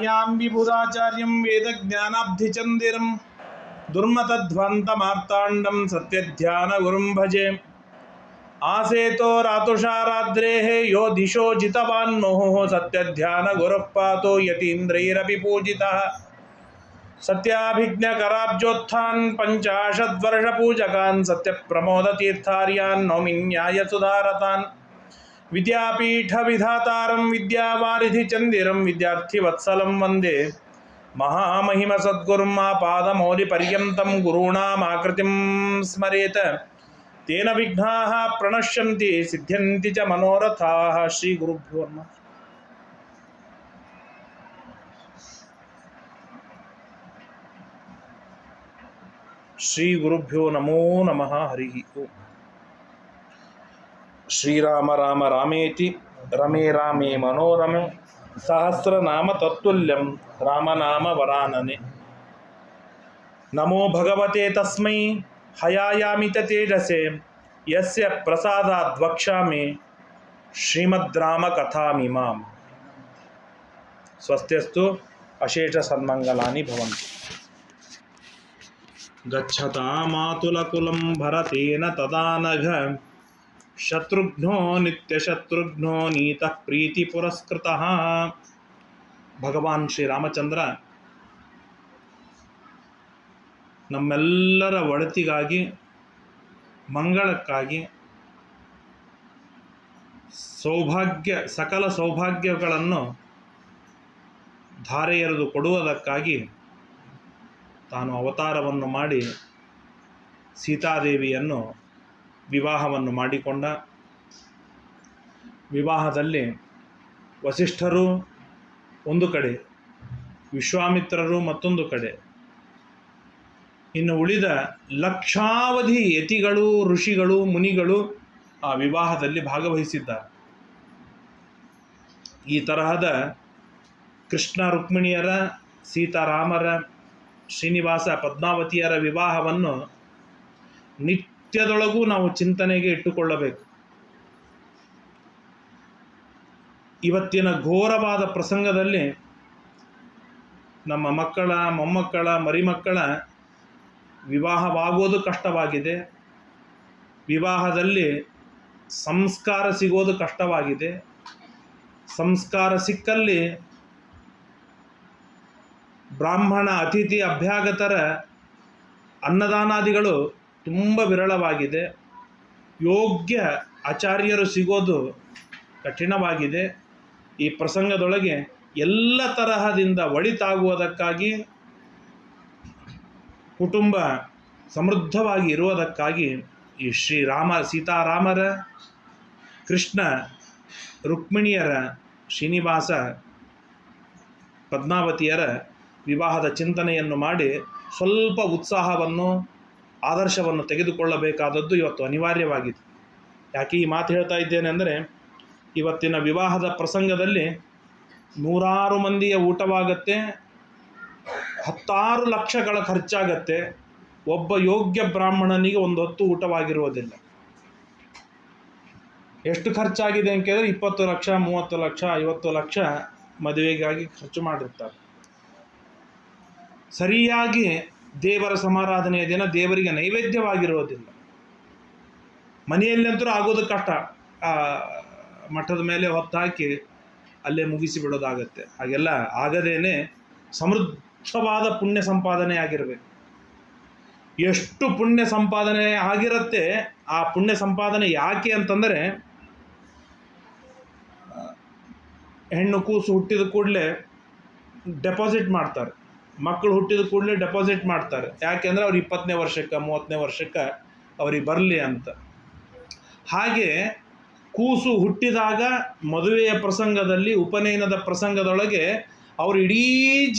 ಛಾಯಾಂ ವಿಬುಧಾಚಾರ್ಯಂ ವೇದಜ್ಞಾನಾಬ್ಧಿಚಂದಿರಂ ದುರ್ಮತಧ್ವಂತಮಾರ್ತಾಂಡಂ ಸತ್ಯಧ್ಯಾನ ಗುರುಂ ಭಜೆ. ಆಸೇತೋ ರಾತುಷಾರಾದ್ರೇಃ ಯೋ ದಿಶೋ ಜಿತವಾನ್ಮುಹುಃ ಸತ್ಯಧ್ಯಾನ ಗುರುಃ ಪಾತೋ ಯತೀಂದ್ರೈರಪಿ ಪೂಜಿತಃ. ಸತ್ಯಾಭಿಜ್ಞಕರಾಬ್ಜೋತ್ಥಾನ್ ಪಂಚಾಶದ್ವರ್ಷಪೂಜಕಾನ್ ಸತ್ಯಪ್ರಮೋದತೀರ್ಥಾರ್ಯಾನ್ ನೌಮಿನ್ಯಾಯಸುಧಾರತಾನ್. ವಿದ್ಯಾಪೀಠವಿಧಾತಾರಂ ವಿದ್ಯಾವಾರಿಧಿಚಂದಿರಂ ವಿದ್ಯಾರ್ಥಿವತ್ಸಲಂ ವಂದೇ. ಮಹಾಮಹಿಮ ಸದ್ಗುರುಂ ಆಪಾದಮೌಲಿಪರ್ಯಂತಂ ಗುರುಣಾಮಾಕೃತಿಂ ಸ್ಮರೇತ. ತೇನ ವಿಘ್ನಾಃ ಪ್ರಣಶ್ಯಂತಿ ಸಿದ್ಧ್ಯಂತಿ ಚ ಮನೋರಥಾಃ. ಶ್ರೀ ಗುರುಭ್ಯೋ ನಮಃ. ಶ್ರೀ ಗುರುಭ್ಯೋ ನಮೋ ನಮಃ. ಹರಿ ಓಂ. ಶ್ರೀರಾಮ ರಾಮ ರಾಮೇತಿ ರಮೇ ರಾಮೇ ಮನೋರಮೆ ಸಹಸ್ರನಾಮ ತತ್ತುಲ್ಯಂ ರಾಮನಾಮ ವರಾನನೆ. ನಮೋ ಭಗವತೆ ತಸ್ಮೈ ಹಯಾಯಾಮಿತ ತೇಜಸೆ ಯಸ್ಯ ಪ್ರಸಾದಾದ್ ವಕ್ಷ್ಯಾಮಿ ಶ್ರೀಮದ್ರಾಮ ಕಥಾಮಿಮಾಂ. ಸ್ವಸ್ತ್ಯಸ್ತು ಅಶೇಷ ಸನ್ಮಂಗಲಾನಿ ಭವಂತು. ಗಚ್ಚತಾ ಮಾತುಲಕುಲಂ ಭರತೇನ ತದಾನಘ ಶತ್ರುಘ್ನೋ ನಿತ್ಯಶತ್ರುಘ್ನೋ ನೀತಃ ಪ್ರೀತಿ ಪುರಸ್ಕೃತಃ. ಭಗವಾನ್ ಶ್ರೀರಾಮಚಂದ್ರ ನಮ್ಮೆಲ್ಲರ ಒಳಿತಿಗಾಗಿ, ಮಂಗಳಕ್ಕಾಗಿ, ಸಕಲ ಸೌಭಾಗ್ಯಗಳನ್ನು ಧಾರೆ ಎರೆದು ಕೊಡುವುದಕ್ಕಾಗಿ ತಾನು ಅವತಾರವನ್ನು ಮಾಡಿ ಸೀತಾದೇವಿಯನ್ನು ವಿವಾಹವನ್ನು ಮಾಡಿಕೊಂಡ. ವಿವಾಹದಲ್ಲಿ ವಸಿಷ್ಠರು ಒಂದು ಕಡೆ, ವಿಶ್ವಾಮಿತ್ರರು ಮತ್ತೊಂದು ಕಡೆ, ಇನ್ನು ಉಳಿದ ಲಕ್ಷಾವಧಿ ಯತಿಗಳು, ಋಷಿಗಳು, ಮುನಿಗಳು ಆ ವಿವಾಹದಲ್ಲಿ ಭಾಗವಹಿಸಿದ್ದಾರೆ. ಈ ತರಹದ ಕೃಷ್ಣ ರುಕ್ಮಿಣಿಯರ, ಸೀತಾರಾಮರ, ಶ್ರೀನಿವಾಸ ಪದ್ಮಾವತಿಯರ ವಿವಾಹವನ್ನು ನಿತ್ಯದೊಳಗೂ ನಾವು ಚಿಂತನೆಗೆ ಇಟ್ಟುಕೊಳ್ಳಬೇಕು. ಇವತ್ತಿನ ಘೋರವಾದ ಪ್ರಸಂಗದಲ್ಲಿ ನಮ್ಮ ಮಕ್ಕಳ, ಮೊಮ್ಮಕ್ಕಳ, ಮರಿಮಕ್ಕಳ ವಿವಾಹವಾಗೋದು ಕಷ್ಟವಾಗಿದೆ. ವಿವಾಹದಲ್ಲಿ ಸಂಸ್ಕಾರ ಸಿಗೋದು ಕಷ್ಟವಾಗಿದೆ. ಸಂಸ್ಕಾರ ಸಿಕ್ಕಲ್ಲಿ ಬ್ರಾಹ್ಮಣ, ಅತಿಥಿ, ಅಭ್ಯಾಗತರ ಅನ್ನದಾನಾದಿಗಳು ತುಂಬ ವಿರಳವಾಗಿದೆ. ಯೋಗ್ಯ ಆಚಾರ್ಯರು ಸಿಗೋದು ಕಠಿಣವಾಗಿದೆ. ಈ ಪ್ರಸಂಗದೊಳಗೆ ಎಲ್ಲ ತರಹದಿಂದ ಒಳಿತಾಗುವುದಕ್ಕಾಗಿ, ಕುಟುಂಬ ಸಮೃದ್ಧವಾಗಿ ಇರುವುದಕ್ಕಾಗಿ ಈ ಸೀತಾರಾಮರ, ಕೃಷ್ಣ ರುಕ್ಮಿಣಿಯರ, ಶ್ರೀನಿವಾಸ ಪದ್ಮಾವತಿಯರ ವಿವಾಹದ ಚಿಂತನೆಯನ್ನು ಮಾಡಿ ಸ್ವಲ್ಪ ಉತ್ಸಾಹವನ್ನು, ಆದರ್ಶವನ್ನು ತೆಗೆದುಕೊಳ್ಳಬೇಕಾದದ್ದು ಇವತ್ತು ಅನಿವಾರ್ಯವಾಗಿದೆ. ಯಾಕೆ ಈ ಮಾತು ಹೇಳ್ತಾ ಇದ್ದೇನೆ ಅಂದರೆ, ಇವತ್ತಿನ ವಿವಾಹದ ಪ್ರಸಂಗದಲ್ಲಿ ನೂರಾರು ಮಂದಿಯ ಊಟವಾಗತ್ತೆ, 10 ಲಕ್ಷಗಳ ಖರ್ಚಾಗತ್ತೆ. ಒಬ್ಬ ಯೋಗ್ಯ ಬ್ರಾಹ್ಮಣನಿಗೆ ಒಂದು ಹೊತ್ತು ಊಟವಾಗಿರುವುದಿಲ್ಲ. ಎಷ್ಟು ಖರ್ಚಾಗಿದೆ ಅಂತ ಕೇಳಿದ್ರೆ 20 ಲಕ್ಷ, 30 ಲಕ್ಷ, 50 ಲಕ್ಷ ಮದುವೆಗಾಗಿ ಖರ್ಚು ಮಾಡಿರ್ತಾರೆ. ಸರಿಯಾಗಿ ದೇವರ ಸಮಾರಾಧನೆಯ ದಿನ ದೇವರಿಗೆ ನೈವೇದ್ಯವಾಗಿರೋದಿಲ್ಲ. ಮನೆಯಲ್ಲಂತೂ ಆಗೋದು ಕಷ್ಟ. ಮಠದ ಮೇಲೆ ಹೊತ್ತು ಹಾಕಿ ಅಲ್ಲೇ ಮುಗಿಸಿ ಬಿಡೋದಾಗತ್ತೆ. ಹಾಗೆಲ್ಲ ಆಗದೇನೆ ಸಮೃದ್ಧವಾದ ಪುಣ್ಯ ಸಂಪಾದನೆ ಆಗಿರಬೇಕು. ಎಷ್ಟು ಪುಣ್ಯ ಸಂಪಾದನೆ ಆಗಿರುತ್ತೆ, ಆ ಪುಣ್ಯ ಸಂಪಾದನೆ ಯಾಕೆ ಅಂತಂದರೆ, ಹೆಣ್ಣು ಕೂಸು ಹುಟ್ಟಿದ ಕೂಡಲೇ ಡೆಪಾಸಿಟ್ ಮಾಡ್ತಾರೆ. ಮಕ್ಕಳು ಹುಟ್ಟಿದ ಕೂಡಲೇ ಡೆಪಾಸಿಟ್ ಮಾಡ್ತಾರೆ. ಯಾಕೆಂದರೆ ಅವ್ರು 20ನೇ ವರ್ಷಕ್ಕೆ, 30ನೇ ವರ್ಷಕ್ಕೆ ಅವ್ರಿಗೆ ಬರಲಿ ಅಂತ. ಹಾಗೆ ಕೂಸು ಹುಟ್ಟಿದಾಗ ಮದುವೆಯ ಪ್ರಸಂಗದಲ್ಲಿ, ಉಪನಯನದ ಪ್ರಸಂಗದೊಳಗೆ ಅವರು ಇಡೀ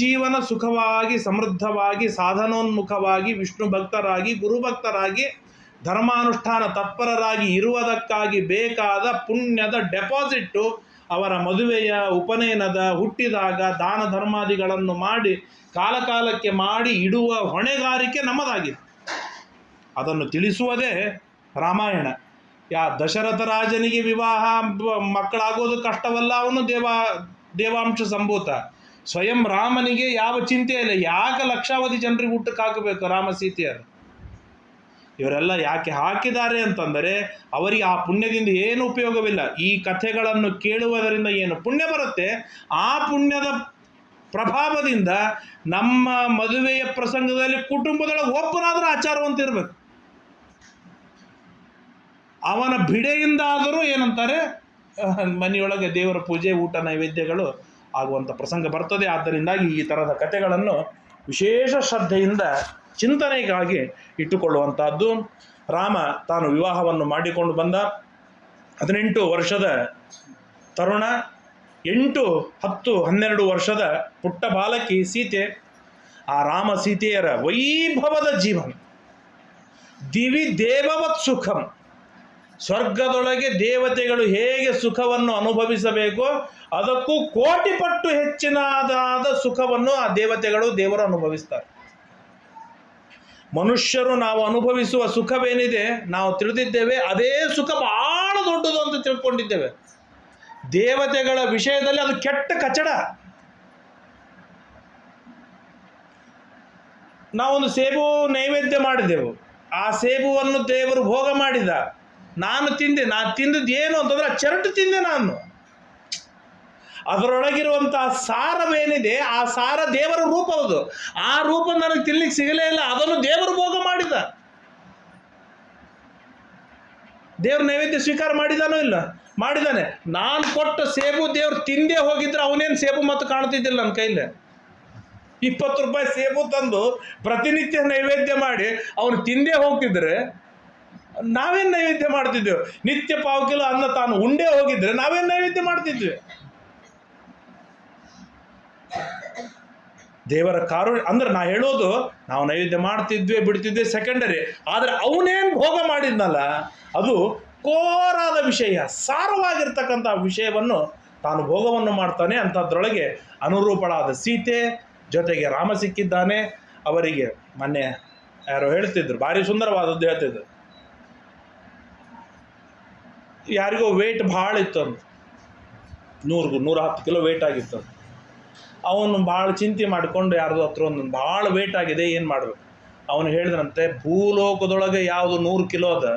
ಜೀವನ ಸುಖವಾಗಿ, ಸಮೃದ್ಧವಾಗಿ, ಸಾಧನೋನ್ಮುಖವಾಗಿ, ವಿಷ್ಣು ಭಕ್ತರಾಗಿ, ಗುರುಭಕ್ತರಾಗಿ, ಧರ್ಮಾನುಷ್ಠಾನ ತತ್ಪರರಾಗಿ ಇರುವುದಕ್ಕಾಗಿ ಬೇಕಾದ ಪುಣ್ಯದ ಡೆಪಾಸಿಟ್ಟು ಅವರ ಮದುವೆಯ, ಉಪನಯನದ, ಹುಟ್ಟಿದಾಗ ದಾನ ಧರ್ಮಾದಿಗಳನ್ನು ಮಾಡಿ ಕಾಲಕಾಲಕ್ಕೆ ಮಾಡಿ ಇಡುವ ಹೊಣೆಗಾರಿಕೆ ನಮ್ಮದಾಗಿದೆ. ಅದನ್ನು ತಿಳಿಸುವುದೇ ರಾಮಾಯಣ. ದಶರಥ ರಾಜನಿಗೆ ವಿವಾಹ ಮಕ್ಕಳಾಗೋದು ಕಷ್ಟವಲ್ಲ, ಅವನು ದೇವಾಂಶ ಸಂಭೂತ. ಸ್ವಯಂ ರಾಮನಿಗೆ ಯಾವ ಚಿಂತೆ ಇಲ್ಲ, ಯಾಕೆ ಲಕ್ಷಾವಧಿ ಜನರಿಗೆ ಊಟಕ್ಕೆ ಹಾಕಬೇಕು ರಾಮ ಸೀತೆಯರು. ಇವರೆಲ್ಲ ಯಾಕೆ ಹಾಕಿದ್ದಾರೆ ಅಂತಂದರೆ ಅವರಿಗೆ ಆ ಪುಣ್ಯದಿಂದ ಏನು ಉಪಯೋಗವಿಲ್ಲ. ಈ ಕಥೆಗಳನ್ನು ಕೇಳುವುದರಿಂದ ಏನು ಪುಣ್ಯ ಬರುತ್ತೆ, ಆ ಪುಣ್ಯದ ಪ್ರಭಾವದಿಂದ ನಮ್ಮ ಮದುವೆಯ ಪ್ರಸಂಗದಲ್ಲಿ ಕುಟುಂಬದೊಳಗೆ ಒಬ್ಬನಾದರೂ ಆಚಾರವಂತ ಇರಬೇಕು. ಅವನ ಬಿಡೆಯಿಂದ ಆದರೂ ಏನಂತಾರೆ, ಮನೆಯೊಳಗೆ ದೇವರ ಪೂಜೆ, ಊಟ, ನೈವೇದ್ಯಗಳು ಆಗುವಂಥ ಪ್ರಸಂಗ ಬರ್ತದೆ. ಆದ್ದರಿಂದಾಗಿ ಈ ಥರದ ಕಥೆಗಳನ್ನು ವಿಶೇಷ ಶ್ರದ್ಧೆಯಿಂದ ಚಿಂತನೆಗಾಗಿ ಇಟ್ಟುಕೊಳ್ಳುವಂಥದ್ದು. ರಾಮ ತಾನು ವಿವಾಹವನ್ನು ಮಾಡಿಕೊಂಡು ಬಂದ. 18 ವರ್ಷದ ತರುಣ, 8, 10, 12 ವರ್ಷದ ಪುಟ್ಟ ಬಾಲಕಿ ಸೀತೆ. ಆ ರಾಮ ಸೀತೆಯರ ವೈಭವದ ಜೀವನ, ದಿವಿ ದೇವವತ್ ಸುಖಂ, ಸ್ವರ್ಗದೊಳಗೆ ದೇವತೆಗಳು ಹೇಗೆ ಸುಖವನ್ನು ಅನುಭವಿಸಬೇಕೋ ಅದಕ್ಕೂ ಕೋಟಿ ಪಟ್ಟು ಹೆಚ್ಚಿನದಾದ ಸುಖವನ್ನು ಆ ದೇವರು ಅನುಭವಿಸ್ತಾರೆ. ಮನುಷ್ಯರು ನಾವು ಅನುಭವಿಸುವ ಸುಖವೇನಿದೆ ನಾವು ತಿಳಿದಿದ್ದೇವೆ, ಅದೇ ಸುಖ ಬಹಳ ದೊಡ್ಡದು ಅಂತ ತಿಳ್ಕೊಂಡಿದ್ದೇವೆ. ದೇವತೆಗಳ ವಿಷಯದಲ್ಲಿ ಅದು ಕೆಟ್ಟ ಕಚಡ. ನಾವೊಂದು ಸೇಬು ನೈವೇದ್ಯ ಮಾಡಿದೆವು, ಆ ಸೇಬುವನ್ನು ದೇವರು ಭೋಗ ಮಾಡಿದ, ನಾನು ತಿಂದದ್ದು ಏನು ಅಂತಂದ್ರೆ ಆ ಚರಟು ತಿಂದೆ ನಾನು. ಅದರೊಳಗಿರುವಂತಹ ಸಾರವೇನಿದೆ ಆ ಸಾರ ದೇವರ ರೂಪ, ಹೌದು, ಆ ರೂಪ ನನಗೆ ತಿನ್ಲಿಕ್ಕೆ ಸಿಗಲೇ ಇಲ್ಲ, ಅದನ್ನು ದೇವರು ಭೋಗ ಮಾಡಿದ. ದೇವ್ರ ನೈವೇದ್ಯ ಸ್ವೀಕಾರ ಮಾಡಿದಾನೋ ಇಲ್ಲ, ಮಾಡಿದಾನೆ. ನಾನು ಕೊಟ್ಟ ಸೇಬು ದೇವ್ರು ತಿಂದೇ ಹೋಗಿದ್ರೆ ಅವನೇನು ಸೇಬು ಮತ್ತು ಕಾಣ್ತಿದ್ದಿಲ್ಲ ನನ್ನ ಕೈಲೇ. 20 ರೂಪಾಯಿ ಸೇಬು ತಂದು ಪ್ರತಿನಿತ್ಯ ನೈವೇದ್ಯ ಮಾಡಿ ಅವನು ತಿಂದೇ ಹೋಗ್ತಿದ್ರೆ ನಾವೇನು ನೈವೇದ್ಯ ಮಾಡ್ತಿದ್ದೇವೆ? ನಿತ್ಯ 1/4 ಕಿಲೋ ಅನ್ನ ತಾನು ಉಂಡೇ ಹೋಗಿದ್ರೆ ನಾವೇನು ನೈವೇದ್ಯ ಮಾಡ್ತಿದ್ವಿ? ದೇವರ ಕಾರುಣ್ಯ ಅಂದ್ರೆ ನಾ ಹೇಳೋದು, ನಾವು ನೈವೇದ್ಯ ಮಾಡ್ತಿದ್ವಿ ಬಿಡ್ತಿದ್ವಿ ಸೆಕೆಂಡರಿ, ಆದರೆ ಅವನೇನು ಭೋಗ ಮಾಡಿದ್ನಲ್ಲ ಅದು ಕೋರಾದ ವಿಷಯ, ಸಾರವಾಗಿರ್ತಕ್ಕಂಥ ವಿಷಯವನ್ನು ತಾನು ಭೋಗವನ್ನು ಮಾಡ್ತಾನೆ. ಅಂಥದ್ರೊಳಗೆ ಅನುರೂಪಳಾದ ಸೀತೆ ಜೊತೆಗೆ ರಾಮ ಸಿಕ್ಕಿದ್ದಾನೆ ಅವರಿಗೆ. ಮೊನ್ನೆ ಯಾರೋ ಹೇಳ್ತಿದ್ರು, ಭಾರಿ ಸುಂದರವಾದದ್ದು ಹೇಳ್ತಿದ್ರು. ಯಾರಿಗೋ ವೇಟ್ ಭಾಳ ಇತ್ತು ಅಂತ, 110 ಕಿಲೋ ವೇಟ್ ಆಗಿತ್ತು. ಅವನು ಭಾಳ ಚಿಂತೆ ಮಾಡಿಕೊಂಡು ಯಾರ್ದೋ ಹತ್ರ ಒಂದು ಭಾಳ ವೇಟ್ ಆಗಿದೆ, ಏನು ಮಾಡಬೇಕು? ಅವನು ಹೇಳಿದ್ರಂತೆ, ಭೂಲೋಕದೊಳಗೆ ಯಾವುದು 100 ಕಿಲೋ ಅದ,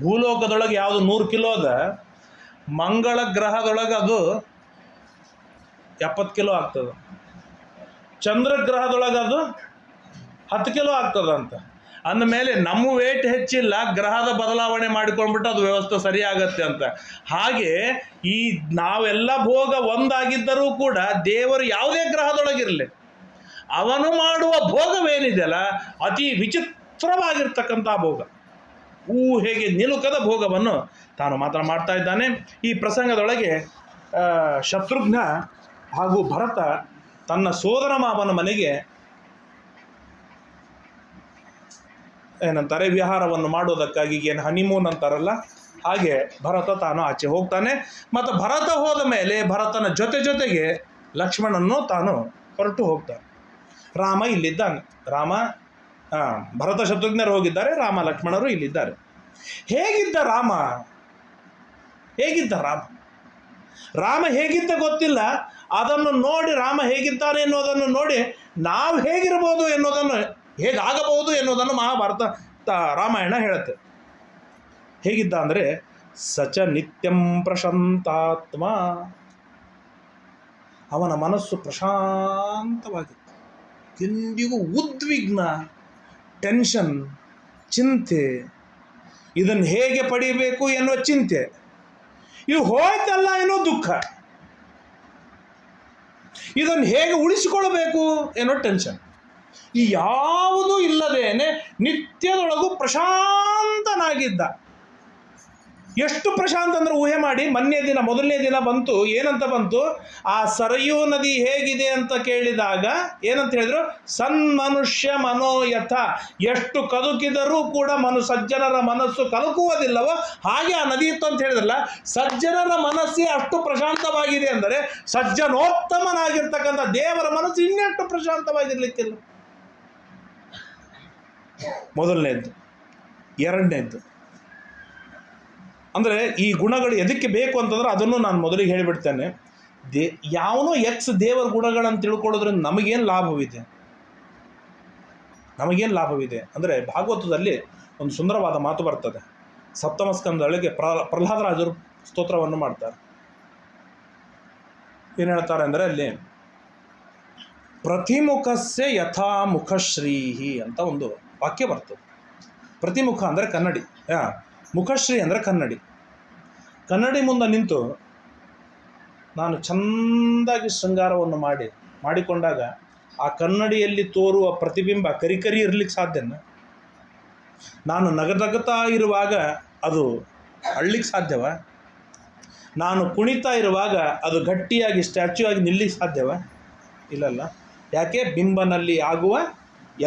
ಭೂಲೋಕದೊಳಗೆ ಯಾವುದು 100 ಕಿಲೋ ಅದ, ಮಂಗಳ ಗ್ರಹದೊಳಗೆ ಅದು 70 ಕಿಲೋ ಆಗ್ತದೆ, ಚಂದ್ರಗ್ರಹದೊಳಗೆ ಅದು 10 ಕಿಲೋ ಆಗ್ತದಂತ. ಅಂದಮೇಲೆ ನಮ್ಮ ವೇಟ್ ಹೆಚ್ಚಿಲ್ಲ, ಗ್ರಹದ ಬದಲಾವಣೆ ಮಾಡಿಕೊಂಡ್ಬಿಟ್ಟು ಅದು ವ್ಯವಸ್ಥೆ ಸರಿಯಾಗತ್ತೆ ಅಂತ. ಹಾಗೆ ಈ ನಾವೆಲ್ಲ ಭೋಗ ಒಂದಾಗಿದ್ದರೂ ಕೂಡ ದೇವರು ಯಾವುದೇ ಗ್ರಹದೊಳಗಿರಲಿ ಅವನು ಮಾಡುವ ಭೋಗವೇನಿದೆಯಲ್ಲ ಅತಿ ವಿಚಿತ್ರವಾಗಿರ್ತಕ್ಕಂಥ ಭೋಗ, ಊಹೆಗೆ ನಿಲುಕದ ಭೋಗವನ್ನು ತಾನು ಮಾತ್ರ ಮಾಡ್ತಾ ಇದ್ದಾನೆ. ಈ ಪ್ರಸಂಗದೊಳಗೆ ಶತ್ರುಘ್ನ ಹಾಗೂ ಭರತ ತನ್ನ ಸೋದರ ಮಾವನ ಮನೆಗೆ ಏನಂತಾರೆ ವಿಹಾರವನ್ನು ಮಾಡುವುದಕ್ಕಾಗಿ, ಏನು ಹನಿಮೂನ್ ಅಂತಾರಲ್ಲ ಹಾಗೆ ಭರತ ತಾನು ಆಚೆ ಹೋಗ್ತಾನೆ. ಮತ್ತು ಭರತ ಹೋದ ಮೇಲೆ ಭರತನ ಜೊತೆಗೆ ಲಕ್ಷ್ಮಣನನ್ನು ತಾನು ಹೊರಟು ಹೋಗ್ತಾನೆ. ರಾಮ ಇಲ್ಲಿದ್ದಾನೆ. ಭರತ ಶತ್ರುಘ್ನರು ಹೋಗಿದ್ದಾರೆ, ರಾಮ ಲಕ್ಷ್ಮಣರು ಇಲ್ಲಿದ್ದಾರೆ. ಹೇಗಿದ್ದ ರಾಮ? ರಾಮ ಹೇಗಿದ್ದ ಗೊತ್ತಿಲ್ಲ. ಅದನ್ನು ನೋಡಿ, ರಾಮ ಹೇಗಿದ್ದಾನೆ ಎನ್ನುವುದನ್ನು ನೋಡಿ ನಾವು ಹೇಗಿರ್ಬೋದು ಎನ್ನುವುದನ್ನು, ಹೇಗಾಗಬಹುದು ಎನ್ನುವುದನ್ನು ಮಹಾಭಾರತ ರಾಮಾಯಣ ಹೇಳುತ್ತೆ. ಹೇಗಿದ್ದ ಅಂದರೆ ಸಚ ನಿತ್ಯಂ ಪ್ರಶಾಂತಾತ್ಮ, ಅವನ ಮನಸ್ಸು ಪ್ರಶಾಂತವಾಗಿತ್ತು. ಎಂದಿಗೂ ಉದ್ವಿಗ್ನ, ಟೆನ್ಷನ್, ಚಿಂತೆ, ಇದನ್ನು ಹೇಗೆ ಪಡಿಬೇಕು ಎನ್ನುವ ಚಿಂತೆ, ಇದು ಹೋಯ್ತಲ್ಲ ಎನ್ನುವ ದುಃಖ, ಇದನ್ನು ಹೇಗೆ ಉಳಿಸಿಕೊಳ್ಳಬೇಕು ಎನ್ನುವ ಟೆನ್ಷನ್, ಈ ಯಾವುದೂ ಇಲ್ಲದೇನೆ ನಿತ್ಯದೊಳಗೂ ಪ್ರಶಾಂತನಾಗಿದ್ದ. ಎಷ್ಟು ಪ್ರಶಾಂತ ಅಂದ್ರೆ ಊಹೆ ಮಾಡಿ, ಮೊದಲನೇ ದಿನ ಬಂತು, ಏನಂತ ಬಂತು? ಆ ಸರಯೂ ನದಿ ಹೇಗಿದೆ ಅಂತ ಕೇಳಿದಾಗ ಏನಂತ ಹೇಳಿದ್ರು? ಸನ್ಮನುಷ್ಯ ಮನೋಯಥ, ಎಷ್ಟು ಕದುಕಿದರೂ ಕೂಡ ಸಜ್ಜನರ ಮನಸ್ಸು ಕಲಕುವುದಿಲ್ಲವೋ ಹಾಗೆ ಆ ನದಿ ಇತ್ತು ಅಂತ ಹೇಳಿದ್ರಲ್ಲ. ಸಜ್ಜನರ ಮನಸ್ಸೇ ಅಷ್ಟು ಪ್ರಶಾಂತವಾಗಿದೆ ಅಂದರೆ ಸಜ್ಜನೋತ್ತಮನಾಗಿರ್ತಕ್ಕಂಥ ದೇವರ ಮನಸ್ಸು ಇನ್ನೆಷ್ಟು ಪ್ರಶಾಂತವಾಗಿರ್ಲಿಕ್ಕಿಲ್ಲ. ಮೊದಲನೇದ್ದು. ಎರಡನೇದ್ದು ಅಂದರೆ ಈ ಗುಣಗಳು ಎದಕ್ಕೆ ಬೇಕು ಅಂತಂದ್ರೆ ಅದನ್ನು ನಾನು ಮೊದಲಿಗೆ ಹೇಳಿಬಿಡ್ತೇನೆ. ಯಾವನೋ ದೇವರ ಗುಣಗಳನ್ನು ತಿಳ್ಕೊಳ್ಳೋದ್ರಿಂದ ನಮಗೇನು ಲಾಭವಿದೆ? ನಮಗೇನು ಲಾಭವಿದೆ ಅಂದರೆ ಭಾಗವತದಲ್ಲಿ ಒಂದು ಸುಂದರವಾದ ಮಾತು ಬರ್ತದೆ. ಸಪ್ತಮ ಸ್ಕಂದದೊಳಗೆ ಪ್ರಹ್ಲಾದರಾಜರು ಸ್ತೋತ್ರವನ್ನು ಮಾಡ್ತಾರೆ. ಏನು ಹೇಳ್ತಾರೆ ಅಂದರೆ ಅಲ್ಲಿ ಪ್ರತಿಮುಖಸ್ಯ ಯಥಾ ಮುಖಶ್ರೀಹಿ ಅಂತ ಒಂದು ವಾಕ್ಯ ಬರ್ತದೆ. ಪ್ರತಿಮುಖ ಅಂದರೆ ಕನ್ನಡಿ, ಮುಖಶ್ರೀ ಅಂದರೆ ಕನ್ನಡಿ. ಕನ್ನಡಿ ಮುಂದೆ ನಿಂತು ನಾನು ಚೆಂದಾಗಿ ಶೃಂಗಾರವನ್ನು ಮಾಡಿಕೊಂಡಾಗ ಆ ಕನ್ನಡಿಯಲ್ಲಿ ತೋರುವ ಪ್ರತಿಬಿಂಬ ಕರಿ ಇರಲಿಕ್ಕೆ ಸಾಧ್ಯನ? ನಾನು ನಗನಗುತ್ತಾ ಇರುವಾಗ ಅದು ಅಳ್ಳಿಕ್ಕೆ ಸಾಧ್ಯವ? ನಾನು ಕುಣಿತಾ ಇರುವಾಗ ಅದು ಗಟ್ಟಿಯಾಗಿ ಸ್ಟ್ಯಾಚ್ಯೂ ಆಗಿ ನಿಲ್ಲಿಕ್ಕೆ ಸಾಧ್ಯವ? ಇಲ್ಲಲ್ಲ. ಯಾಕೆ? ಬಿಂಬನಲ್ಲಿ ಆಗುವ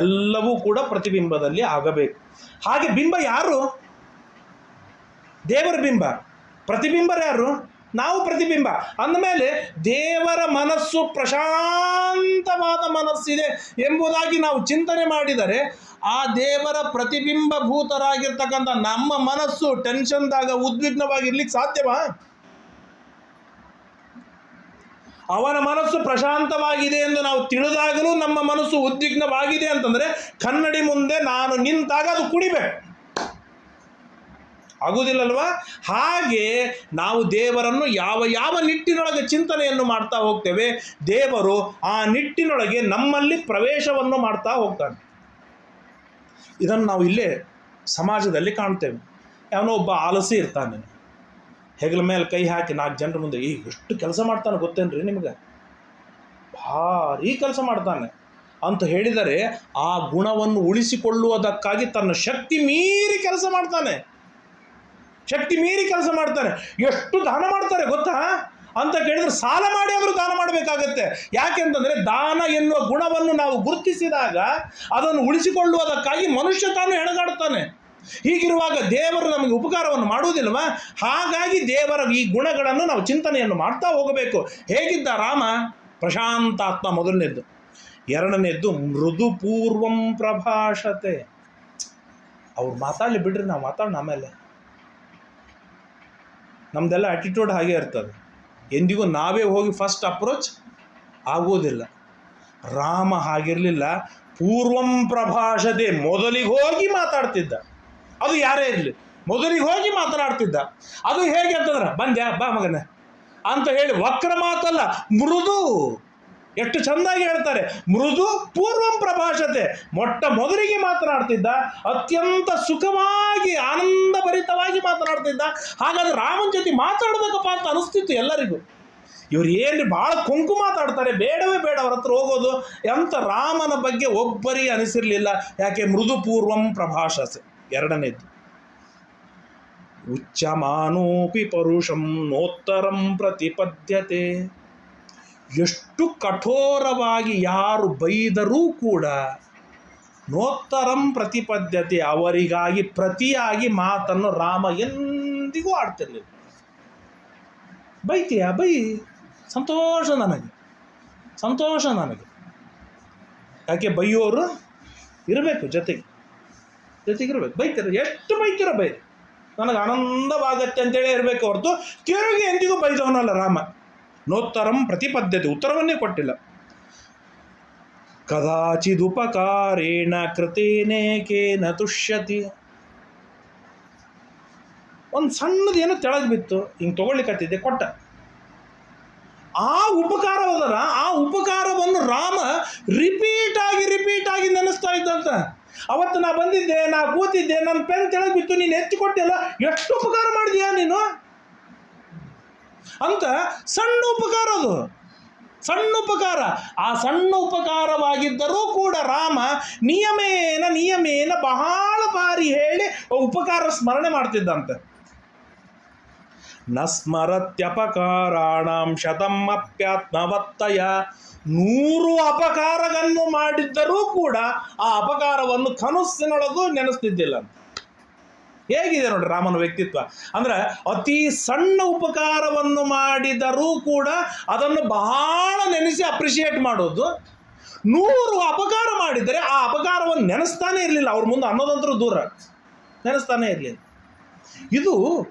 ಎಲ್ಲವೂ ಕೂಡ ಪ್ರತಿಬಿಂಬದಲ್ಲಿ ಆಗಬೇಕು. ಹಾಗೆ ಬಿಂಬ ಯಾರು? ದೇವರ ಬಿಂಬ. ಪ್ರತಿಬಿಂಬರು ಯಾರು? ನಾವು ಪ್ರತಿಬಿಂಬ. ಅಂದಮೇಲೆ ದೇವರ ಮನಸ್ಸು ಪ್ರಶಾಂತವಾದ ಮನಸ್ಸಿದೆ ಎಂಬುದಾಗಿ ನಾವು ಚಿಂತನೆ ಮಾಡಿದರೆ ಆ ದೇವರ ಪ್ರತಿಬಿಂಬಭೂತರಾಗಿರ್ತಕ್ಕಂಥ ನಮ್ಮ ಮನಸ್ಸು ಟೆನ್ಷನ್ದಾಗ ಉದ್ವಿಗ್ನವಾಗಿರ್ಲಿಕ್ಕೆ ಸಾಧ್ಯವಾ? ಅವನ ಮನಸ್ಸು ಪ್ರಶಾಂತವಾಗಿದೆ ಎಂದು ನಾವು ತಿಳಿದಾಗಲೂ ನಮ್ಮ ಮನಸ್ಸು ಉದ್ವಿಗ್ನವಾಗಿದೆ ಅಂತಂದರೆ ಕನ್ನಡಿ ಮುಂದೆ ನಾನು ನಿಂತಾಗ ಅದು ಕುಣಿಬೇಕು, ಆಗುವುದಿಲ್ಲಲ್ವಾ? ಹಾಗೆ ನಾವು ದೇವರನ್ನು ಯಾವ ನಿಟ್ಟಿನೊಳಗೆ ಚಿಂತನೆಯನ್ನು ಮಾಡ್ತಾ ಹೋಗ್ತೇವೆ, ದೇವರು ಆ ನಿಟ್ಟಿನೊಳಗೆ ನಮ್ಮಲ್ಲಿ ಪ್ರವೇಶವನ್ನು ಮಾಡ್ತಾ ಹೋಗ್ತಾನೆ. ಇದನ್ನು ನಾವು ಇಲ್ಲೇ ಸಮಾಜದಲ್ಲಿ ಕಾಣ್ತೇವೆ. ಯಾವನೋ ಒಬ್ಬ ಆಲಸಿ ಇರ್ತಾನೆ, ಹೆಗಲ ಮೇಲೆ ಕೈ ಹಾಕಿ 4 ಜನರ ಮುಂದೆ ಎಷ್ಟು ಕೆಲಸ ಮಾಡ್ತಾನೆ ಗೊತ್ತೇನ್ರಿ ನಿಮಗೆ? ಭಾರೀ ಕೆಲಸ ಮಾಡ್ತಾನೆ ಅಂತ ಹೇಳಿದರೆ ಆ ಗುಣವನ್ನು ಉಳಿಸಿಕೊಳ್ಳುವುದಕ್ಕಾಗಿ ತನ್ನ ಶಕ್ತಿ ಮೀರಿ ಕೆಲಸ ಮಾಡ್ತಾನೆ. ಎಷ್ಟು ದಾನ ಮಾಡ್ತಾರೆ ಗೊತ್ತಾ ಅಂತ ಕೇಳಿದ್ರೆ ಸಾಲ ಮಾಡಿ ಆದರೂ ದಾನ ಮಾಡಬೇಕಾಗತ್ತೆ. ಯಾಕೆಂತಂದರೆ ದಾನ ಎನ್ನುವ ಗುಣವನ್ನು ನಾವು ಗುರುತಿಸಿದಾಗ ಅದನ್ನು ಉಳಿಸಿಕೊಳ್ಳುವುದಕ್ಕಾಗಿ ಮನುಷ್ಯ ತಾನು ಹೆಣಗಾಡುತ್ತಾನೆ. ಹೀಗಿರುವಾಗ ದೇವರು ನಮಗೆ ಉಪಕಾರವನ್ನು ಮಾಡುವುದಿಲ್ವ? ಹಾಗಾಗಿ ದೇವರ ಈ ಗುಣಗಳನ್ನು ನಾವು ಚಿಂತನೆಯನ್ನು ಮಾಡ್ತಾ ಹೋಗಬೇಕು. ಹೇಗಿದ್ದ ರಾಮ? ಪ್ರಶಾಂತಾತ್ಮ ಮೊದಲನೇದ್ದು. ಎರಡನೇದ್ದು ಮೃದುಪೂರ್ವಂ ಪ್ರಭಾಷತೆ. ಅವ್ರು ಮಾತಾಡಲಿ ಬಿಡ್ರಿ, ನಾವು ಮಾತಾಡೋಣ ಆಮೇಲೆ. ನಮ್ಮದೆಲ್ಲ ಆ್ಯಟಿಟ್ಯೂಡ್ ಹಾಗೆ ಇರ್ತದೆ. ಎಂದಿಗೂ ನಾವೇ ಹೋಗಿ ಫಸ್ಟ್ ಅಪ್ರೋಚ್ ಆಗುವುದಿಲ್ಲ. ರಾಮ ಹಾಗಿರಲಿಲ್ಲ. ಪೂರ್ವಂ ಪ್ರಭಾಷತೆ, ಮೊದಲಿಗೆ ಹೋಗಿ ಮಾತಾಡ್ತಿದ್ದ. ಅದು ಯಾರೇ ಇರಲಿ, ಮೊದಲಿಗೆ ಹೋಗಿ ಮಾತನಾಡ್ತಿದ್ದ. ಅದು ಹೇಗೆ ಅಂತಂದ್ರೆ ಬಂದ್ಯಾ ಬಾ ಮಗನೇ ಅಂತ ಹೇಳಿ ವಕ್ರ ಮಾತಲ್ಲ, ಮೃದು. ಎಷ್ಟು ಚೆಂದಾಗಿ ಹೇಳ್ತಾರೆ, ಮೃದು ಪೂರ್ವಂ ಪ್ರಭಾಷತೆ. ಮೊದಲಿಗೆ ಮಾತನಾಡ್ತಿದ್ದ, ಅತ್ಯಂತ ಸುಖವಾಗಿ ಆನಂದಭರಿತವಾಗಿ ಮಾತನಾಡ್ತಿದ್ದ. ಹಾಗಾದ್ರೆ ರಾಮನ ಜೊತೆ ಮಾತಾಡಬೇಕಪ್ಪ ಅಂತ ಅನಿಸ್ತಿತ್ತು ಎಲ್ಲರಿಗೂ. ಇವ್ರು ಏನು ಭಾಳ ಕೊಂಕು ಮಾತಾಡ್ತಾರೆ, ಬೇಡವೇ ಬೇಡ ಅವ್ರ ಹತ್ರ ಹೋಗೋದು ಅಂತ ರಾಮನ ಬಗ್ಗೆ ಒಬ್ಬರಿಗೆ ಅನಿಸಿರಲಿಲ್ಲ. ಯಾಕೆ? ಮೃದುಪೂರ್ವಂ ಪ್ರಭಾಷತೆ. ಎರಡನೇದ್ದು ಉಚ್ಚಮಾನೋಪಿ ಪರುಷಂ ನೋತ್ತರಂ ಪ್ರತಿಪದ್ಯತೆ. ಎಷ್ಟು ಕಠೋರವಾಗಿ ಯಾರು ಬೈದರೂ ಕೂಡ ನೋತ್ತರಂ ಪ್ರತಿಪದ್ಯತೆ, ಅವರಿಗಾಗಿ ಪ್ರತಿಯಾಗಿ ಮಾತನ್ನು ರಾಮ ಎಂದಿಗೂ ಆಡ್ತಿರ್ಲಿಲ್ಲ. ಬೈತೀಯಾ ಬೈ, ಸಂತೋಷ ನನಗೆ. ಯಾಕೆ? ಬೈಯೋರು ಇರಬೇಕು, ಜೊತೆಗಿರ್ಬೇಕು. ಬೈತೀರ, ಎಷ್ಟು ಬೈತೀರ ಬೈ, ನನಗೆ ಆನಂದವಾಗತ್ತೆ ಅಂತೇಳಿ ಇರಬೇಕು ಹೊರತು ತಿರುಗಿ ಎಂದಿಗೂ ಬೈದವನಲ್ಲ ರಾಮ. ನೋತ್ತರಂ ಪ್ರತಿಪದ್ಯತೆ, ಉತ್ತರವನ್ನೇ ಕೊಟ್ಟಿಲ್ಲ. ಕದಾಚಿದುಪಕಾರೇಣ ಕೃತೇನೇಕೇನ ತುಷ್ಯತಿ. ಒಂದು ಸಣ್ಣದೇನೋ ತೆಳಗೆ ಬಿತ್ತು, ಹಿಂಗೆ ತೊಗೊಳ್ಲಿಕ್ಕತ್ತಿದ್ದೆ, ಕೊಟ್ಟ. ಆ ಉಪಕಾರ ಹೋದಲ್ಲ, ಆ ಉಪಕಾರವನ್ನು ರಾಮ ರಿಪೀಟ್ ಆಗಿ ನೆನೆಸ್ತಾ ಇದ್ದಂತ. ಅವತ್ತು ನಾ ಬಂದಿದ್ದೆ, ನಾ ಕೂತಿದ್ದೆ, ನನ್ನ ಪೆನ್ ತೆಳಗೆ ಬಿತ್ತು, ನೀನು ಎತ್ತಿ ಕೊಟ್ಟಿಲ್ಲ, ಎಷ್ಟು ಉಪಕಾರ ಮಾಡಿದ್ಯಾ ನೀನು ಅಂತ. ಸಣ್ಣ ಉಪಕಾರ ಅದು, ಸಣ್ಣ ಉಪಕಾರ. ಆ ಸಣ್ಣ ಉಪಕಾರವಾಗಿದ್ದರೂ ಕೂಡ ರಾಮ ನಿಯಮೇನ ಬಹಳ ಬಾರಿ ಹೇಳಿ ಉಪಕಾರ ಸ್ಮರಣೆ ಮಾಡ್ತಿದ್ದಂತೆ. ನ ಸ್ಮರತ್ಯಪಕಾರಾಣಾಂ ಶತಂ ಅಪ್ಯಾತ್ಮವತ್ತಯ. 100 ಅಪಕಾರವನ್ನು ಮಾಡಿದ್ದರೂ ಕೂಡ ಆ ಅಪಕಾರವನ್ನು ಕನಸಿನೊಳಗೂ ನೆನೆಸ್ತಿದ್ದಿಲ್ಲ ಅಂತ. ಹೇಗಿದೆ ನೋಡಿ ರಾಮನ ವ್ಯಕ್ತಿತ್ವ. ಅಂದ್ರೆ ಅತಿ ಸಣ್ಣ ಉಪಕಾರವನ್ನು ಮಾಡಿದರೂ ಕೂಡ ಅದನ್ನು ಬಹಳ ನೆನೆಸಿ ಅಪ್ರಿಷಿಯೇಟ್ ಮಾಡೋದು. 100 ಅಪಕಾರ ಮಾಡಿದರೆ ಆ ಅಪಕಾರವನ್ನು ನೆನೆಸ್ತಾನೆ ಇರಲಿಲ್ಲ. ಅವ್ರ ಮುಂದೆ ಅನ್ನೋದಂತರೂ ದೂರ, ನೆನೆಸ್ತಾನೆ ಇರಲಿಲ್ಲ. ಇದು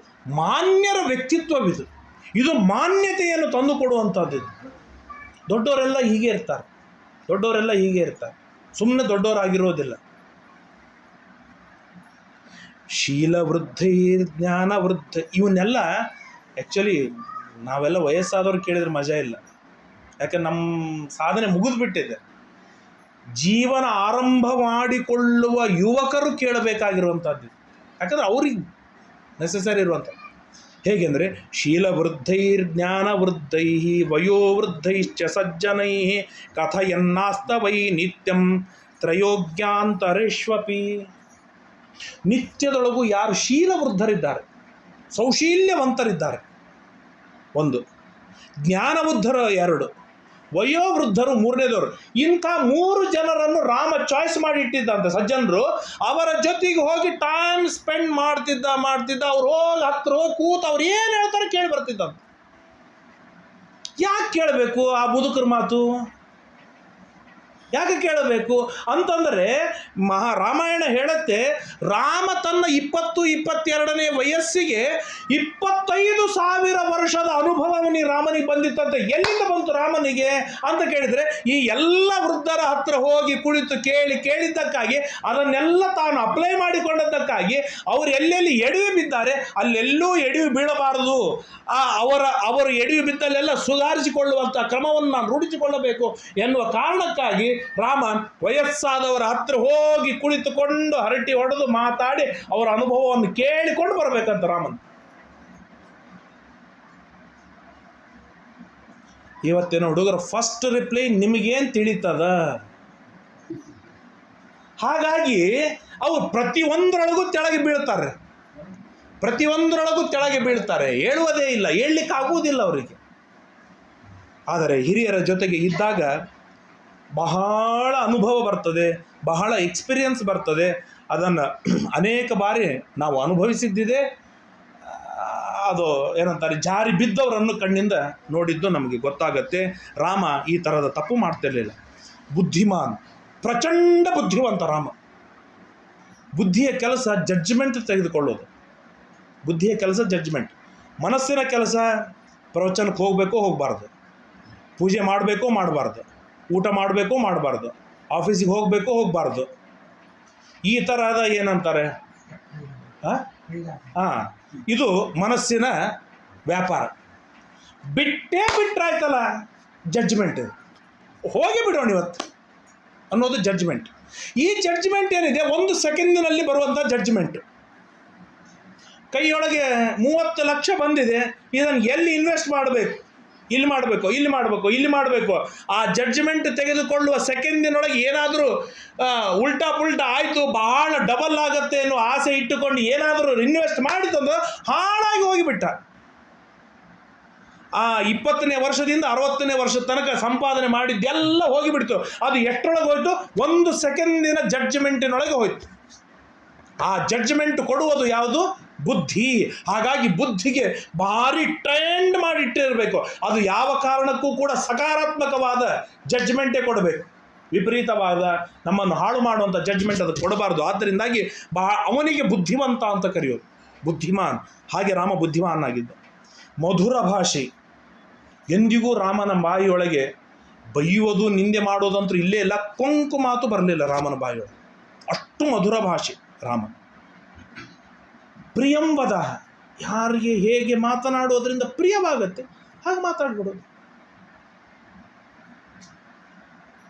ಮಾನ್ಯರ ವ್ಯಕ್ತಿತ್ವವಿದು. ಇದು ಮಾನ್ಯತೆಯನ್ನು ತಂದು ಕೊಡುವಂಥದ್ದು. ದೊಡ್ಡವರೆಲ್ಲ ಹೀಗೆ ಇರ್ತಾರೆ, ದೊಡ್ಡವರೆಲ್ಲ ಹೀಗೆ ಇರ್ತಾರೆ, ಸುಮ್ಮನೆ ದೊಡ್ಡವರಾಗಿರೋದಿಲ್ಲ. ಶೀಲವೃದ್ಧಿ, ಜ್ಞಾನವೃದ್ಧ, ಇವನ್ನೆಲ್ಲ ಆ್ಯಕ್ಚುಲಿ ನಾವೆಲ್ಲ ವಯಸ್ಸಾದವ್ರು ಕೇಳಿದ್ರೆ ಮಜಾ ಇಲ್ಲ. ಯಾಕೆ ನಮ್ಮ ಸಾಧನೆ ಮುಗಿದ್ಬಿಟ್ಟಿದೆ. ಜೀವನ ಆರಂಭ ಮಾಡಿಕೊಳ್ಳುವ ಯುವಕರು ಕೇಳಬೇಕಾಗಿರುವಂಥದ್ದು. ಯಾಕಂದರೆ ಅವ್ರಿಗೆ ನೆಸೆಸರಿ ಇರುವಂಥದ್ದು. ಹೇಗೆಂದರೆ ಶೀಲವೃದ್ಧೈರ್ಜ್ಞಾನವೃದ್ಧೈ ವಯೋವೃದ್ಧೈಶ್ಚ ಸಜ್ಜನೈ ಕಥಯನ್ನಾಸ್ತವೈ ನಿತ್ಯಂ ತ್ರಯೋಗ್ಯಾಂತರೇಶ್ವಪಿ. ನಿತ್ಯದೊಳಗೂ ಯಾರು ಶೀಲವೃದ್ಧರಿದ್ದಾರೆ, ಸೌಶೀಲ್ಯವಂತರಿದ್ದಾರೆ 1, ಜ್ಞಾನವೃದ್ಧರು 2, ವಯೋವೃದ್ಧರು 3ನೇದವರು. ಇಂಥ 3 ಜನರನ್ನು ರಾಮ ಚಾಯ್ಸ್ ಮಾಡಿ ಇಟ್ಟಿದ್ದಂತೆ ಸಜ್ಜನರು. ಅವರ ಜೊತೆಗೆ ಹೋಗಿ ಟೈಮ್ ಸ್ಪೆಂಡ್ ಮಾಡ್ತಿದ್ದ. ಅವ್ರು ಹತ್ರ ಹೋಗಿ ಕೂತು ಅವ್ರು ಏನು ಹೇಳ್ತಾರೆ ಕೇಳಿ ಬರ್ತಿದ್ದಂತೆ. ಯಾಕೆ ಕೇಳಬೇಕು ಆ ಮುದುಕರ ಮಾತು? ಯಾಕೆ ಕೇಳಬೇಕು ಅಂತಂದರೆ ರಾಮಾಯಣ ಹೇಳುತ್ತೆ, ರಾಮ ತನ್ನ 20-22ನೇ ವಯಸ್ಸಿಗೆ 25,000 ವರ್ಷದ ಅನುಭವವನ್ನು ರಾಮನಿಗೆ ಬಂದಿತ್ತಂತೆ. ಎಲ್ಲಿಂದ ಬಂತು ರಾಮನಿಗೆ ಅಂತ ಕೇಳಿದರೆ, ಈ ಎಲ್ಲ ವೃದ್ಧರ ಹತ್ರ ಹೋಗಿ ಕುಳಿತು ಕೇಳಿದ್ದಕ್ಕಾಗಿ, ಅದನ್ನೆಲ್ಲ ತಾನು ಅಪ್ಲೈ ಮಾಡಿಕೊಂಡದ್ದಕ್ಕಾಗಿ ಅವರು ಎಲ್ಲೆಲ್ಲಿ ಎಡವಿ ಬಿದ್ದಾರೆ ಅಲ್ಲೆಲ್ಲೂ ಎಡವಿ ಬೀಳಬಾರದು. ಅವರು ಎಡವಿ ಬಿದ್ದಲ್ಲೆಲ್ಲ ಸುಧಾರಿಸಿಕೊಳ್ಳುವಂಥ ಕ್ರಮವನ್ನು ನಾನು ರೂಢಿಸಿಕೊಳ್ಳಬೇಕು ಎನ್ನುವ ಕಾರಣಕ್ಕಾಗಿ ರಾಮ ವಯಸ್ಸಾದವರ ಹತ್ರ ಹೋಗಿ ಕುಳಿತುಕೊಂಡು ಹರಟಿ ಹೊಡೆದು ಮಾತಾಡಿ ಅವರ ಅನುಭವವನ್ನು ಕೇಳಿಕೊಂಡು ಬರಬೇಕಂತ ರಾಮನ್. ಇವತ್ತೇನೋ ಹುಡುಗರ ಫಸ್ಟ್ ರಿಪ್ಲೈ ನಿಮಗೇನು ತಿಳಿತದ? ಹಾಗಾಗಿ ಅವರು ಪ್ರತಿಯೊಂದರೊಳಗೂ ತೆಳಗೆ ಬೀಳ್ತಾರೆ, ಹೇಳುವುದೇ ಇಲ್ಲ, ಹೇಳಲಿಕ್ಕೆ ಆಗುವುದಿಲ್ಲ ಅವರಿಗೆ. ಆದರೆ ಹಿರಿಯರ ಜೊತೆಗೆ ಇದ್ದಾಗ ಬಹಳ ಅನುಭವ ಬರ್ತದೆ, ಬಹಳ ಎಕ್ಸ್ಪೀರಿಯನ್ಸ್ ಬರ್ತದೆ. ಅದನ್ನು ಅನೇಕ ಬಾರಿ ನಾವು ಅನುಭವಿಸಿದ್ದಿದೆ. ಅದು ಏನಂತಾರೆ, ಜಾರಿ ಬಿದ್ದವರನ್ನು ಕಣ್ಣಿಂದ ನೋಡಿದ್ದು ನಮಗೆ ಗೊತ್ತಾಗತ್ತೆ. ರಾಮ ಈ ಥರದ ತಪ್ಪು ಮಾಡ್ತಿರಲಿಲ್ಲ. ಬುದ್ಧಿಮಾನ್, ಪ್ರಚಂಡ ಬುದ್ಧಿವಂತ ರಾಮ. ಬುದ್ಧಿಯ ಕೆಲಸ ಜಡ್ಜ್ಮೆಂಟ್ ತೆಗೆದುಕೊಳ್ಳೋದು. ಬುದ್ಧಿಯ ಕೆಲಸ ಜಡ್ಜ್ಮೆಂಟ್. ಮನಸ್ಸಿನ ಕೆಲಸ ಪ್ರವಚನಕ್ಕೆ ಹೋಗಬಾರ್ದು, ಪೂಜೆ ಮಾಡಬಾರ್ದು, ಊಟ ಮಾಡಬಾರ್ದು, ಆಫೀಸಿಗೆ ಹೋಗಬಾರ್ದು. ಈ ಥರದ ಏನಂತಾರೆ, ಇದು ಮನಸ್ಸಿನ ವ್ಯಾಪಾರ. ಬಿಟ್ರಾಯ್ತಲ್ಲ ಜಡ್ಜ್ಮೆಂಟ್, ಹೋಗಿ ಬಿಡೋಣ ಇವತ್ತು ಅನ್ನೋದು ಜಡ್ಜ್ಮೆಂಟ್. ಈ ಜಡ್ಜ್ಮೆಂಟ್ ಏನಿದೆ 1 ಸೆಕೆಂಡಿನಲ್ಲಿ ಬರುವಂಥ ಜಡ್ಜ್ಮೆಂಟ್. ಕೈಯೊಳಗೆ 30 ಲಕ್ಷ ಬಂದಿದೆ, ಇದನ್ನು ಎಲ್ಲಿ ಇನ್ವೆಸ್ಟ್ ಮಾಡಬೇಕು, ಇಲ್ಲಿ ಮಾಡಬೇಕು. ಆ ಜಡ್ಜ್ಮೆಂಟ್ ತೆಗೆದುಕೊಳ್ಳುವ ಸೆಕೆಂಡಿನೊಳಗೆ ಏನಾದರೂ ಉಲ್ಟಾ ಪುಲ್ಟಾ ಆಯಿತು, ಬಹಳ ಡಬಲ್ ಆಗುತ್ತೆ ಅನ್ನೋ ಆಸೆ ಇಟ್ಟುಕೊಂಡು ಏನಾದರೂ ಇನ್ವೆಸ್ಟ್ ಮಾಡಿತಂದ್ರೆ ಹಾಳಾಗಿ ಹೋಗಿಬಿಟ್ಟ. ಆ 20ನೇ ವರ್ಷದಿಂದ 60ನೇ ವರ್ಷದ ತನಕ ಸಂಪಾದನೆ ಮಾಡಿದ್ದೆಲ್ಲ ಹೋಗಿಬಿಡ್ತು. ಅದು ಎಷ್ಟರೊಳಗೆ ಹೋಯ್ತು? 1 ಸೆಕೆಂಡಿನ ಜಡ್ಜ್ಮೆಂಟಿನೊಳಗೆ ಹೋಯ್ತು. ಆ ಜಡ್ಜ್ಮೆಂಟ್ ಕೊಡುವುದು ಯಾವುದು? ಬುದ್ಧಿ. ಹಾಗಾಗಿ ಬುದ್ಧಿಗೆ ಭಾರಿ ಟ್ರೈಂಡ್ ಮಾಡಿಟ್ಟಿರಬೇಕು. ಅದು ಯಾವ ಕಾರಣಕ್ಕೂ ಕೂಡ ಸಕಾರಾತ್ಮಕವಾದ ಜಡ್ಜ್ಮೆಂಟೇ ಕೊಡಬೇಕು. ವಿಪರೀತವಾದ ನಮ್ಮನ್ನು ಹಾಳು ಮಾಡುವಂಥ ಜಡ್ಜ್ಮೆಂಟ್ ಅದು ಕೊಡಬಾರ್ದು. ಆದ್ದರಿಂದಾಗಿ ಅವನಿಗೆ ಬುದ್ಧಿವಂತ ಅಂತ ಕರೆಯೋದು, ಬುದ್ಧಿಮಾನ್. ಹಾಗೆ ರಾಮ ಬುದ್ಧಿಮಾನ್ ಆಗಿದ್ದ. ಮಧುರ ಭಾಷೆ. ಎಂದಿಗೂ ರಾಮನ ಬಾಯಿಯೊಳಗೆ ಬೈಯುವುದು, ನಿಂದೆ ಮಾಡೋದಂತೂ ಇಲ್ಲೇ ಇಲ್ಲ. ಕೊಂಕು ಮಾತು ಬರಲಿಲ್ಲ ರಾಮನ ಬಾಯಿಯೊಳಗೆ. ಅಷ್ಟು ಮಧುರ ಭಾಷೆ ರಾಮ. ಪ್ರಿಯಂವದ, ಯಾರಿಗೆ ಹೇಗೆ ಮಾತನಾಡೋದ್ರಿಂದ ಪ್ರಿಯವಾಗತ್ತೆ ಹಾಗೆ ಮಾತಾಡ್ಬಿಡೋದು.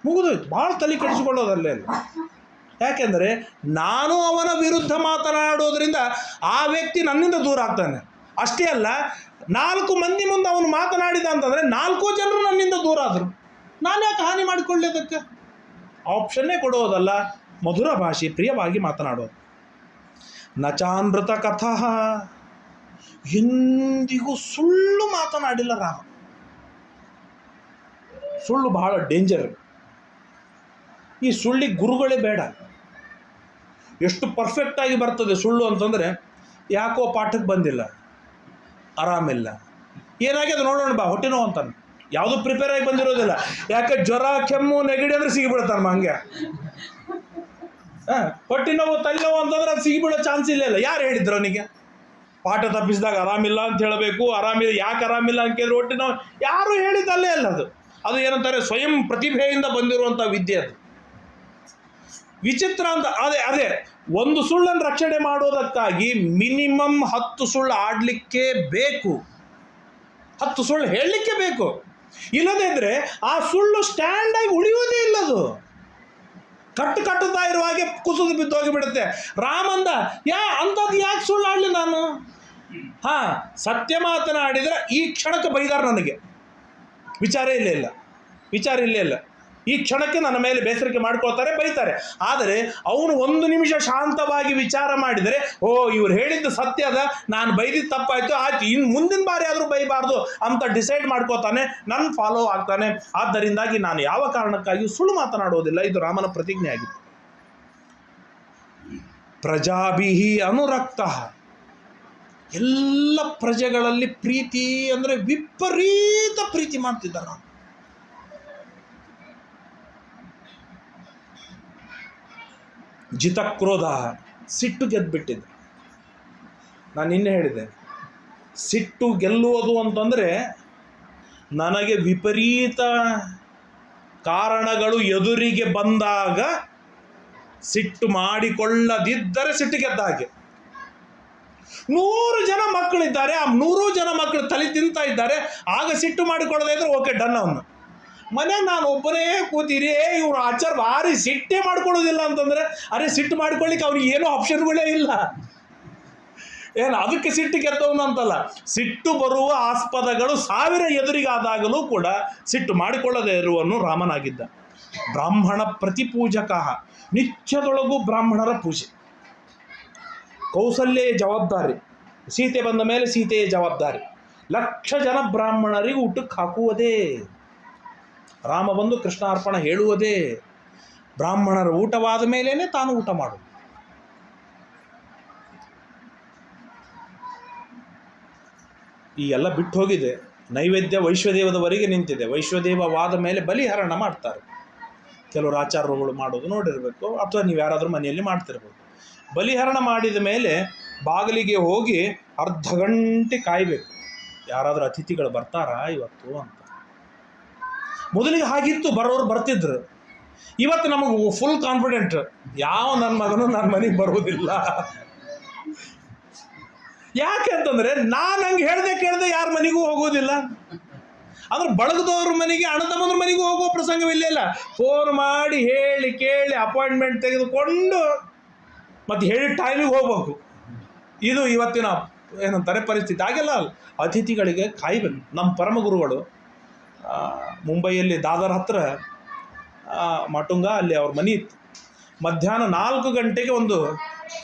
ಮುಗಿದೋಯ್ತು. ಭಾಳ ತಲೆ ಕೆಡಿಸಿಕೊಳ್ಳೋದಲ್ಲೇ ಅಲ್ಲ. ಯಾಕೆಂದರೆ ನಾನು ಅವನ ವಿರುದ್ಧ ಮಾತನಾಡೋದ್ರಿಂದ ಆ ವ್ಯಕ್ತಿ ನನ್ನಿಂದ ದೂರ ಆಗ್ತಾನೆ. ಅಷ್ಟೇ ಅಲ್ಲ, 4 ಮಂದಿ ಮುಂದೆ ಅವನು ಮಾತನಾಡಿದ ಅಂತಂದರೆ 4 ಜನರು ನನ್ನಿಂದ ದೂರ ಆದರು. ನಾನು ಯಾಕೆ ಹಾನಿ ಮಾಡಿಕೊಳ್ಳೋದಕ್ಕೆ? ಆಪ್ಷನ್ನೇ ಕೊಡೋದಲ್ಲ, ಮಧುರ ಭಾಷೆ, ಪ್ರಿಯವಾಗಿ ಮಾತನಾಡೋದು. ನಚಾನೃತ ಕಥಾ, ಎಂದಿಗೂ ಸುಳ್ಳು ಮಾತನಾಡಿಲ್ಲ ರಾಮ. ಸುಳ್ಳು ಬಹಳ ಡೇಂಜರ್. ಈ ಸುಳ್ಳಿಗೆ ಗುರುಗಳೇ ಬೇಡ. ಎಷ್ಟು ಪರ್ಫೆಕ್ಟಾಗಿ ಬರ್ತದೆ ಸುಳ್ಳು ಅಂತಂದರೆ, ಯಾಕೋ ಪಾಠಕ್ಕೆ ಬಂದಿಲ್ಲ, ಆರಾಮಿಲ್ಲ, ಏನಾಗಿದೆ ನೋಡೋಣ ಬಾ, ಹೊಟ್ಟೆ ನೋವು ಅಂತಾನೆ. ಯಾವುದು ಪ್ರಿಪೇರ್ ಆಗಿ ಬಂದಿರೋದಿಲ್ಲ. ಯಾಕೆ ಜ್ವರ ಕೆಮ್ಮು ನೆಗಡಿ ಅಂದ್ರೆ ಸಿಗಿಬಿಡ್ತಾರಮ್ಮ ಹಂಗೆ. ಹೊಟ್ಟೆ ನೋವು ತಲೆ ನೋವು ಅಂತಂದ್ರೆ ಅದು ಸಿಗಿಬಿಡೋ ಚಾನ್ಸ್ ಇಲ್ಲ. ಯಾರು ಹೇಳಿದ್ರು ಅವನಿಗೆ? ಪಾಠ ತಪ್ಪಿಸಿದಾಗ ಆರಾಮಿಲ್ಲ ಅಂತ ಹೇಳಬೇಕು, ಆರಾಮಿಲ್ಲ ಯಾಕೆ ಆರಾಮಿಲ್ಲ ಅಂತ ಕೇಳಿದ್ರೆ ಹೊಟ್ಟೆ ನೋವು ಯಾರು ಹೇಳಿದ್ದಲ್ಲೇ ಅಲ್ಲ. ಅದು ಏನಂತಾರೆ, ಸ್ವಯಂ ಪ್ರತಿಭೆಯಿಂದ ಬಂದಿರುವಂಥ ವಿದ್ಯೆ. ಅದು ವಿಚಿತ್ರ ಅಂತ. ಅದೇ ಒಂದು ಸುಳ್ಳನ್ನು ರಕ್ಷಣೆ ಮಾಡೋದಕ್ಕಾಗಿ ಮಿನಿಮಮ್ 10 ಸುಳ್ಳು ಆಡಲಿಕ್ಕೆ ಬೇಕು, 10 ಸುಳ್ಳು ಹೇಳಲಿಕ್ಕೆ ಬೇಕು. ಇಲ್ಲದೇ ಇದ್ರೆ ಆ ಸುಳ್ಳು ಸ್ಟ್ಯಾಂಡ್ ಆಗಿ ಉಳಿಯೋದೇ ಇಲ್ಲ. ಅದು ಕಟ್ಟುತ್ತಾ ಇರುವ ಹಾಗೆ ಕುಸಿದು ಬಿದ್ದೋಗಿ ಬಿಡುತ್ತೆ. ರಾಮಂದ ಅಂಥದ್ದು ಯಾಕೆ ಸುಳ್ಳು ಆಡಲಿ ನಾನು? ಸತ್ಯ ಮಾತನಾಡಿದರೆ ಈ ಕ್ಷಣಕ್ಕೆ ಬೈದಾರ ನನಗೆ, ವಿಚಾರ ಇಲ್ಲ. ಈ ಕ್ಷಣಕ್ಕೆ ನನ್ನ ಮೇಲೆ ಬೇಸರಿಕೆ ಮಾಡ್ಕೊಳ್ತಾರೆ, ಬೈತಾರೆ. ಆದರೆ ಅವನು 1 ನಿಮಿಷ ಶಾಂತವಾಗಿ ವಿಚಾರ ಮಾಡಿದರೆ, ಇವ್ರು ಹೇಳಿದ್ದು ಸತ್ಯ ಅದ, ನಾನು ಬೈದಿದ್ದು ತಪ್ಪಾಯ್ತು, ಆಯ್ತು, ಇನ್ನು ಮುಂದಿನ ಬಾರಿ ಆದರೂ ಬೈಬಾರ್ದು ಅಂತ ಡಿಸೈಡ್ ಮಾಡ್ಕೋತಾನೆ, ನನ್ನ ಫಾಲೋ ಆಗ್ತಾನೆ. ಆದ್ದರಿಂದಾಗಿ ನಾನು ಯಾವ ಕಾರಣಕ್ಕಾಗಿ ಸುಳ್ಳು ಮಾತನಾಡುವುದಿಲ್ಲ. ಇದು ರಾಮನ ಪ್ರತಿಜ್ಞೆ ಆಗಿತ್ತು. ಪ್ರಜಾಭಿಹಿ ಅನುರಕ್ತ, ಎಲ್ಲ ಪ್ರಜೆಗಳಲ್ಲಿ ಪ್ರೀತಿ ಅಂದರೆ ವಿಪರೀತ ಪ್ರೀತಿ ಮಾಡ್ತಿದ್ದ. ಜಿತಕ್ರೋಧ, ಸಿಟ್ಟು ಗೆದ್ದುಬಿಟ್ಟಿದ್ದ. ನಾನು ನಿನ್ನೆ ಹೇಳಿದೆ, ಸಿಟ್ಟು ಗೆಲ್ಲುವುದು ಅಂತಂದರೆ ನನಗೆ ವಿಪರೀತ ಕಾರಣಗಳು ಎದುರಿಗೆ ಬಂದಾಗ ಸಿಟ್ಟು ಮಾಡಿಕೊಳ್ಳದಿದ್ದರೆ ಸಿಟ್ಟು ಗೆದ್ದ ಹಾಗೆ. 100 ಜನ ಮಕ್ಕಳಿದ್ದಾರೆ, ಆ 100 ಜನ ಮಕ್ಕಳು ತಲೆ ತಿಂತಾ ಇದ್ದಾರೆ, ಆಗ ಸಿಟ್ಟು ಮಾಡಿಕೊಳ್ಳದೇ ಇದ್ರೆ ಓಕೆ ಡನ್. ಅವನು ಮನೆಯಾಗ ನಾನು ಒಬ್ಬನೇ ಕೂತೀರಿ, ಇವ್ರು ಆಚಾರ ಭಾರಿ ಸಿಟ್ಟೇ ಮಾಡ್ಕೊಳ್ಳೋದಿಲ್ಲ ಅಂತಂದರೆ, ಅರೆ ಸಿಟ್ಟು ಮಾಡ್ಕೊಳ್ಳಿಕ್ಕೆ ಅವ್ನಿಗೆ ಏನೋ ಆಪ್ಷನ್ಗಳೇ ಇಲ್ಲ. ಅದಕ್ಕೆ ಸಿಟ್ಟು ಗೆದ್ದವನು ಅಂತಲ್ಲ, ಸಿಟ್ಟು ಬರುವ ಆಸ್ಪದಗಳು 1000 ಎದುರಿಗಾದಾಗಲೂ ಕೂಡ ಸಿಟ್ಟು ಮಾಡಿಕೊಳ್ಳದೇ ಇರುವನು ರಾಮನಾಗಿದ್ದ. ಬ್ರಾಹ್ಮಣ ಪ್ರತಿಪೂಜಕ, ನಿತ್ಯದೊಳಗೂ ಬ್ರಾಹ್ಮಣರ ಪೂಜೆ. ಕೌಸಲ್ಯ ಜವಾಬ್ದಾರಿ, ಸೀತೆ ಬಂದ ಮೇಲೆ ಸೀತೆಯ ಜವಾಬ್ದಾರಿ. 1,00,000 ಜನ ಬ್ರಾಹ್ಮಣರಿಗೆ ಊಟಕ್ಕೆ ಹಾಕುವುದೇ, ರಾಮ ಬಂದು ಕೃಷ್ಣಾರ್ಪಣ ಹೇಳುವುದೇ, ಬ್ರಾಹ್ಮಣರ ಊಟವಾದ ಮೇಲೇನೆ ತಾನು ಊಟ ಮಾಡು. ಈ ಎಲ್ಲ ಬಿಟ್ಟು ಹೋಗಿದೆ. ನೈವೇದ್ಯ ವೈಶ್ವದೇವದವರೆಗೆ ನಿಂತಿದೆ. ವೈಶ್ವದೇವವಾದ ಮೇಲೆ ಬಲಿಹರಣ ಮಾಡ್ತಾರೆ. ಕೆಲವರು ಆಚಾರ್ಯಗಳು ಮಾಡೋದು ನೋಡಿರಬೇಕು, ಅಥವಾ ನೀವು ಯಾರಾದರೂ ಮನೆಯಲ್ಲಿ ಮಾಡ್ತಿರ್ಬೋದು. ಬಲಿಹರಣ ಮಾಡಿದ ಮೇಲೆ ಬಾಗಿಲಿಗೆ ಹೋಗಿ ಅರ್ಧ ಗಂಟೆ ಕಾಯಬೇಕು, ಯಾರಾದರೂ ಅತಿಥಿಗಳು ಬರ್ತಾರಾ ಇವತ್ತು ಅಂತ. ಮೊದಲಿಗೆ ಹಾಗಿತ್ತು, ಬರೋರು ಬರ್ತಿದ್ರು. ಇವತ್ತು ನಮಗೆ ಫುಲ್ ಕಾನ್ಫಿಡೆಂಟ್, ಯಾವ ನನ್ನ ಮಗನೂ ನನ್ನ ಮನೆಗೆ ಬರೋದಿಲ್ಲ. ಯಾಕೆ ಅಂತಂದರೆ ನಾನು ಹಂಗೆ ಕೇಳದೆ ಯಾರ ಮನೆಗೂ ಹೋಗೋದಿಲ್ಲ. ಅಂದ್ರೆ ಬಳಗದವ್ರ ಮನೆಗೆ, ಅಣ್ಣತಮ್ಮಂದ್ರ ಮನೆಗೂ ಹೋಗೋ ಪ್ರಸಂಗವಿಲ್ಲ. ಫೋನ್ ಮಾಡಿ ಹೇಳಿ ಕೇಳಿ ಅಪಾಯಿಂಟ್ಮೆಂಟ್ ತೆಗೆದುಕೊಂಡು ಮತ್ತು ಹೇಳಿದ ಟೈಮಿಗೆ ಹೋಗ್ಬೇಕು. ಇದು ಇವತ್ತಿನ ಏನಂತಾರೆ ಪರಿಸ್ಥಿತಿ. ಹಾಗೆಲ್ಲ ಅತಿಥಿಗಳಿಗೆ ಕಾಯ್ಬೇಕು. ನಮ್ಮ ಪರಮಗುರುಗಳು ಮುಂಬೈಯಲ್ಲಿ ದಾದರ್ ಹತ್ರ ಮಟುಂಗ, ಅಲ್ಲಿ ಅವ್ರ ಮನೆ ಇತ್ತು. ಮಧ್ಯಾಹ್ನ 4 ಗಂಟೆಗೆ ಒಂದು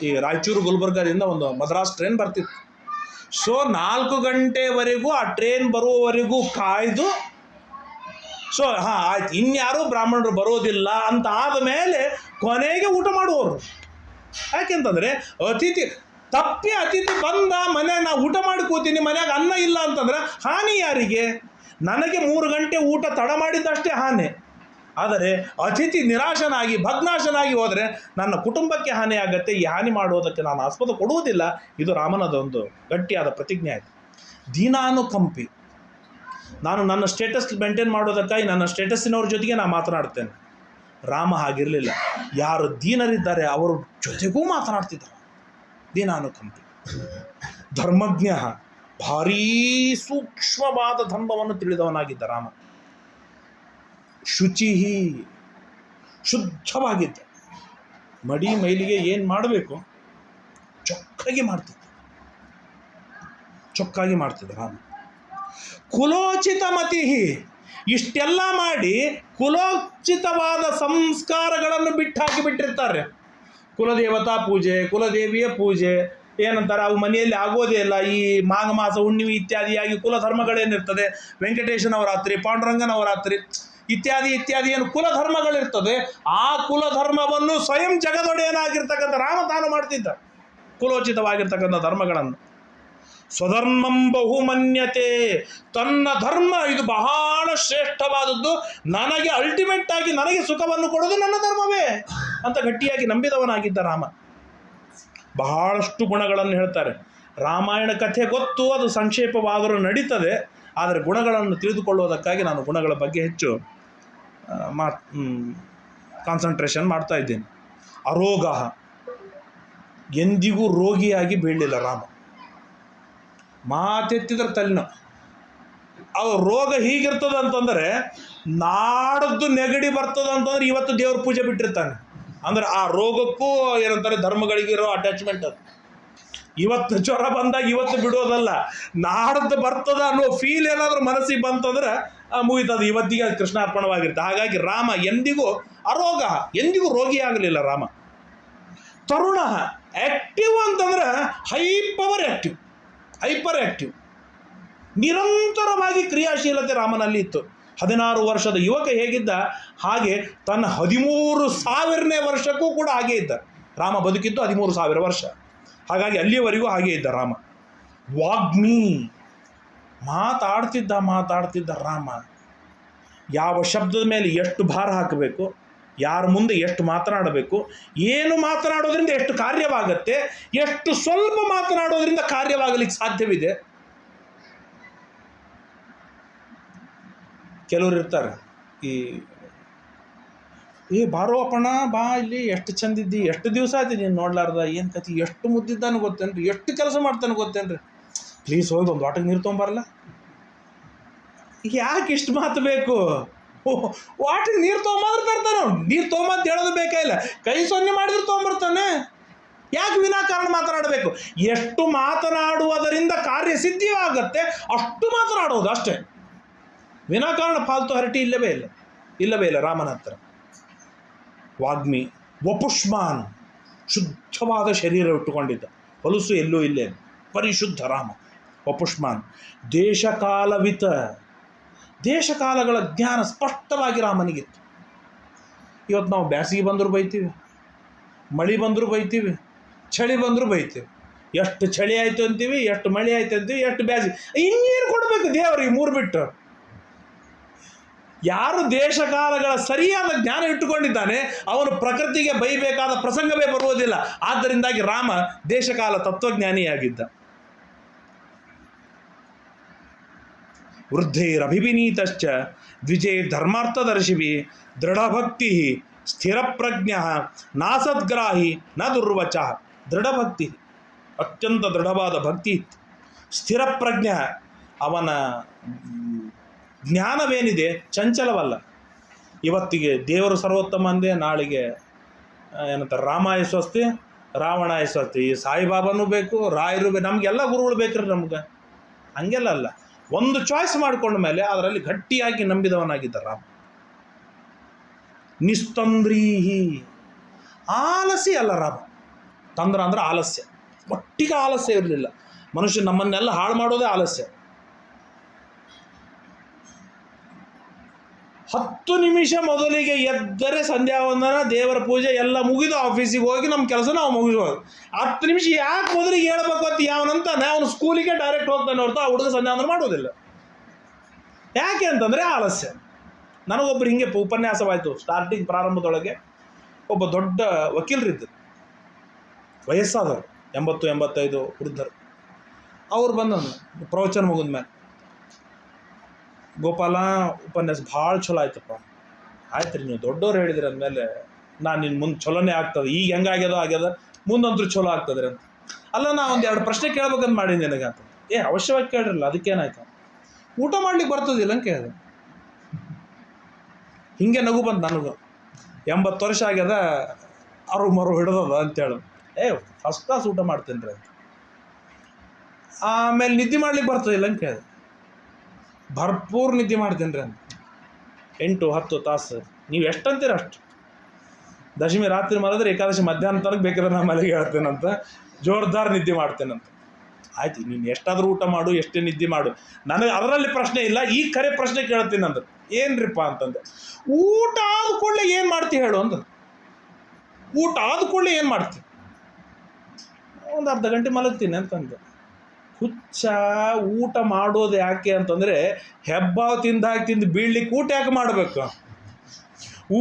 ಈ ರಾಯಚೂರು ಗುಲ್ಬರ್ಗದಿಂದ ಒಂದು ಮದ್ರಾಸ್ ಟ್ರೈನ್ ಬರ್ತಿತ್ತು. ಸೊ 4 ಗಂಟೆವರೆಗೂ ಆ ಟ್ರೈನ್ ಬರುವವರೆಗೂ ಕಾಯ್ದು, ಸೊ ಆಯ್ತು ಇನ್ಯಾರೂ ಬ್ರಾಹ್ಮಣರು ಬರೋದಿಲ್ಲ ಅಂತ ಆದಮೇಲೆ ಕೊನೆಗೆ ಊಟ ಮಾಡುವವರು. ಯಾಕೆಂತಂದರೆ ಅತಿಥಿ ಬಂದ ಮನೆ ನಾ ಊಟ ಮಾಡಿ ಕೂತೀನಿ, ಮನ್ಯಾಗ ಅನ್ನ ಇಲ್ಲ ಅಂತಂದ್ರೆ ಹಾನಿ ಯಾರಿಗೆ? ನನಗೆ 3 ಗಂಟೆ ಊಟ ತಡ ಮಾಡಿದ್ದಷ್ಟೇ ಹಾನಿ. ಆದರೆ ಅತಿಥಿ ನಿರಾಶನಾಗಿ ಭಗ್ನಾಶನಾಗಿ ಹೋದರೆ ನನ್ನ ಕುಟುಂಬಕ್ಕೆ ಹಾನಿ ಆಗತ್ತೆ. ಈ ಹಾನಿ ಮಾಡುವುದಕ್ಕೆ ನಾನು ಆಸ್ಪದ ಕೊಡುವುದಿಲ್ಲ. ಇದು ರಾಮನದೊಂದು ಗಟ್ಟಿಯಾದ ಪ್ರತಿಜ್ಞೆ ಆಯಿತು. ದೀನಾನುಕಂಪಿ. ನಾನು ನನ್ನ ಸ್ಟೇಟಸ್ ಮೇಂಟೈನ್ ಮಾಡೋದಕ್ಕಾಗಿ ನನ್ನ ಸ್ಟೇಟಸ್ಸಿನವ್ರ ಜೊತೆಗೆ ನಾನು ಮಾತನಾಡ್ತೇನೆ. ರಾಮ ಹಾಗಿರಲಿಲ್ಲ. ಯಾರು ದೀನರಿದ್ದಾರೆ ಅವರ ಜೊತೆಗೂ ಮಾತನಾಡ್ತಿದ್ದಾರೆ. ದೀನಾನುಕಂಪಿ. ಧರ್ಮಜ್ಞ, ಭಾರೀ ಸೂಕ್ಷ್ಮವಾದ ಧರ್ಮವನ್ನು ತಿಳಿದವನಾಗಿದ್ದ ರಾಮ. ಶುಚಿಹಿ, ಶುದ್ಧವಾಗಿದ್ದ. ಮಡಿ ಮೈಲಿಗೆ ಏನು ಮಾಡಬೇಕು ಚೊಕ್ಕಾಗಿ ಮಾಡ್ತಿದ್ದ ರಾಮ. ಕುಲೋಚಿತ ಮತಿಹಿ, ಇಷ್ಟೆಲ್ಲ ಮಾಡಿ ಕುಲೋಚಿತವಾದ ಸಂಸ್ಕಾರಗಳನ್ನು ಬಿಟ್ಟಿರ್ತಾರೆ. ಕುಲದೇವತಾ ಪೂಜೆ, ಕುಲದೇವಿಯ ಪೂಜೆ ಏನಂತಾರೆ, ಅವು ಮನೆಯಲ್ಲಿ ಆಗೋದೇ ಇಲ್ಲ. ಈ ಮಾಘ ಮಾಸ ಹುಣ್ಣಿಮೆ ಇತ್ಯಾದಿಯಾಗಿ ಕುಲಧರ್ಮಗಳೇನಿರ್ತದೆ, ವೆಂಕಟೇಶ ನವರಾತ್ರಿ, ಪಾಂಡುರಂಗ ನವರಾತ್ರಿ ಇತ್ಯಾದಿ ಏನು ಕುಲಧರ್ಮಗಳಿರ್ತದೆ, ಆ ಕುಲಧರ್ಮವನ್ನು ಸ್ವಯಂ ಜಗದೊಡೆಯನಾಗಿರ್ತಕ್ಕಂಥ ರಾಮ ತಾನು ಮಾಡ್ತಿದ್ದ. ಕುಲೋಚಿತವಾಗಿರ್ತಕ್ಕಂಥ ಧರ್ಮಗಳನ್ನು ಸ್ವಧರ್ಮಂ ಬಹುಮನ್ಯತೆ, ತನ್ನ ಧರ್ಮ ಇದು ಬಹಳ ಶ್ರೇಷ್ಠವಾದದ್ದು, ನನಗೆ ಅಲ್ಟಿಮೇಟ್ ಆಗಿ ನನಗೆ ಸುಖವನ್ನು ಕೊಡೋದು ನನ್ನ ಧರ್ಮವೇ ಅಂತ ಗಟ್ಟಿಯಾಗಿ ನಂಬಿದವನಾಗಿದ್ದ ರಾಮ. ಬಹಳಷ್ಟು ಗುಣಗಳನ್ನು ಹೇಳ್ತಾರೆ. ರಾಮಾಯಣ ಕಥೆ ಗೊತ್ತು, ಅದು ಸಂಕ್ಷೇಪವಾದರೂ ನಡೀತದೆ. ಆದರೆ ಗುಣಗಳನ್ನು ತಿಳಿದುಕೊಳ್ಳುವುದಕ್ಕಾಗಿ ನಾನು ಗುಣಗಳ ಬಗ್ಗೆ ಹೆಚ್ಚು ಕಾನ್ಸಂಟ್ರೇಷನ್ ಮಾಡ್ತಾ ಇದ್ದೇನೆ. ಅರೋಗ, ಎಂದಿಗೂ ರೋಗಿಯಾಗಿ ಬೀಳಲಿಲ್ಲ ರಾಮ. ಮಾತೆತ್ತಿದ್ರೆ ತಲೆನೋ. ಅದು ರೋಗ ಹೀಗಿರ್ತದೆ ಅಂತಂದರೆ, ನಾಡದ್ದು ನೆಗಡಿ ಬರ್ತದೆ ಅಂತಂದ್ರೆ ಇವತ್ತು ದೇವ್ರ ಪೂಜೆ ಬಿಟ್ಟಿರ್ತಾನೆ. ಅಂದ್ರೆ ಆ ರೋಗಕ್ಕೂ ಏನಂತಾರೆ, ಧರ್ಮಗಳಿಗಿರೋ ಅಟ್ಯಾಚ್ಮೆಂಟ್ ಅದು. ಇವತ್ತು ಜ್ವರ ಬಂದಾಗ ಇವತ್ತು ಬಿಡೋದಲ್ಲ, ನಾಡದ್ದು ಬರ್ತದ ಅನ್ನೋ ಫೀಲ್ ಏನಾದರೂ ಮನಸ್ಸಿಗೆ ಬಂತಂದ್ರೆ ಮುಗಿತದೆ, ಇವತ್ತಿಗೆ ಅದು ಕೃಷ್ಣಾರ್ಪಣವಾಗಿರುತ್ತೆ. ಹಾಗಾಗಿ ರಾಮ ಎಂದಿಗೂ ಅರೋಗ, ಎಂದಿಗೂ ರೋಗಿ ಆಗಲಿಲ್ಲ ರಾಮ. ತರುಣ, ಆ್ಯಕ್ಟಿವ್ ಅಂತಂದ್ರೆ ಹೈಪರ್ ಆ್ಯಕ್ಟಿವ್, ನಿರಂತರವಾಗಿ ಕ್ರಿಯಾಶೀಲತೆ ರಾಮನಲ್ಲಿ ಇತ್ತು. 16 ವರ್ಷದ ಯುವಕ ಹೇಗಿದ್ದ ಹಾಗೆ ತನ್ನ 13,000ನೇ ವರ್ಷಕ್ಕೂ ಕೂಡ ಹಾಗೇ ಇದ್ದ ರಾಮ. ಬದುಕಿದ್ದು 13,000 ವರ್ಷ. ಹಾಗಾಗಿ ಅಲ್ಲಿಯವರೆಗೂ ಹಾಗೇ ಇದ್ದ ರಾಮ. ವಾಗ್ಮಿ, ಮಾತಾಡ್ತಿದ್ದ ರಾಮ. ಯಾವ ಶಬ್ದದ ಮೇಲೆ ಎಷ್ಟು ಭಾರ ಹಾಕಬೇಕು, ಯಾರ ಮುಂದೆ ಎಷ್ಟು ಮಾತನಾಡಬೇಕು, ಏನು ಮಾತನಾಡೋದ್ರಿಂದ ಎಷ್ಟು ಕಾರ್ಯವಾಗತ್ತೆ, ಎಷ್ಟು ಸ್ವಲ್ಪ ಮಾತನಾಡೋದ್ರಿಂದ ಕಾರ್ಯವಾಗಲಿಕ್ಕೆ ಸಾಧ್ಯವಿದೆ. ಕೆಲವರು ಇರ್ತಾರೆ, ಬಾರೋ ಅಪ್ಪಣ್ಣ ಬಾ ಇಲ್ಲಿ, ಎಷ್ಟು ಚಂದಿದ್ದಿ, ಎಷ್ಟು ದಿವಸ ಆಯ್ತು ನೀನು ನೋಡ್ಲಾರ್ದ, ಏನು ಕತಿ, ಎಷ್ಟು ಮುದ್ದಿದ್ದಾನು ಗೊತ್ತೇನ್ರಿ, ಎಷ್ಟು ಕೆಲಸ ಮಾಡ್ತಾನೆ ಗೊತ್ತೇನ್ರಿ, ಪ್ಲೀಸ್ ಹೋಗಿ ಒಂದು ವಾಟಕ್ಕೆ ನೀರು ತೊಗೊಂಬರಲ್ಲ. ಯಾಕೆ ಇಷ್ಟು ಮಾತು ಬೇಕು? ವಾಟಕ್ಕೆ ನೀರು ತೊಗೊಂಬಂದ್ರೆ ತರ್ತಾನೆ. ನೀರು ತೊಗೊಂಬಂತ ಹೇಳೋದು ಬೇಕಾಗಿಲ್ಲ, ಕೈ ಸೊನ್ನೆ ಮಾಡಿದ್ರೆ ತೊಗೊಂಬರ್ತಾನೆ. ಯಾಕೆ ವಿನಾಕಾರಣ ಮಾತನಾಡಬೇಕು? ಎಷ್ಟು ಮಾತನಾಡುವುದರಿಂದ ಕಾರ್ಯ ಸಿದ್ಧಿಯಾಗತ್ತೆ ಅಷ್ಟು ಮಾತನಾಡೋದು ಅಷ್ಟೇ. ವಿನಾಕಾರಣ ಫಾಲ್ತು ಹರಟಿ ಇಲ್ಲವೇ ಇಲ್ಲ ರಾಮನ ಹತ್ರ. ವಾಗ್ಮಿ, ವಪುಷ್ಮಾನ್, ಶುದ್ಧವಾದ ಶರೀರ ಇಟ್ಟುಕೊಂಡಿದ್ದ, ಹೊಲಸು ಎಲ್ಲೂ ಇಲ್ಲೇ, ಪರಿಶುದ್ಧ ರಾಮ. ವಪುಷ್ಮಾನ್, ದೇಶಕಾಲವಿತ, ದೇಶಕಾಲಗಳ ಜ್ಞಾನ ಸ್ಪಷ್ಟವಾಗಿ ರಾಮನಿಗಿತ್ತು. ಇವತ್ತು ನಾವು ಬ್ಯಾಸಿಗೆ ಬಂದರೂ ಬೈತೀವಿ, ಮಳೆ ಬಂದರೂ ಬೈತೀವಿ, ಚಳಿ ಬಂದರೂ ಬೈತೀವಿ. ಎಷ್ಟು ಚಳಿ ಆಯಿತು ಅಂತೀವಿ, ಎಷ್ಟು ಮಳೆ ಆಯ್ತು ಅಂತೀವಿ, ಎಷ್ಟು ಬ್ಯಾಸಿಗೆ. ಇನ್ನೇನು ಕೊಡಬೇಕು ದೇವರಿಗೆ 3 ಬಿಟ್ಟು? ಯಾರು ದೇಶಕಾಲಗಳ ಸರಿಯಾದ ಜ್ಞಾನ ಇಟ್ಟುಕೊಂಡಿದ್ದಾನೆ ಅವನು ಪ್ರಕೃತಿಗೆ ಬೈಬೇಕಾದ ಪ್ರಸಂಗವೇ ಬರುವುದಿಲ್ಲ. ಆದ್ದರಿಂದಾಗಿ ರಾಮ ದೇಶಕಾಲ ತತ್ವಜ್ಞಾನಿಯಾಗಿದ್ದ. ವೃದ್ಧೈರಭಿವಿನೀತಶ್ಚ ದ್ವಿಜೈರ್ಧರ್ಮಾರ್ಥದರ್ಶಿಭಿ ದೃಢಭಕ್ತಿ ಸ್ಥಿರಪ್ರಜ್ಞ ನಾಸದ್ಗ್ರಾಹಿ ನ ದುರ್ವಚ. ದೃಢಭಕ್ತಿ, ಅತ್ಯಂತ ದೃಢವಾದ ಭಕ್ತಿ ಇತ್ತು. ಸ್ಥಿರಪ್ರಜ್ಞ, ಅವನ ಜ್ಞಾನವೇನಿದೆ ಚಂಚಲವಲ್ಲ. ಇವತ್ತಿಗೆ ದೇವರು ಸರ್ವೋತ್ತಮ ಅಂದೆ, ನಾಳೆಗೆ ಏನಂತಾರೆ ರಾಮಾಯ ಸ್ವಸ್ತಿ ರಾವಣಾಯ ಸ್ವಸ್ತಿ. ಈ ಸಾಯಿಬಾಬಾನೂ ಬೇಕು, ರಾಯರು ಬೇಕು, ನಮಗೆಲ್ಲ ಗುರುಗಳು ಬೇಕ್ರಿ ನಮ್ಗೆ. ಹಂಗೆಲ್ಲ ಅಲ್ಲ, ಒಂದು ಚಾಯ್ಸ್ ಮಾಡಿಕೊಂಡ ಮೇಲೆ ಅದರಲ್ಲಿ ಗಟ್ಟಿಯಾಗಿ ನಂಬಿದವನಾಗಿದ್ದ ರಾಮ. ನಿಸ್ತಂದ್ರೀಹಿ, ಆಲಸ್ಯ ಅಲ್ಲ ರಾಮ. ತಂದ್ರ ಅಂದ್ರೆ ಆಲಸ್ಯ, ಒಟ್ಟಿಗೆ ಆಲಸ್ಯ ಇರಲಿಲ್ಲ. ಮನುಷ್ಯ ನಮ್ಮನ್ನೆಲ್ಲ ಹಾಳು ಮಾಡೋದೇ ಆಲಸ್ಯ. 10 ನಿಮಿಷ ಮೊದಲಿಗೆ ಎದ್ದರೆ ಸಂಧ್ಯಾ ವಂದನ, ದೇವರ ಪೂಜೆ ಎಲ್ಲ ಮುಗಿದು ಆಫೀಸಿಗೆ ಹೋಗಿ ನಮ್ಮ ಕೆಲಸ ನಾವು ಮುಗಿಸ್ಬೋದು. 10 ನಿಮಿಷ ಯಾಕೆ ಮೊದಲಿಗೆ ಹೇಳ್ಬೇಕು ಅಂತ ಯಾವನಂತಾನೆ ಅವನು ಸ್ಕೂಲಿಗೆ ಡೈರೆಕ್ಟ್ ಹೋಗ್ತಾನೆ ಹೊರತು ಆ ಹುಡುಗ ಸಂಧ್ಯಾ ವಂದನ ಮಾಡೋದಿಲ್ಲ. ಯಾಕೆ ಅಂತಂದರೆ ಆಲಸ್ಯ. ನನಗೊಬ್ಬರು ಹಿಂಗೆ ಉಪನ್ಯಾಸವಾಯಿತು. ಸ್ಟಾರ್ಟಿಂಗ್ ಪ್ರಾರಂಭದೊಳಗೆ ಒಬ್ಬ ದೊಡ್ಡ ವಕೀಲರಿದ್ದರು, ವಯಸ್ಸಾದವರು, 80-85 ವೃದ್ಧರು. ಅವ್ರು ಬಂದು ಪ್ರವಚನ ಮುಗಿದ ಮೇಲೆ, ಗೋಪಾಲ ಉಪನ್ಯಾಸ ಭಾಳ ಚಲೋ ಆಯ್ತಪ್ಪ. ಆಯ್ತು ರೀ, ನೀವು ದೊಡ್ಡವ್ರು ಹೇಳಿದ್ರಿ ಅಂದಮೇಲೆ ನಾನು ನಿನ್ನ ಮುಂದೆ ಚಲೋನೇ ಆಗ್ತದೆ. ಈಗ ಹೆಂಗಾಗ್ಯದ ಮುಂದಂತೂ ಚಲೋ ಆಗ್ತದೆ ರೀ ಅಂತ. ಅಲ್ಲ, ನಾ ಒಂದು 2 ಪ್ರಶ್ನೆ ಕೇಳ್ಬೇಕಂತ ಮಾಡೀನಿ ನನಗೆ ಅಂತ. ಅವಶ್ಯವಾಗಿ ಕೇಳ್ರಲ್ಲ, ಅದಕ್ಕೇನಾಯ್ತು? ಊಟ ಮಾಡ್ಲಿಕ್ಕೆ ಬರ್ತದಿಲ್ಲ ಅಂತ ಕೇಳಿದೆ. ಹಿಂಗೆ ನಗು ಬಂತು ನನಗೂ. 80 ವರ್ಷ ಆಗ್ಯದ, ಮರು ಹಿಡ್ದದ ಅಂತೇಳು. ಫಸ್ಟ್ ಕ್ಲಾಸ್ ಊಟ ಮಾಡ್ತೀನಿ ರೀ ಅಂತ. ಆಮೇಲೆ ನಿದ್ದೆ ಮಾಡ್ಲಿಕ್ಕೆ ಬರ್ತದಿಲ್ಲ ಅಂತ ಕೇಳಿದೆ. ಭರ್ಪೂರ್ ನಿದ್ದೆ ಮಾಡ್ತೀನಿ ರೀ ಅಂತ. 8-10 ತಾಸು. ನೀವು ಎಷ್ಟು ಅಂತೀರ ಅಷ್ಟು. ದಶಮಿ ರಾತ್ರಿ ಮಲದ್ರೆ ಏಕಾದಶಿ ಮಧ್ಯಾಹ್ನ ತನಕ ಬೇಕಾದ್ರೆ ನಾನು ಮನೆಗೆ ಹೇಳ್ತೇನಂತ, ಜೋರ್ದಾರ್ ನಿದ್ದೆ ಮಾಡ್ತೇನಂತ. ಆಯ್ತು, ನೀನು ಎಷ್ಟಾದರೂ ಊಟ ಮಾಡು, ಎಷ್ಟೇ ನಿದ್ದೆ ಮಾಡು, ನನಗೆ ಅದರಲ್ಲಿ ಪ್ರಶ್ನೆ ಇಲ್ಲ. ಈ ಖರೆ ಪ್ರಶ್ನೆ ಕೇಳ್ತೀನಿ ಅಂದ್ರೆ ಏನ್ರಿಪ್ಪ ಅಂತಂದೆ. ಊಟ ಆದ ಕೂಡಲೇ ಏನು ಮಾಡ್ತೀವಿ ಹೇಳು ಅಂದ್ರೆ. ಊಟ ಆದ ಕೂಡಲೇ ಏನು ಮಾಡ್ತೀವಿ? ಒಂದು ಅರ್ಧ ಗಂಟೆ ಮಲಗ್ತೀನಿ ಅಂತಂದೆ. ಹುಚ್ಚ ಊಟ ಮಾಡೋದು ಯಾಕೆ ಅಂತಂದರೆ ಹೆಬ್ಬಾವು ತಿಂದು ಬೀಳ್ಲಿಕ್ಕೆ ಊಟ ಯಾಕೆ ಮಾಡಬೇಕು?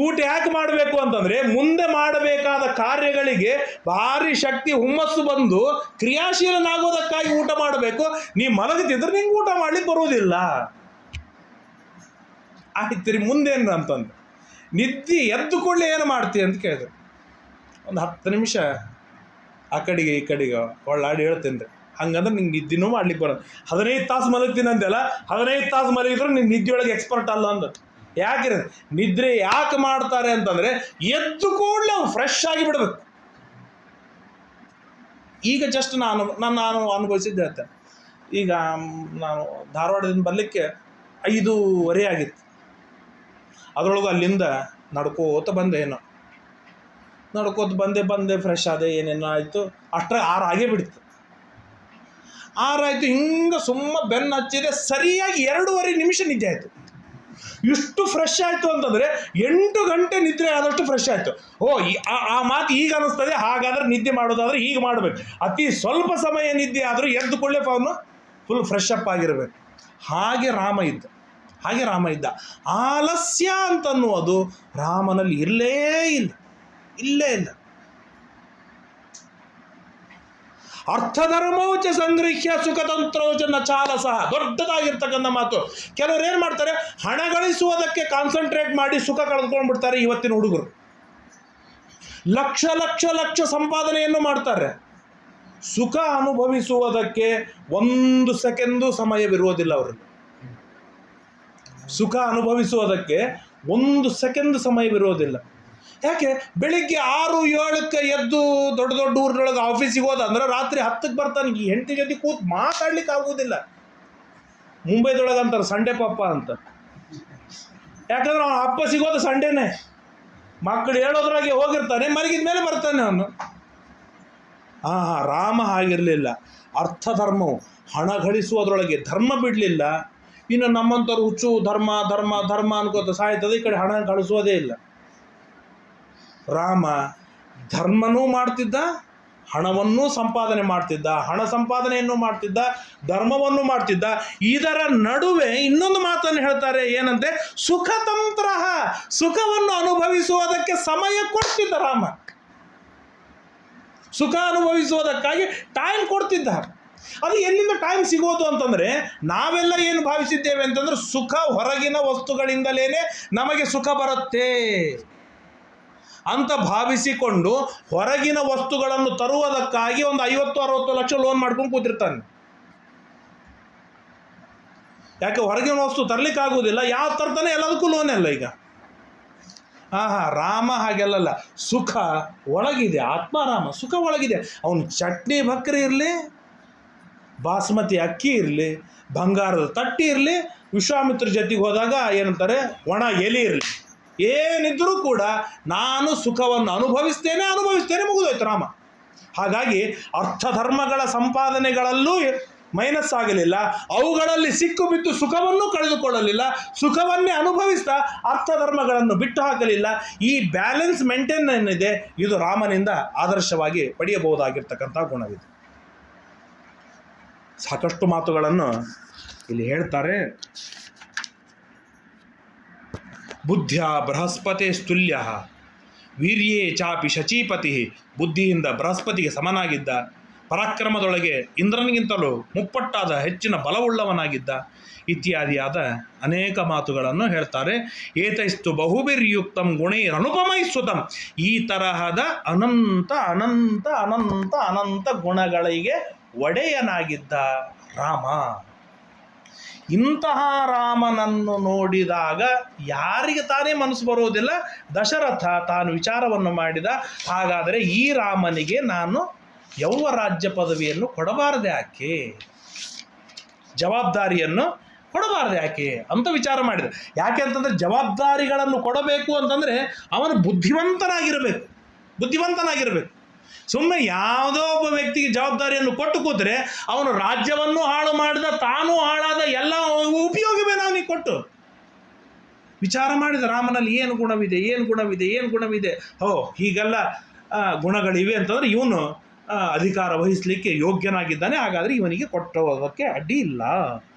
ಊಟ ಯಾಕೆ ಮಾಡಬೇಕು ಅಂತಂದರೆ ಮುಂದೆ ಮಾಡಬೇಕಾದ ಕಾರ್ಯಗಳಿಗೆ ಭಾರಿ ಶಕ್ತಿ ಹುಮ್ಮಸ್ಸು ಬಂದು ಕ್ರಿಯಾಶೀಲನಾಗೋದಕ್ಕಾಗಿ ಊಟ ಮಾಡಬೇಕು. ನೀ ಮಲಗುತ್ತಿದ್ರೆ ನಿಂಗೆ ಊಟ ಮಾಡ್ಲಿಕ್ಕೆ ಬರುವುದಿಲ್ಲ. ಆಯ್ತು ರೀ, ಮುಂದೇನು ಅಂತಂದು ನಿದ್ದೆ ಎದ್ದು ಕೊಳ್ಳೆ ಏನು ಮಾಡ್ತೀವಿ ಅಂತ ಕೇಳಿದ್ರು. ಒಂದು 10 ನಿಮಿಷ ಆ ಕಡೆಗೆ ಈ ಕಡೆಗೆ ಒಳ್ಳಾಡಿ ಹೇಳ್ತೇನೆ ರೀ. ಹಂಗಂದ್ರೆ ನಿಂಗೆ ನಿದ್ದೆನೂ ಮಾಡ್ಲಿಕ್ಕೆ ಬರೋದು. 15 ತಾಸು ಮಲಗ್ತೀನಿ ಅಂತೆಲ್ಲ, 15 ತಾಸು ಮಲಗಿದ್ರು ನಿನ್ನ ನಿದ್ದೆಯೊಳಗೆ ಎಕ್ಸ್ಪರ್ಟ್ ಅಲ್ಲ ಅಂದ. ಯಾಕೆ ನಿದ್ರೆ ಯಾಕೆ ಮಾಡ್ತಾರೆ ಅಂತಂದರೆ ಎದ್ದು ಕೂಡಲೇ ಅವ್ನು ಫ್ರೆಶ್ ಆಗಿ ಬಿಡಬೇಕು. ಈಗ ಜಸ್ಟ್ ನಾನು ಅನುಭವಿಸಿದ್ದೆ ಹೇಳ್ತೇನೆ. ಈಗ ನಾನು ಧಾರವಾಡದಿಂದ ಬರಲಿಕ್ಕೆ 5:30 ಆಗಿತ್ತು. ಅದರೊಳಗೆ ಅಲ್ಲಿಂದ ನಡ್ಕೋತ ಬಂದೆ. ನಡ್ಕೋತ ಬಂದೆ ಫ್ರೆಶ್ ಆದೆ, ಏನೇನೋ ಆಯಿತು. ಅಷ್ಟರ 6 ಆಗೇ ಬಿಡ್ತು. 6 ಆಯಿತು. ಹಿಂಗೆ ಸುಮ್ಮ ಬೆನ್ನು ಹಚ್ಚಿದೆ. ಸರಿಯಾಗಿ 2:15 ನಿಮಿಷ ನಿದ್ದೆ ಆಯಿತು. ಇಷ್ಟು ಫ್ರೆಶ್ ಆಯಿತು ಅಂತಂದರೆ 8 ಗಂಟೆ ನಿದ್ರೆ ಆದಷ್ಟು ಫ್ರೆಶ್ ಆಯಿತು. ಆ ಮಾತು ಈಗ ಅನ್ನಿಸ್ತದೆ. ಹಾಗಾದರೆ ನಿದ್ದೆ ಮಾಡೋದಾದರೆ ಹೀಗೆ ಮಾಡಬೇಕು. ಅತಿ ಸ್ವಲ್ಪ ಸಮಯ ನಿದ್ದೆ ಆದರೂ ಎದ್ದುಕೊಳ್ಳೆ ಅವನು ಫುಲ್ ಫ್ರೆಶ್ ಅಪ್ ಆಗಿರಬೇಕು. ಹಾಗೆ ರಾಮ ಇದ್ದ. ಆಲಸ್ಯ ಅಂತನ್ನುವುದು ರಾಮನಲ್ಲಿ ಇಲ್ಲೇ ಇಲ್ಲ. ಅರ್ಥಧರ್ಮೋಚ ಸಂಗೃಹ್ಯ ಸುಖತಂತ್ರೋಚ ಚಾಲ ಸಹ. ದೊಡ್ಡದಾಗಿರ್ತಕ್ಕಂಥ ಮಾತು. ಕೆಲವರು ಏನು ಮಾಡ್ತಾರೆ, ಹಣ ಗಳಿಸುವುದಕ್ಕೆ ಕಾನ್ಸಂಟ್ರೇಟ್ ಮಾಡಿ ಸುಖ ಕಳೆದುಕೊಂಡ್ಬಿಡ್ತಾರೆ. ಇವತ್ತಿನ ಹುಡುಗರು ಲಕ್ಷ ಸಂಪಾದನೆಯನ್ನು ಮಾಡ್ತಾರೆ. ಸುಖ ಅನುಭವಿಸುವುದಕ್ಕೆ 1 ಸೆಕೆಂಡು ಸಮಯವಿರುವುದಿಲ್ಲ ಅವರಲ್ಲಿ. ಸುಖ ಅನುಭವಿಸುವುದಕ್ಕೆ 1 ಸೆಕೆಂಡ್ ಸಮಯವಿರೋದಿಲ್ಲ. ಯಾಕೆ? ಬೆಳಿಗ್ಗೆ 6-7ಕ್ಕೆ ಎದ್ದು ದೊಡ್ಡ ಊರಿನೊಳಗೆ ಆಫೀಸಿಗೆ ಹೋದಂದ್ರೆ ರಾತ್ರಿ 10ಕ್ಕೆ ಬರ್ತಾನೆ. ಈ ಹೆಂಡತಿ ಜೊತೆ ಕೂತು ಮಾತಾಡ್ಲಿಕ್ಕೆ ಆಗೋದಿಲ್ಲ. ಮುಂಬೈದೊಳಗೆ ಅಂತಾರೆ ಸಂಡೇ ಪಪ್ಪ ಅಂತ. ಯಾಕಂದ್ರೆ ಅವನು ಹಬ್ಬ ಸಿಗೋದು ಸಂಡೇನೆ. ಮಕ್ಕಳು ಹೇಳೋದ್ರಾಗೆ ಹೋಗಿರ್ತಾನೆ, ಮಲಗಿದ ಮೇಲೆ ಬರ್ತಾನೆ ಅವನು. ರಾಮ ಹಾಗಿರಲಿಲ್ಲ. ಅರ್ಥಧರ್ಮವು ಹಣ ಗಳಿಸುವುದರೊಳಗೆ ಧರ್ಮ ಬಿಡಲಿಲ್ಲ. ಇನ್ನು ನಮ್ಮಂಥವ್ರು ಹುಚ್ಚು ಧರ್ಮ ಅನ್ಕೋತ ಸಾಯ್ತದೆ. ಈ ಕಡೆ ಹಣ ಗಳಿಸೋದೇ ಇಲ್ಲ. ರಾಮ ಧರ್ಮನೂ ಮಾಡ್ತಿದ್ದ, ಹಣವನ್ನೂ ಸಂಪಾದನೆ ಮಾಡ್ತಿದ್ದ, ಹಣ ಸಂಪಾದನೆಯನ್ನು ಮಾಡ್ತಿದ್ದ, ಧರ್ಮವನ್ನು ಮಾಡ್ತಿದ್ದ. ಇದರ ನಡುವೆ ಇನ್ನೊಂದು ಮಾತನ್ನು ಹೇಳ್ತಾರೆ. ಏನಂತೆ? ಸುಖತಂತ್ರ. ಸುಖವನ್ನು ಅನುಭವಿಸುವುದಕ್ಕೆ ಸಮಯ ಕೊಡ್ತಿದ್ದ ರಾಮ. ಸುಖ ಅನುಭವಿಸುವುದಕ್ಕಾಗಿ ಟೈಮ್ ಕೊಡ್ತಿದ್ದ. ಅದು ಎಲ್ಲಿಂದ ಟೈಮ್ ಸಿಗೋದು ಅಂತಂದರೆ, ನಾವೆಲ್ಲ ಏನು ಭಾವಿಸಿದ್ದೇವೆ ಅಂತಂದ್ರೆ ಸುಖ ಹೊರಗಿನ ವಸ್ತುಗಳಿಂದಲೇ ನಮಗೆ ಸುಖ ಬರುತ್ತೆ ಅಂತ ಭಾವಿಸಿಕೊಂಡು ಹೊರಗಿನ ವಸ್ತುಗಳನ್ನು ತರುವುದಕ್ಕಾಗಿ ಒಂದು 50-60 ಲಕ್ಷ ಲೋನ್ ಮಾಡ್ಕೊಂಡು ಕೂತಿರ್ತಾನೆ. ಯಾಕೆ? ಹೊರಗಿನ ವಸ್ತು ತರಲಿಕ್ಕಾಗೋದಿಲ್ಲ. ಯಾವ ತರ್ತಾನೆ ಎಲ್ಲದಕ್ಕೂ ಲೋನ್ ಅಲ್ಲ ಈಗ. ರಾಮ ಹಾಗೆಲ್ಲಲ್ಲ. ಸುಖ ಒಳಗಿದೆ. ಆತ್ಮಾರಾಮ ಸುಖ ಒಳಗಿದೆ. ಅವನು ಚಟ್ನಿ ಭಕ್ರಿ ಇರಲಿ, ಬಾಸ್ಮತಿ ಅಕ್ಕಿ ಇರಲಿ, ಬಂಗಾರದ ತಟ್ಟಿ ಇರಲಿ, ವಿಶ್ವಾಮಿತ್ರ ಜೊತೆಗೆ ಹೋದಾಗ ಏನಂತಾರೆ, ಒಣ ಎಲೆ ಇರಲಿ, ಏನಿದ್ರೂ ಕೂಡ ನಾನು ಸುಖವನ್ನು ಅನುಭವಿಸ್ತೇನೆ ಮುಗಿದೋಯ್ತು ರಾಮ. ಹಾಗಾಗಿ ಅರ್ಥಧರ್ಮಗಳ ಸಂಪಾದನೆಗಳಲ್ಲೂ ಮೈನಸ್ ಆಗಲಿಲ್ಲ. ಅವುಗಳಲ್ಲಿ ಸಿಕ್ಕು ಬಿದ್ದು ಸುಖವನ್ನು ಕಳೆದುಕೊಳ್ಳಲಿಲ್ಲ. ಸುಖವನ್ನೇ ಅನುಭವಿಸ್ತಾ ಅರ್ಥಧರ್ಮಗಳನ್ನು ಬಿಟ್ಟು ಹಾಕಲಿಲ್ಲ. ಈ ಬ್ಯಾಲೆನ್ಸ್ ಮೇಂಟೈನ್ ಏನಿದೆ, ಇದು ರಾಮನಿಂದ ಆದರ್ಶವಾಗಿ ಪಡೆಯಬಹುದಾಗಿರ್ತಕ್ಕಂಥ ಗುಣವಿದೆ. ಸಾಕಷ್ಟು ಮಾತುಗಳನ್ನು ಇಲ್ಲಿ ಹೇಳ್ತಾರೆ. ಬುದ್ಧಿಯ ಬೃಹಸ್ಪತಿ ಸ್ತುಲ್ಯ ವೀರ್ಯೇ ಚಾಪಿ ಶಚೀಪತಿ. ಬುದ್ಧಿಯಿಂದ ಬೃಹಸ್ಪತಿಗೆ ಸಮನಾಗಿದ್ದ, ಪರಾಕ್ರಮದೊಳಗೆ ಇಂದ್ರನಿಗಿಂತಲೂ ಮುಪ್ಪಟ್ಟಾದ ಹೆಚ್ಚಿನ ಬಲವುಳ್ಳವನಾಗಿದ್ದ ಇತ್ಯಾದಿಯಾದ ಅನೇಕ ಮಾತುಗಳನ್ನು ಹೇಳ್ತಾರೆ. ಏತೈಸ್ತು ಬಹುಬಿರ್ಯುಕ್ತಂ ಗುಣೈರನುಪಮೈಸ್ಸುತಂ. ಈ ತರಹದ ಅನಂತ ಅನಂತ ಅನಂತ ಅನಂತ ಗುಣಗಳಿಗೆ ಒಡೆಯನಾಗಿದ್ದ ರಾಮ. ಇಂತಹ ರಾಮನನ್ನು ನೋಡಿದಾಗ ಯಾರಿಗೆ ತಾನೇ ಮನಸ್ಸು ಬರುವುದಿಲ್ಲ? ದಶರಥ ತಾನು ವಿಚಾರವನ್ನು ಮಾಡಿದ. ಹಾಗಾದರೆ ಈ ರಾಮನಿಗೆ ನಾನು ಯೌವ ರಾಜ್ಯ ಪದವಿಯನ್ನು ಕೊಡಬಾರದೆ ಯಾಕೆ, ಜವಾಬ್ದಾರಿಯನ್ನು ಕೊಡಬಾರದೆ ಯಾಕೆ ಅಂತ ವಿಚಾರ ಮಾಡಿದ. ಯಾಕೆ ಅಂತಂದರೆ ಜವಾಬ್ದಾರಿಗಳನ್ನು ಕೊಡಬೇಕು ಅಂತಂದರೆ ಅವನು ಬುದ್ಧಿವಂತನಾಗಿರಬೇಕು. ಸುಮ್ಮನೆ ಯಾವುದೋ ಒಬ್ಬ ವ್ಯಕ್ತಿಗೆ ಜವಾಬ್ದಾರಿಯನ್ನು ಕೊಟ್ಟು ಕೂತ್ರೆ ಅವನು ರಾಜ್ಯವನ್ನು ಹಾಳು ಮಾಡಿದ, ತಾನೂ ಹಾಳಾದ, ಎಲ್ಲ ಉಪಯೋಗವೇನು ಅವನಿಗೆ ಕೊಟ್ಟು. ವಿಚಾರ ಮಾಡಿದ ರಾಮನಲ್ಲಿ ಏನು ಗುಣವಿದೆ. ಹೀಗೆಲ್ಲ ಗುಣಗಳಿವೆ ಅಂತಂದರೆ ಇವನು ಅಧಿಕಾರ ವಹಿಸಲಿಕ್ಕೆ ಯೋಗ್ಯನಾಗಿದ್ದಾನೆ, ಹಾಗಾದರೆ ಇವನಿಗೆ ಕೊಟ್ಟೋದಕ್ಕೆ ಅಡ್ಡಿ ಇಲ್ಲ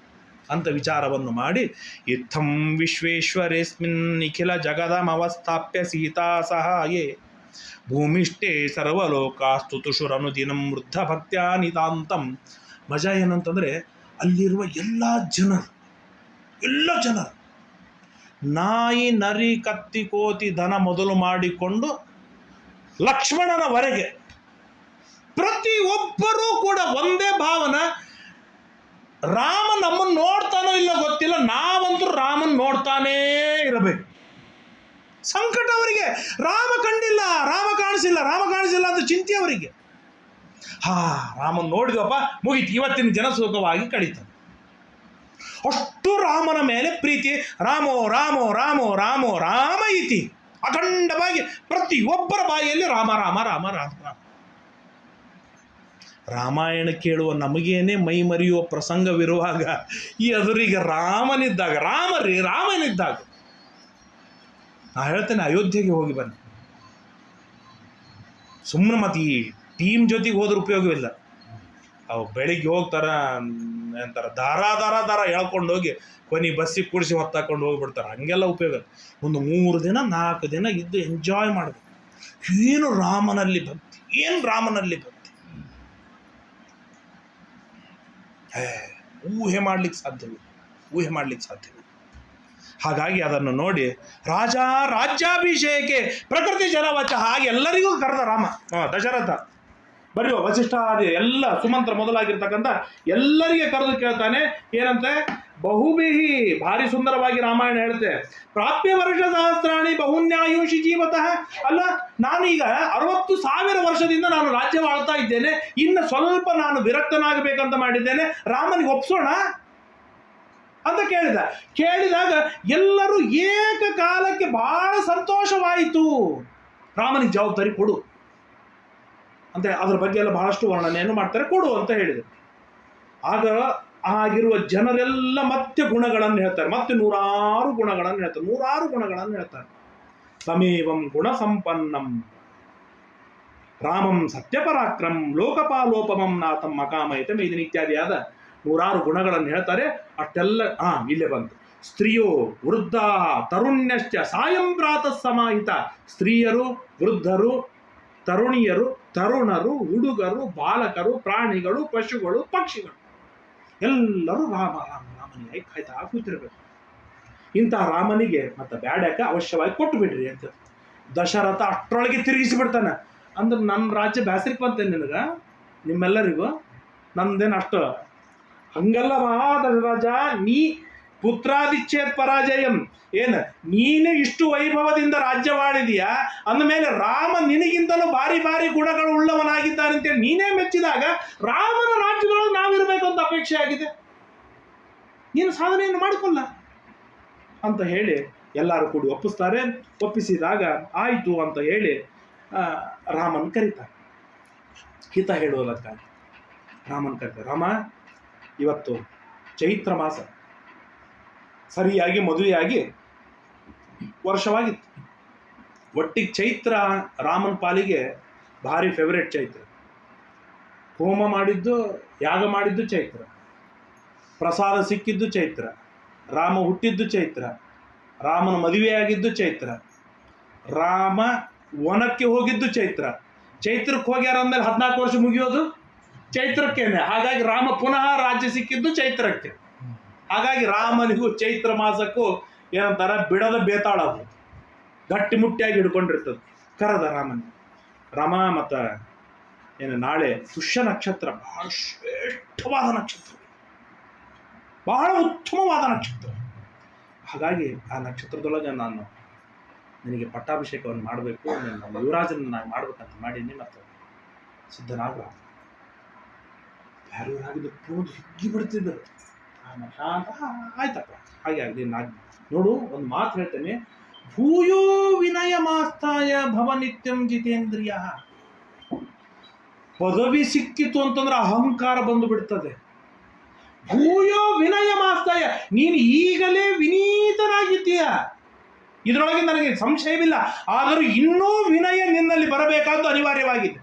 ಅಂತ ವಿಚಾರವನ್ನು ಮಾಡಿ, ಇತ್ತಂ ವಿಶ್ವೇಶ್ವರೇಸ್ಮಿನ್ ನಿಖಿಲ ಜಗದಮವಸ್ಥಾಪ್ಯ ಸೀತಾ ಸಹಾಯೇ ಭೂಮಿಷ್ಠೆ ಸರ್ವಲೋಕಾಸ್ತುತುಷುರನು ದಿನಂ ವೃದ್ಧ ಭಕ್ತ್ಯಾ ನಿತಾಂತಂ. ಮಜಾ ಏನಂತಂದರೆ ಅಲ್ಲಿರುವ ಎಲ್ಲ ಜನರು ನಾಯಿ ನರಿ ಕತ್ತಿ ಕೋತಿ ದನ ಮೊದಲು ಮಾಡಿಕೊಂಡು ಲಕ್ಷ್ಮಣನವರೆಗೆ ಪ್ರತಿಯೊಬ್ಬರೂ ಕೂಡ ಒಂದೇ ಭಾವನ, ರಾಮ ನಮ್ಮನ್ನು ನೋಡ್ತಾನೋ ಇಲ್ಲ ಗೊತ್ತಿಲ್ಲ, ನಾವಂತೂ ರಾಮನ್ ನೋಡ್ತಾನೇ ಇರಬೇಕು. ಸಂಕಟ ಅವರಿಗೆ, ರಾಮ ಕಂಡಿಲ್ಲ, ರಾಮ ಕಾಣಿಸಿಲ್ಲ ಅಂತ ಚಿಂತೆ ಅವರಿಗೆ. ರಾಮನ್ ನೋಡಿದಪ್ಪ ಮುಗೀತು, ಇವತ್ತಿನ ಜನ ಸುಖವಾಗಿ ಕಳೀತಾರೆ. ಅಷ್ಟು ರಾಮನ ಮೇಲೆ ಪ್ರೀತಿ. ರಾಮೋ ರಾಮೋ ರಾಮೋ ರಾಮೋ ರಾಮ ಇತಿ ಅಖಂಡವಾಗಿ ಪ್ರತಿಯೊಬ್ಬರ ಬಾಯಿಯಲ್ಲಿ ರಾಮ ರಾಮ ರಾಮ ರಾಮ ರಾಮ. ರಾಮಾಯಣ ಕೇಳುವ ನಮಗೇನೆ ಮೈ ಮರೆಯುವ ಪ್ರಸಂಗವಿರುವಾಗ ಈ ಎದುರಿಗೆ ರಾಮನಿದ್ದಾಗ, ರಾಮನಿದ್ದಾಗ ನಾ ಹೇಳ್ತೇನೆ, ಅಯೋಧ್ಯೆಗೆ ಹೋಗಿ ಬನ್ನಿ. ಸುಮ್ಮನೆ ಮತ್ತೆ ಈ ಟೀಮ್ ಜೊತೆಗೆ ಹೋದ್ರೆ ಉಪಯೋಗವಿಲ್ಲ. ಅವು ಬೆಳಿಗ್ಗೆ ಹೋಗ್ತಾರ ಅಂತಾರೆ, ದಾರ ಹೇಳ್ಕೊಂಡು ಹೋಗಿ ಕೊನೆ ಬಸ್ಸಿಗೆ ಕೂಡಿಸಿ ಹೊತ್ತಾಕೊಂಡು ಹೋಗಿಬಿಡ್ತಾರೆ. ಹಂಗೆಲ್ಲ ಉಪಯೋಗ. ಒಂದು 3 ದಿನ 4 ದಿನ ಇದ್ದು ಎಂಜಾಯ್ ಮಾಡಬೇಕು. ಏನು ರಾಮನಲ್ಲಿ ಭಕ್ತಿ. ಊಹೆ ಮಾಡ್ಲಿಕ್ಕೆ ಸಾಧ್ಯವಿಲ್ಲ. ಹಾಗಾಗಿ ಅದನ್ನು ನೋಡಿ ರಾಜ್ಯಾಭಿಷೇಕೆ ಪ್ರಕೃತಿ ಜನವಚ, ಹಾಗೆ ಎಲ್ಲರಿಗೂ ಕರೆದ ರಾಮ. ದಶರಥ ಬರೆಯುವ ವಸಿಷ್ಠಾದಿ ಎಲ್ಲ ಸುಮಂತ್ರ ಮೊದಲಾಗಿರ್ತಕ್ಕಂಥ ಎಲ್ಲರಿಗೆ ಕರೆದು ಕೇಳ್ತಾನೆ. ಏನಂತೆ? ಬಹುಬಿಹಿ, ಭಾರಿ ಸುಂದರವಾಗಿ ರಾಮಾಯಣ ಹೇಳುತ್ತೆ. ಪ್ರಾಪ್ಯ ವರ್ಷ ಸಹಸ್ರಾಣಿ ಬಹುನ್ಯಾಯುಷಿ ಜೀವತಃ. ಅಲ್ಲ, ನಾನೀಗ 60,000 ವರ್ಷದಿಂದ ನಾನು ರಾಜ್ಯ ಆಳ್ತಾ ಇದ್ದೇನೆ, ಇನ್ನು ಸ್ವಲ್ಪ ನಾನು ವಿರಕ್ತನಾಗಬೇಕಂತ ಮಾಡಿದ್ದೇನೆ, ರಾಮನಿಗೆ ಒಪ್ಸೋಣ ಅಂತ ಕೇಳಿದಾಗ ಎಲ್ಲರೂ ಏಕಕಾಲಕ್ಕೆ ಬಹಳ ಸಂತೋಷವಾಯಿತು. ರಾಮನಿಗೆ ಜವಾಬ್ದಾರಿ ಕೊಡು ಅಂತ ಅದ್ರ ಬಗ್ಗೆ ಎಲ್ಲ ಬಹಳಷ್ಟು ವರ್ಣನೆಯನ್ನು ಮಾಡ್ತಾರೆ. ಕೊಡು ಅಂತ ಹೇಳಿದರು. ಆಗ ಆಗಿರುವ ಜನರೆಲ್ಲ ಮತ್ತೆ ಗುಣಗಳನ್ನು ಹೇಳ್ತಾರೆ, ಮತ್ತೆ 100 ಗುಣಗಳನ್ನು ಹೇಳ್ತಾರೆ. ತಮೇವಂ ಗುಣ ಸಂಪನ್ನಂ ರಾಮಂ ಸತ್ಯಪರಾಕ್ರಮಂ ಲೋಕಪಾಲೋಪಮಂ ನಾಥಂ ಮಕಾಮಯತೆ ಮೇದಿನ ಇತ್ಯಾದಿಯಾದ 100 ಗುಣಗಳನ್ನು ಹೇಳ್ತಾರೆ. ಅಷ್ಟೆಲ್ಲ ಇಲ್ಲೇ ಬಂತು. ಸ್ತ್ರೀಯೋ ವೃದ್ಧ ತರುಣ್ಯಶ್ಚ ಸಾಯಂ ಪ್ರಾತಃ ಸಮಾಹಿತ. ಸ್ತ್ರೀಯರು, ವೃದ್ಧರು, ತರುಣಿಯರು, ತರುಣರು, ಹುಡುಗರು, ಬಾಲಕರು, ಪ್ರಾಣಿಗಳು, ಪಶುಗಳು, ಪಕ್ಷಿಗಳು ಎಲ್ಲರೂ ರಾಮನಿಗೆ ಕಾಯ್ತಾ ಕೂತಿರ್ಬೇಕು. ಇಂತಹ ರಾಮನಿಗೆ ಮತ್ತೆ ಬ್ಯಾಡ್ಯಾಕ ಅವಶ್ಯವಾಗಿ ಕೊಟ್ಟು ಬಿಡ್ರಿ ಅಂತ ದಶರಥ ಅಷ್ಟರೊಳಗೆ ತಿರುಗಿಸಿಬಿಡ್ತಾನೆ. ಅಂದ್ರೆ ನನ್ನ ರಾಜ್ಯ ಬ್ಯಾಸರಿಗೆ ಬಂತೇನೆ ನಿನಗೆ, ನಿಮ್ಮೆಲ್ಲರಿಗೂ ನಂದೇನು ಅಷ್ಟು ಹಂಗಲ್ಲ ದಶರಾಜ, ನೀ ಪುತ್ರಾದಿಚ್ಛೇದ್ ಪರಾಜಯಂ. ಏನು ನೀನು ಇಷ್ಟು ವೈಭವದಿಂದ ರಾಜ್ಯವಾಳಿದೀಯಾ ಅಂದಮೇಲೆ ರಾಮ ನಿನಗಿಂತಲೂ ಭಾರಿ ಗುಣಗಳು ಉಳ್ಳವನಾಗಿದ್ದಾನೆ ಅಂತೇಳಿ ನೀನೇ ಮೆಚ್ಚಿದಾಗ ರಾಮನ ರಾಜ್ಯದೊಳಗೆ ನಾವಿರಬೇಕು ಅಂತ ಅಪೇಕ್ಷೆ ಆಗಿದೆ, ನೀನು ಸಾಧನೆಯನ್ನು ಮಾಡಿಕೊಳ್ಳ ಅಂತ ಹೇಳಿ ಎಲ್ಲರೂ ಕೂಡಿ ಒಪ್ಪಿಸ್ತಾರೆ. ಒಪ್ಪಿಸಿದಾಗ ಆಯಿತು ಅಂತ ಹೇಳಿ ರಾಮನ್ ಕರೀತಾರೆ. ಹಿತ ಹೇಳುವುದಕ್ಕಾಗಿ ರಾಮನ್ ಕರೀತಾರೆ. ರಾಮ, ಇವತ್ತು ಚೈತ್ರ ಮಾಸ, ಸರಿಯಾಗಿ ಮದುವೆಯಾಗಿ ವರ್ಷವಾಗಿತ್ತು. ಒಟ್ಟಿಗೆ ಚೈತ್ರ ರಾಮನ ಪಾಲಿಗೆ ಭಾರಿ ಫೇವರೇಟ್. ಚೈತ್ರ ಹೋಮ ಮಾಡಿದ್ದು, ಯಾಗ ಮಾಡಿದ್ದು ಚೈತ್ರ, ಪ್ರಸಾದ ಸಿಕ್ಕಿದ್ದು ಚೈತ್ರ, ರಾಮ ಹುಟ್ಟಿದ್ದು ಚೈತ್ರ, ರಾಮನ ಮದುವೆಯಾಗಿದ್ದು ಚೈತ್ರ, ರಾಮ ವನಕ್ಕೆ ಹೋಗಿದ್ದು ಚೈತ್ರ. ಚೈತ್ರಕ್ಕೆ ಹೋಗ್ಯಾರ ಅಂದಮೇಲೆ 14 ವರ್ಷ ಮುಗಿಯೋದು ಚೈತ್ರಕ್ಕೇನೆ. ಹಾಗಾಗಿ ರಾಮ ಪುನಃ ರಾಜ್ಯ ಸಿಕ್ಕಿದ್ದು ಚೈತ್ರಕ್ಕೆ. ಹಾಗಾಗಿ ರಾಮನಿಗೂ ಚೈತ್ರ ಮಾಸಕ್ಕೂ ಏನಂತಾರ ಬಿಡದ ಬೇತಾಳ, ಅದು ಗಟ್ಟಿ ಮುಟ್ಟಿಯಾಗಿ ಹಿಡ್ಕೊಂಡಿರ್ತದೆ. ಕರೆದ ರಾಮ ಮತ್ತು ಏನು ನಾಳೆ ಪುಷ್ಯ ನಕ್ಷತ್ರ, ಬಹಳ ಶ್ರೇಷ್ಠವಾದ ನಕ್ಷತ್ರ, ಬಹಳ ಉತ್ತಮವಾದ ನಕ್ಷತ್ರ. ಹಾಗಾಗಿ ಆ ನಕ್ಷತ್ರದೊಳಗೆ ನಾನು ನಿನಗೆ ಪಟ್ಟಾಭಿಷೇಕವನ್ನು ಮಾಡಬೇಕು, ನನ್ನ ಯುವರಾಜನ ನಾನು ಮಾಡ್ಬೇಕಂತ ಮಾಡೀನಿ, ಮತ್ತು ಸಿದ್ಧನಾಗ ಯಾರು ಯವರಾಗಿದ್ದು ಹಿಗ್ಗಿ ಬಿಡ್ತಿದ್ದರು. ಶಾಂತ ಆಯ್ತಪ್ಪ, ಹಾಗೆ ಆಗಲಿ. ನೋಡು, ಒಂದು ಮಾತು ಹೇಳ್ತೇನೆ, ಭೂಯೋ ವಿನಯ ಮಾಸ್ತಾಯ ಭವ ನಿತ್ಯಂ ಜಿತೇಂದ್ರಿಯ. ಪದವಿ ಸಿಕ್ಕಿತು ಅಂತಂದ್ರೆ ಅಹಂಕಾರ ಬಂದು ಬಿಡ್ತದೆ. ಭೂಯೋ ವಿನಯ ಮಾಸ್ತಾಯ, ನೀನು ಈಗಲೇ ವಿನೀತನಾಗಿದ್ದೀಯ, ಇದರೊಳಗೆ ನನಗೆ ಸಂಶಯವಿಲ್ಲ. ಆದರೂ ಇನ್ನೂ ವಿನಯ ನಿನ್ನಲ್ಲಿ ಬರಬೇಕಾದ್ದು ಅನಿವಾರ್ಯವಾಗಿದೆ.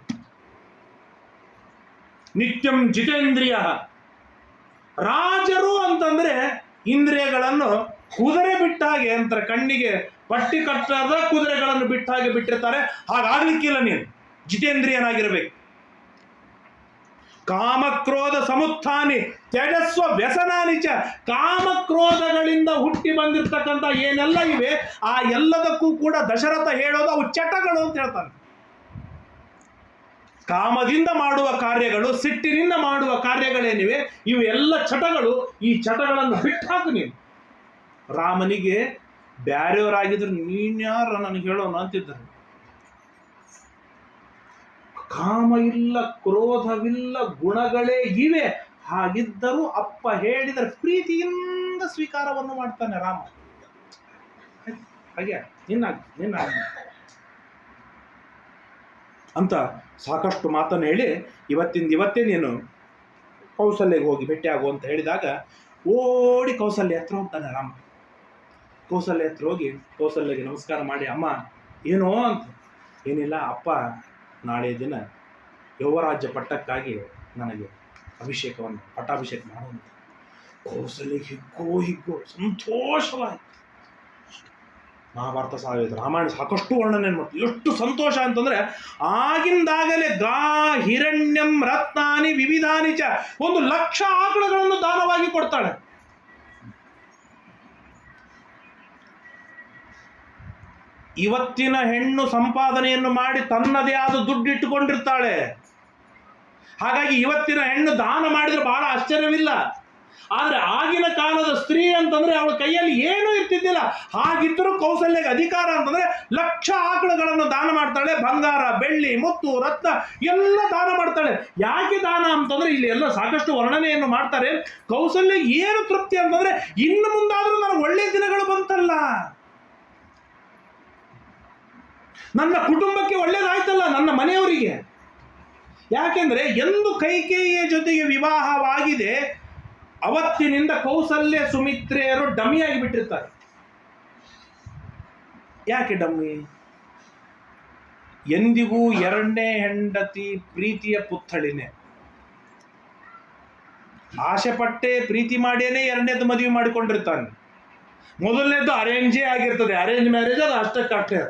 ನಿತ್ಯಂ ಜಿತೇಂದ್ರಿಯ. ರಾಜರು ಅಂತಂದ್ರೆ ಇಂದ್ರಿಯಗಳನ್ನು ಕುದುರೆ ಬಿಟ್ಟ ಹಾಗೆ ಅಂತಾರೆ, ಕಣ್ಣಿಗೆ ಪಟ್ಟಿ ಕಟ್ಟದ ಕುದುರೆಗಳನ್ನು ಬಿಟ್ಟ ಹಾಗೆ ಬಿಟ್ಟಿರ್ತಾರೆ. ಹಾಗಾಗ್ಲಿಕ್ಕಿಲ್ಲ, ನೀನು ಜಿತೇಂದ್ರಿಯನಾಗಿರ್ಬೇಕು. ಕಾಮಕ್ರೋಧ ಸಮುತ್ಥಾನಿ ತ್ಯಜಸ್ವ ವ್ಯಸನಾನಿ ಚ. ಕಾಮಕ್ರೋಧಗಳಿಂದ ಹುಟ್ಟಿ ಬಂದಿರತಕ್ಕಂಥ ಏನೆಲ್ಲ ಇವೆ ಆ ಎಲ್ಲದಕ್ಕೂ ಕೂಡ ದಶರಥ ಹೇಳೋದು ಅವು ಚಟಗಳು ಅಂತ ಹೇಳ್ತಾನೆ. ಕಾಮದಿಂದ ಮಾಡುವ ಕಾರ್ಯಗಳು, ಸಿಟ್ಟಿನಿಂದ ಮಾಡುವ ಕಾರ್ಯಗಳೇನಿವೆ ಇವು ಎಲ್ಲ ಚಟಗಳು. ಈ ಚಟಗಳನ್ನು ಬಿಟ್ಟು ಹಾಕು ನೀನು. ರಾಮನಿಗೆ ಬ್ಯಾರೆಯವರಾಗಿದ್ರು ನೀನ್ಯಾರ ನನಗೆ ಹೇಳೋನು ಅಂತಿದ್ದರು. ಕಾಮ ಇಲ್ಲ, ಕ್ರೋಧವಿಲ್ಲ, ಗುಣಗಳೇ ಇವೆ. ಹಾಗಿದ್ದರೂ ಅಪ್ಪ ಹೇಳಿದರೆ ಪ್ರೀತಿಯಿಂದ ಸ್ವೀಕಾರವನ್ನು ಮಾಡ್ತಾನೆ ರಾಮ. ಹಾಗೆ ನಿನ್ನ ಅಂತ ಸಾಕಷ್ಟು ಮಾತನ್ನು ಹೇಳಿ ಇವತ್ತೇ ನೀನು ಕೌಸಲ್ಯಗೆ ಹೋಗಿ ಭೇಟಿಯಾಗು ಅಂತ ಹೇಳಿದಾಗ ಓಡಿ ಕೌಸಲ್ಯ ಹತ್ರ ಹೋಗ್ತಾನೆ ರಾಮ. ಕೌಸಲ್ಯ ಹತ್ರ ಹೋಗಿ ಕೌಸಲ್ಯಗೆ ನಮಸ್ಕಾರ ಮಾಡಿ, ಅಮ್ಮ ಏನೋ ಅಂತ. ಏನಿಲ್ಲ ಅಪ್ಪ, ನಾಳೆ ದಿನ ಯೌವರಾಜ್ಯ ಪಟ್ಟಕ್ಕಾಗಿ ನನಗೆ ಪಟ್ಟಾಭಿಷೇಕ ಮಾಡೋಣ. ಕೌಸಲ್ಯಗೆ ಹಿಗ್ಗೋ ಸಂತೋಷವಾಯಿತು. ಮಹಾಭಾರತ ಸಾಹಿತ್ಯ ರಾಮಾಯಣ ಸಾಕಷ್ಟು ವರ್ಣನೆ ಮಾಡ್ತೀವಿ. ಎಷ್ಟು ಸಂತೋಷ ಅಂತಂದ್ರೆ ಆಗಿಂದಾಗಲೇ ಹಿರಣ್ಯಂ ರತ್ನಾನಿ ವಿವಿಧಾನಿ ಚ, 1,00,000 ಆಕಳುಗಳನ್ನು ದಾನವಾಗಿ ಕೊಡ್ತಾಳೆ. ಇವತ್ತಿನ ಹೆಣ್ಣು ಸಂಪಾದನೆಯನ್ನು ಮಾಡಿ ತನ್ನದೇ ಆದ ದುಡ್ಡು ಇಟ್ಟುಕೊಂಡಿರ್ತಾಳೆ. ಹಾಗಾಗಿ ಇವತ್ತಿನ ಹೆಣ್ಣು ದಾನ ಮಾಡಿದ್ರೆ ಬಹಳ ಆಶ್ಚರ್ಯವಿಲ್ಲ. ಆದ್ರೆ ಆಗಿನ ಕಾಲದ ಸ್ತ್ರೀ ಅಂತಂದ್ರೆ ಅವಳ ಕೈಯಲ್ಲಿ ಏನೂ ಇರ್ತಿದ್ದಿಲ್ಲ. ಹಾಗಿದ್ದರೂ ಕೌಸಲ್ಯಗೆ ಅಧಿಕಾರ ಅಂತಂದ್ರೆ 1,00,000 ಆಕಳುಗಳನ್ನು ದಾನ ಮಾಡ್ತಾಳೆ. ಬಂಗಾರ, ಬೆಳ್ಳಿ, ಮುತ್ತು, ರತ್ನ ಎಲ್ಲ ದಾನ ಮಾಡ್ತಾಳೆ. ಯಾಕೆ ದಾನ ಅಂತಂದ್ರೆ ಇಲ್ಲಿ ಎಲ್ಲ ಸಾಕಷ್ಟು ವರ್ಣನೆಯನ್ನು ಮಾಡ್ತಾರೆ. ಕೌಸಲ್ಯ ಏನು ತೃಪ್ತಿ ಅಂತಂದ್ರೆ ಇನ್ನು ಮುಂದಾದ್ರೂ ನನಗೆ ಒಳ್ಳೆಯ ದಿನಗಳು ಬಂತಲ್ಲ, ನನ್ನ ಕುಟುಂಬಕ್ಕೆ ಒಳ್ಳೇದಾಯ್ತಲ್ಲ, ನನ್ನ ಮನೆಯವರಿಗೆ. ಯಾಕೆಂದ್ರೆ ಎಂದು ಕೈಕೇಯಿಯ ಜೊತೆಗೆ ವಿವಾಹವಾಗಿದೆ ಅವತ್ತಿನಿಂದ ಕೌಸಲ್ಯ ಸುಮಿತ್ರೆಯರು ಡಮ್ಮಿಯಾಗಿ ಬಿಟ್ಟಿರ್ತಾರೆ. ಯಾಕೆ ಡಮ್ಮಿ? ಎಂದಿಗೂ ಎರಡನೇ ಹೆಂಡತಿ ಪ್ರೀತಿಯ ಪುತ್ಥಳಿನೇ. ಆಸೆ ಪಟ್ಟೆ ಪ್ರೀತಿ ಮಾಡಿಯೇ ಎರಡನೇದು ಮದುವೆ ಮಾಡಿಕೊಂಡಿರ್ತಾನೆ. ಮೊದಲನೇದು ಅರೇಂಜೇ ಆಗಿರ್ತದೆ, ಅರೇಂಜ್ ಮ್ಯಾರೇಜ್, ಅದು ಅಷ್ಟಕ್ಕಷ್ಟೇ.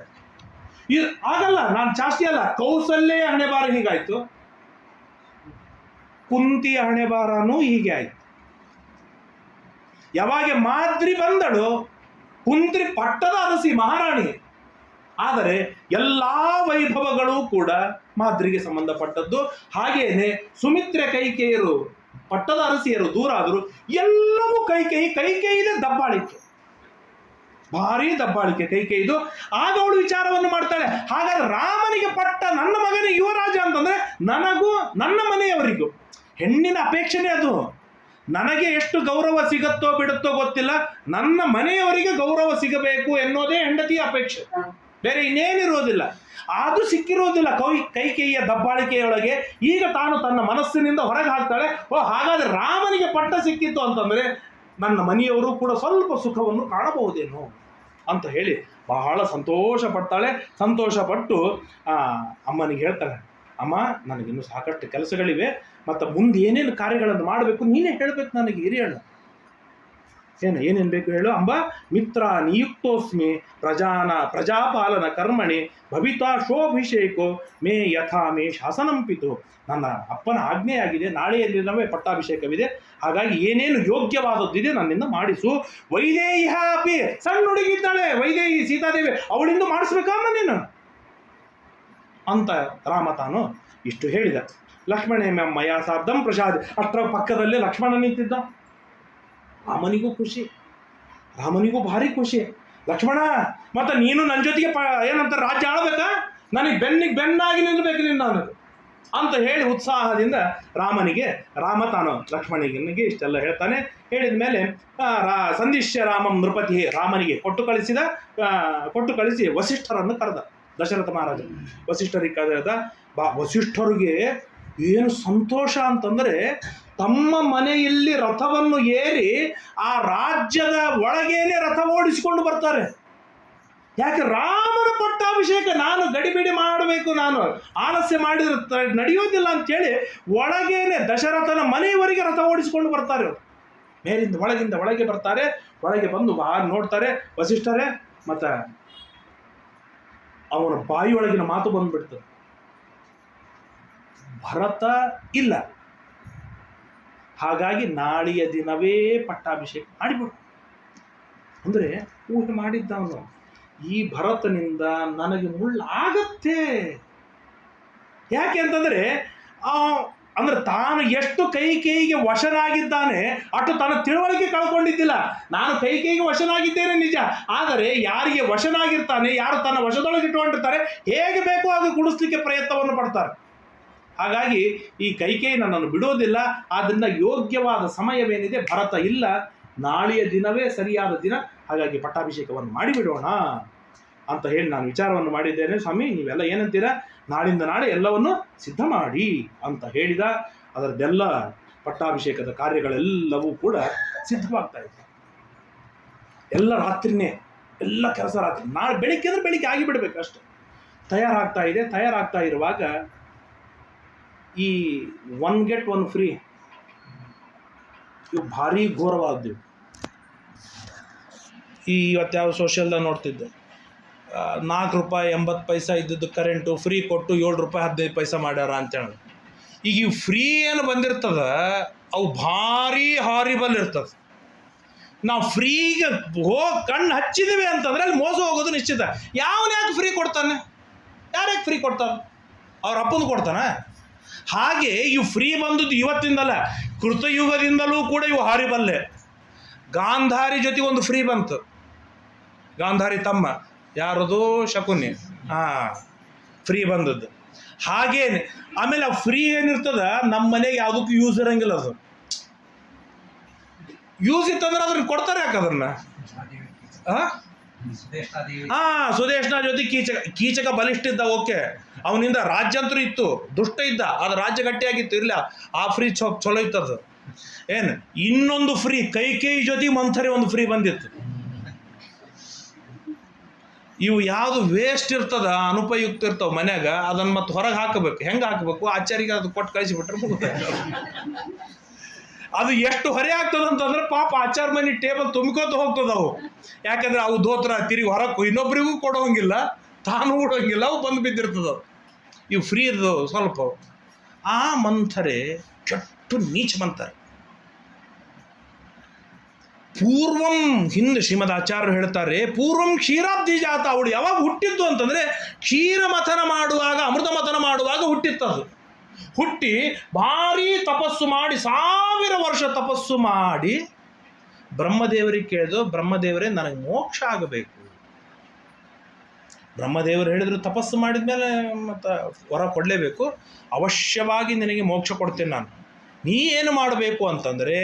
ಇದು ಆಗಲ್ಲ, ನಾನು ಜಾಸ್ತಿ ಅಲ್ಲ. ಕೌಸಲ್ಯ ಹಣೆ ಬಾರ ಹೀಗಾಯ್ತು, ಕುಂತಿಯ ಹಣೆ ಬಾರನೂ ಹೀಗೆ ಆಯ್ತು. ಯಾವಾಗ ಮಾದ್ರಿ ಬಂದಳು, ಕುಂತ್ರಿ ಪಟ್ಟದ ಅರಸಿ ಮಹಾರಾಣಿ. ಆದರೆ ಎಲ್ಲಾ ವೈಭವಗಳು ಕೂಡ ಮಾದ್ರಿಗೆ ಸಂಬಂಧಪಟ್ಟದ್ದು. ಹಾಗೇನೆ ಸುಮಿತ್ರೆ ಕೈಕೇಯರು ಪಟ್ಟದ ಅರಸಿಯರು ದೂರ ಆದರು. ಎಲ್ಲವೂ ಕೈಕೇಯಿದೆ ದಬ್ಬಾಳಿಕೆ, ಭಾರಿ ದಬ್ಬಾಳಿಕೆ ಕೈಕೇಯಿದು. ಆಗ ಅವಳು ವಿಚಾರವನ್ನು ಮಾಡ್ತಾಳೆ, ಹಾಗಾದ್ರೆ ರಾಮನಿಗೆ ಪಟ್ಟ ನನ್ನ ಮಗನಿಗೆ ಯುವರಾಜ ಅಂತಂದ್ರೆ ನನಗೂ ನನ್ನ ಮನೆಯವರಿಗೂ. ಹೆಣ್ಣಿನ ಅಪೇಕ್ಷೆನೇ ಅದು. ನನಗೆ ಎಷ್ಟು ಗೌರವ ಸಿಗತ್ತೋ ಬಿಡುತ್ತೋ ಗೊತ್ತಿಲ್ಲ, ನನ್ನ ಮನೆಯವರಿಗೆ ಗೌರವ ಸಿಗಬೇಕು ಎನ್ನುವುದೇ ಹೆಂಡತಿಯ ಅಪೇಕ್ಷೆ, ಬೇರೆ ಇನ್ನೇನಿರೋದಿಲ್ಲ. ಅದು ಸಿಕ್ಕಿರೋದಿಲ್ಲ ಕೈಕೇಯಿಯ ದಬ್ಬಾಳಿಕೆಯೊಳಗೆ. ಈಗ ತಾನು ತನ್ನ ಮನಸ್ಸಿನಿಂದ ಹೊರಗೆ ಹಾಕ್ತಾಳೆ, ಹಾಗಾದ್ರೆ ರಾಮನಿಗೆ ಪಟ್ಟ ಸಿಕ್ಕಿತ್ತು ಅಂತಂದ್ರೆ ನನ್ನ ಮನೆಯವರು ಕೂಡ ಸ್ವಲ್ಪ ಸುಖವನ್ನು ಕಾಣಬಹುದೇನೋ ಅಂತ ಹೇಳಿ ಬಹಳ ಸಂತೋಷ ಪಡ್ತಾಳೆ. ಸಂತೋಷಪಟ್ಟು ಅಮ್ಮನಿಗೆ ಹೇಳ್ತಾಳೆ, ಅಮ್ಮ ನನಗಿನ್ನೂ ಸಾಕಷ್ಟು ಕೆಲಸಗಳಿವೆ, ಮತ್ತು ಮುಂದೆ ಏನೇನು ಕಾರ್ಯಗಳನ್ನು ಮಾಡಬೇಕು ನೀನೇ ಹೇಳಬೇಕು, ನನಗೆ ಹಿರಿಯಣ್ಣ ಏನೇನು ಬೇಕು ಹೇಳು ಅಂಬ. ಮಿತ್ರ ನಿಯುಕ್ತೋಸ್ಮಿ ಪ್ರಜಾಪಾಲನ ಕರ್ಮಣಿ ಭವಿತಾ ಶೋಭಿಷೇಕೋ ಮೇ ಯಥಾ ಮೇ ಶಾಸನಂಪಿತು. ನನ್ನ ಅಪ್ಪನ ಆಜ್ಞೆಯಾಗಿದೆ, ನಾಳೆಯಲ್ಲಿನವೇ ಪಟ್ಟಾಭಿಷೇಕವಿದೆ. ಹಾಗಾಗಿ ಏನೇನು ಯೋಗ್ಯವಾದದ್ದಿದೆ ನನ್ನಿಂದ ಮಾಡಿಸು. ವೈದೇಹಿ ಅಪಿ, ಸಣ್ಣ ಹುಡುಗಿದ್ದಾಳೆ ವೈದೇಹಿ ಸೀತಾದೇವಿ, ಅವಳಿಂದ ಮಾಡಿಸ್ಬೇಕಮ್ಮ ನೀನು ಅಂತ ರಾಮ ತಾನು ಇಷ್ಟು ಹೇಳಿದ. ಲಕ್ಷ್ಮಣ ಮಯ ಸಾರ್ಧಂ ಪ್ರಸಾದ್. ಅಷ್ಟರ ಪಕ್ಕದಲ್ಲೇ ಲಕ್ಷ್ಮಣ ನಿಂತಿದ್ದ. ರಾಮನಿಗೂ ಖುಷಿ, ರಾಮನಿಗೂ ಭಾರಿ ಖುಷಿ. ಲಕ್ಷ್ಮಣ, ಮತ್ತೆ ನೀನು ನನ್ನ ಜೊತೆಗೆ ಏನಂತ ರಾಜ್ಯ ಆಳ್ಬೇಕಾ, ನನಗೆ ಬೆನ್ನಾಗಿ ನಿಲ್ಬೇಕು ನಿನ್ನ ಅಂತ ಹೇಳಿ ಉತ್ಸಾಹದಿಂದ ರಾಮ ತಾನು ಲಕ್ಷ್ಮಣನಿಗೆ ಇಷ್ಟೆಲ್ಲ ಹೇಳ್ತಾನೆ. ಹೇಳಿದ ಮೇಲೆ ಸಂದಿಶ್ಯ ರಾಮಂ ನೃಪತಿ, ರಾಮನಿಗೆ ಕೊಟ್ಟು ಕಳಿಸಿ ವಸಿಷ್ಠರನ್ನು ಕರೆದ. ದಶರಥ ಮಹಾರಾಜ ವಸಿಷ್ಠರಿಗೆ ಕರೆದ. ವಸಿಷ್ಠರಿಗೆ ಏನು ಸಂತೋಷ ಅಂತಂದರೆ, ತಮ್ಮ ಮನೆಯಲ್ಲಿ ರಥವನ್ನು ಏರಿ ಆ ರಾಜ್ಯದ ಒಳಗೇನೆ ರಥ ಓಡಿಸಿಕೊಂಡು ಬರ್ತಾರೆ. ಯಾಕೆ? ರಾಮನ ಪಟ್ಟಾಭಿಷೇಕ ನಾನು ಗಡಿಬಿಡಿ ಮಾಡಬೇಕು, ನಾನು ಆಲಸ್ಯ ಮಾಡಿದ್ರೆ ನಡೆಯೋದಿಲ್ಲ ಅಂತೇಳಿ ಒಳಗೇನೆ ದಶರಥನ ಮನೆಯವರೆಗೆ ರಥ ಓಡಿಸಿಕೊಂಡು ಬರ್ತಾರೆ. ಮೇಲಿಂದ ಒಳಗೆ ಬರ್ತಾರೆ. ಒಳಗೆ ಬಂದು ನೋಡ್ತಾರೆ ವಸಿಷ್ಠರೇ, ಮತ್ತು ಅವನ ಬಾಯಿಯೊಳಗಿನ ಮಾತು ಬಂದ್ಬಿಡ್ತು, ಭರತ ಇಲ್ಲ, ಹಾಗಾಗಿ ನಾಳೆಯ ದಿನವೇ ಪಟ್ಟಾಭಿಷೇಕ ಮಾಡಿಬಿಡು. ಅಂದರೆ ಊಹೆ ಮಾಡಿದ್ದವನು, ಈ ಭರತನಿಂದ ನನಗೆ ಮುಳ್ಳಾಗತ್ತೆ. ಯಾಕೆ ಅಂತಂದರೆ ಅಂದ್ರೆ ತಾನು ಎಷ್ಟು ಕೈಕೇಯಿಗೆ ವಶನಾಗಿದ್ದಾನೆ ಅಷ್ಟು ತನ್ನ ತಿಳುವಳಿಕೆ ಕಳ್ಕೊಂಡಿದ್ದಿಲ್ಲ. ನಾನು ಕೈಕೇಯಿಗೆ ವಶನಾಗಿದ್ದೇನೆ ನಿಜ, ಆದರೆ ಯಾರಿಗೆ ವಶನಾಗಿರ್ತಾನೆ, ಯಾರು ತನ್ನ ವಶದೊಳಗೆ ಇಟ್ಟುಕೊಂಡಿರ್ತಾರೆ, ಹೇಗೆ ಬೇಕೋ ಹಾಗೆ ಕುಡಿಸ್ಲಿಕ್ಕೆ ಪ್ರಯತ್ನವನ್ನು ಪಡ್ತಾರೆ. ಹಾಗಾಗಿ ಈ ಕೈಕೇಯಿ ನನ್ನನ್ನು ಬಿಡೋದಿಲ್ಲ. ಆದ್ದರಿಂದ ಯೋಗ್ಯವಾದ ಸಮಯವೇನಿದೆ, ಭರತ ಇಲ್ಲ, ನಾಳೆಯ ದಿನವೇ ಸರಿಯಾದ ದಿನ, ಹಾಗಾಗಿ ಪಟ್ಟಾಭಿಷೇಕವನ್ನು ಮಾಡಿಬಿಡೋಣ ಅಂತ ಹೇಳಿ ನಾನು ವಿಚಾರವನ್ನು ಮಾಡಿದ್ದೇನೆ. ಸ್ವಾಮಿ, ನೀವೆಲ್ಲ ಏನಂತೀರ? ನಾಳಿಂದ ನಾಳೆ ಎಲ್ಲವನ್ನು ಸಿದ್ಧ ಮಾಡಿ ಅಂತ ಹೇಳಿದ. ಅದರದ್ದೆಲ್ಲ ಪಟ್ಟಾಭಿಷೇಕದ ಕಾರ್ಯಗಳೆಲ್ಲವೂ ಕೂಡ ಸಿದ್ಧವಾಗ್ತಾ ಇದೆ. ಎಲ್ಲ ರಾತ್ರಿನೇ, ಎಲ್ಲ ಕೆಲಸ ರಾತ್ರಿ, ನಾಳೆ ಬೆಳಿಗ್ಗೆ ಅಂದರೆ ಬೆಳಿಗ್ಗೆ ಆಗಿಬಿಡ್ಬೇಕು ಅಷ್ಟೆ. ತಯಾರಾಗ್ತಾ ಇರುವಾಗ ಈ 1 get 1 free ಇವು ಭಾರಿ ಘೋರವಾದವು. ಇವತ್ತು ಯಾವ ಸೋಷಿಯಲ್ದಾಗ ನೋಡ್ತಿದ್ದೆ, 4 ರೂಪಾಯಿ 80 ಪೈಸೆ ಇದ್ದದ್ದು ಕರೆಂಟು ಫ್ರೀ ಕೊಟ್ಟು 7 ರೂಪಾಯಿ 15 ಪೈಸೆ ಮಾಡ್ಯಾರ ಅಂತೇಳಿ. ಈಗ ಇವು ಫ್ರೀ ಏನು ಬಂದಿರ್ತದ ಅವು ಭಾರಿ ಹಾರಿಬಲ್ ಇರ್ತದೆ. ನಾವು ಫ್ರೀಗೆ ಹೋಗಿ ಕಣ್ಣು ಹಚ್ಚಿದ್ದೀವಿ ಅಂತಂದ್ರೆ ಅಲ್ಲಿ ಮೋಸ ಹೋಗೋದು ನಿಶ್ಚಿತ. ಯಾವನು ಯಾಕೆ ಫ್ರೀ ಕೊಡ್ತಾನೆ? ಯಾರ್ಯಾಕೆ ಫ್ರೀ ಕೊಡ್ತಾನೆ? ಅವ್ರ ಅಪ್ಪನ ಕೊಡ್ತಾನೆ. ಹಾಗೆ ಇವು ಫ್ರೀ ಬಂದದ್ದು ಇವತ್ತಿಂದಲ್ಲ, ಕೃತಯುಗದಿಂದಲೂ ಕೂಡ ಇವು ಹಾರಿಬಲ್ಲೆ. ಗಾಂಧಾರಿ ಜೊತೆ ಒಂದು ಫ್ರೀ ಬಂತು, ಗಾಂಧಾರಿ ತಮ್ಮ ಯಾರದು, ಶಕುನಿ, ಫ್ರೀ ಬಂದದ್ದು. ಹಾಗೇನೆ ಆಮೇಲೆ ಆ ಫ್ರೀ ಏನಿರ್ತದ ನಮ್ಮ ಮನೆಗೆ ಯಾವುದಕ್ಕೂ ಯೂಸ್ ಇರಂಗಿಲ್ಲ. ಅದು ಯೂಸ್ ಇತ್ತಂದ್ರೆ ಅದನ್ನ ಕೊಡ್ತಾರೆ. ಯಾಕೆ ಅದನ್ನ ಸುದೇಶ್ನ ಜೊತೆ ಕೀಚಕ ಬಲಿಷ್ಠ ಇದ್ದ, ಓಕೆ, ಅವನಿಂದ ರಾಜ್ಯಾಂತರ ಇತ್ತು, ದುಷ್ಟ ಇದ್ದ, ಅದು ರಾಜ್ಯ ಗಟ್ಟಿಯಾಗಿತ್ತು, ಇಲ್ಲ, ಆ ಫ್ರೀ ಚಲೋ ಇತ್ತದು. ಏನು ಇನ್ನೊಂದು ಫ್ರೀ ಕೈಕೇಯಿ ಜೊತೆ ಮಂಥರೆ ಒಂದು ಫ್ರೀ ಬಂದಿತ್ತು. ಇವು ಯಾವುದು ವೇಸ್ಟ್ ಇರ್ತದ, ಅನುಪಯುಕ್ತ ಇರ್ತಾವ ಮನ್ಯಾಗ, ಅದನ್ನು ಮತ್ತೆ ಹೊರಗೆ ಹಾಕಬೇಕು. ಹೆಂಗೆ ಹಾಕಬೇಕು? ಆಚಾರಿಗೆ ಅದು ಕೊಟ್ಟು ಕಳಿಸಿಬಿಟ್ರೆ ಮುಗುತ್ತೆ. ಅದು ಎಷ್ಟು ಹೊರೆ ಆಗ್ತದೆ ಅಂತಂದ್ರೆ ಪಾಪ ಆಚಾರ ಮನೆ ಟೇಬಲ್ ತುಂಬಿಕೋತ ಹೋಗ್ತದವು. ಯಾಕಂದ್ರೆ ಅವು ದೋತ್ರ ತಿರುಗಿ ಹೊರಕ್ಕೂ ಇನ್ನೊಬ್ರಿಗೂ ಕೊಡೋಂಗಿಲ್ಲ, ತಾನು ಉಡೋಂಗಿಲ್ಲ, ಅವು ಬಂದು ಬಿದ್ದಿರ್ತದವು. ಇವು ಫ್ರೀ ಇರ್ತದವು ಸ್ವಲ್ಪ. ಆ ಮಂಥರೆ ಕೆಟ್ಟು ನೀಚ ಮಂಥರೆ. ಪೂರ್ವಂ, ಹಿಂದೆ ಶ್ರೀಮದ್ ಆಚಾರ್ಯರು ಹೇಳ್ತಾರೆ, ಪೂರ್ವಂ ಕ್ಷೀರಾಬ್ಧಿ ಜಾತ. ಅವಳು ಯಾವಾಗ ಹುಟ್ಟಿದ್ದು ಅಂತಂದರೆ ಕ್ಷೀರ ಮಥನ ಮಾಡುವಾಗ, ಅಮೃತ ಮಥನ ಮಾಡುವಾಗ ಹುಟ್ಟಿತ್ತದು. ಹುಟ್ಟಿ ಭಾರೀ ತಪಸ್ಸು ಮಾಡಿ 1000 ವರ್ಷ ತಪಸ್ಸು ಮಾಡಿ ಬ್ರಹ್ಮದೇವರಿಗೆ ಕೇಳಿದು, ಬ್ರಹ್ಮದೇವರೇ ನನಗೆ ಮೋಕ್ಷ ಆಗಬೇಕು. ಬ್ರಹ್ಮದೇವರು ಹೇಳಿದ್ರು, ತಪಸ್ಸು ಮಾಡಿದ ಮೇಲೆ ಮತ್ತು ವರ ಕೊಡಲೇಬೇಕು, ಅವಶ್ಯವಾಗಿ ನಿನಗೆ ಮೋಕ್ಷ ಕೊಡ್ತೇನೆ ನಾನು. ನೀ ಏನು ಮಾಡಬೇಕು ಅಂತಂದರೆ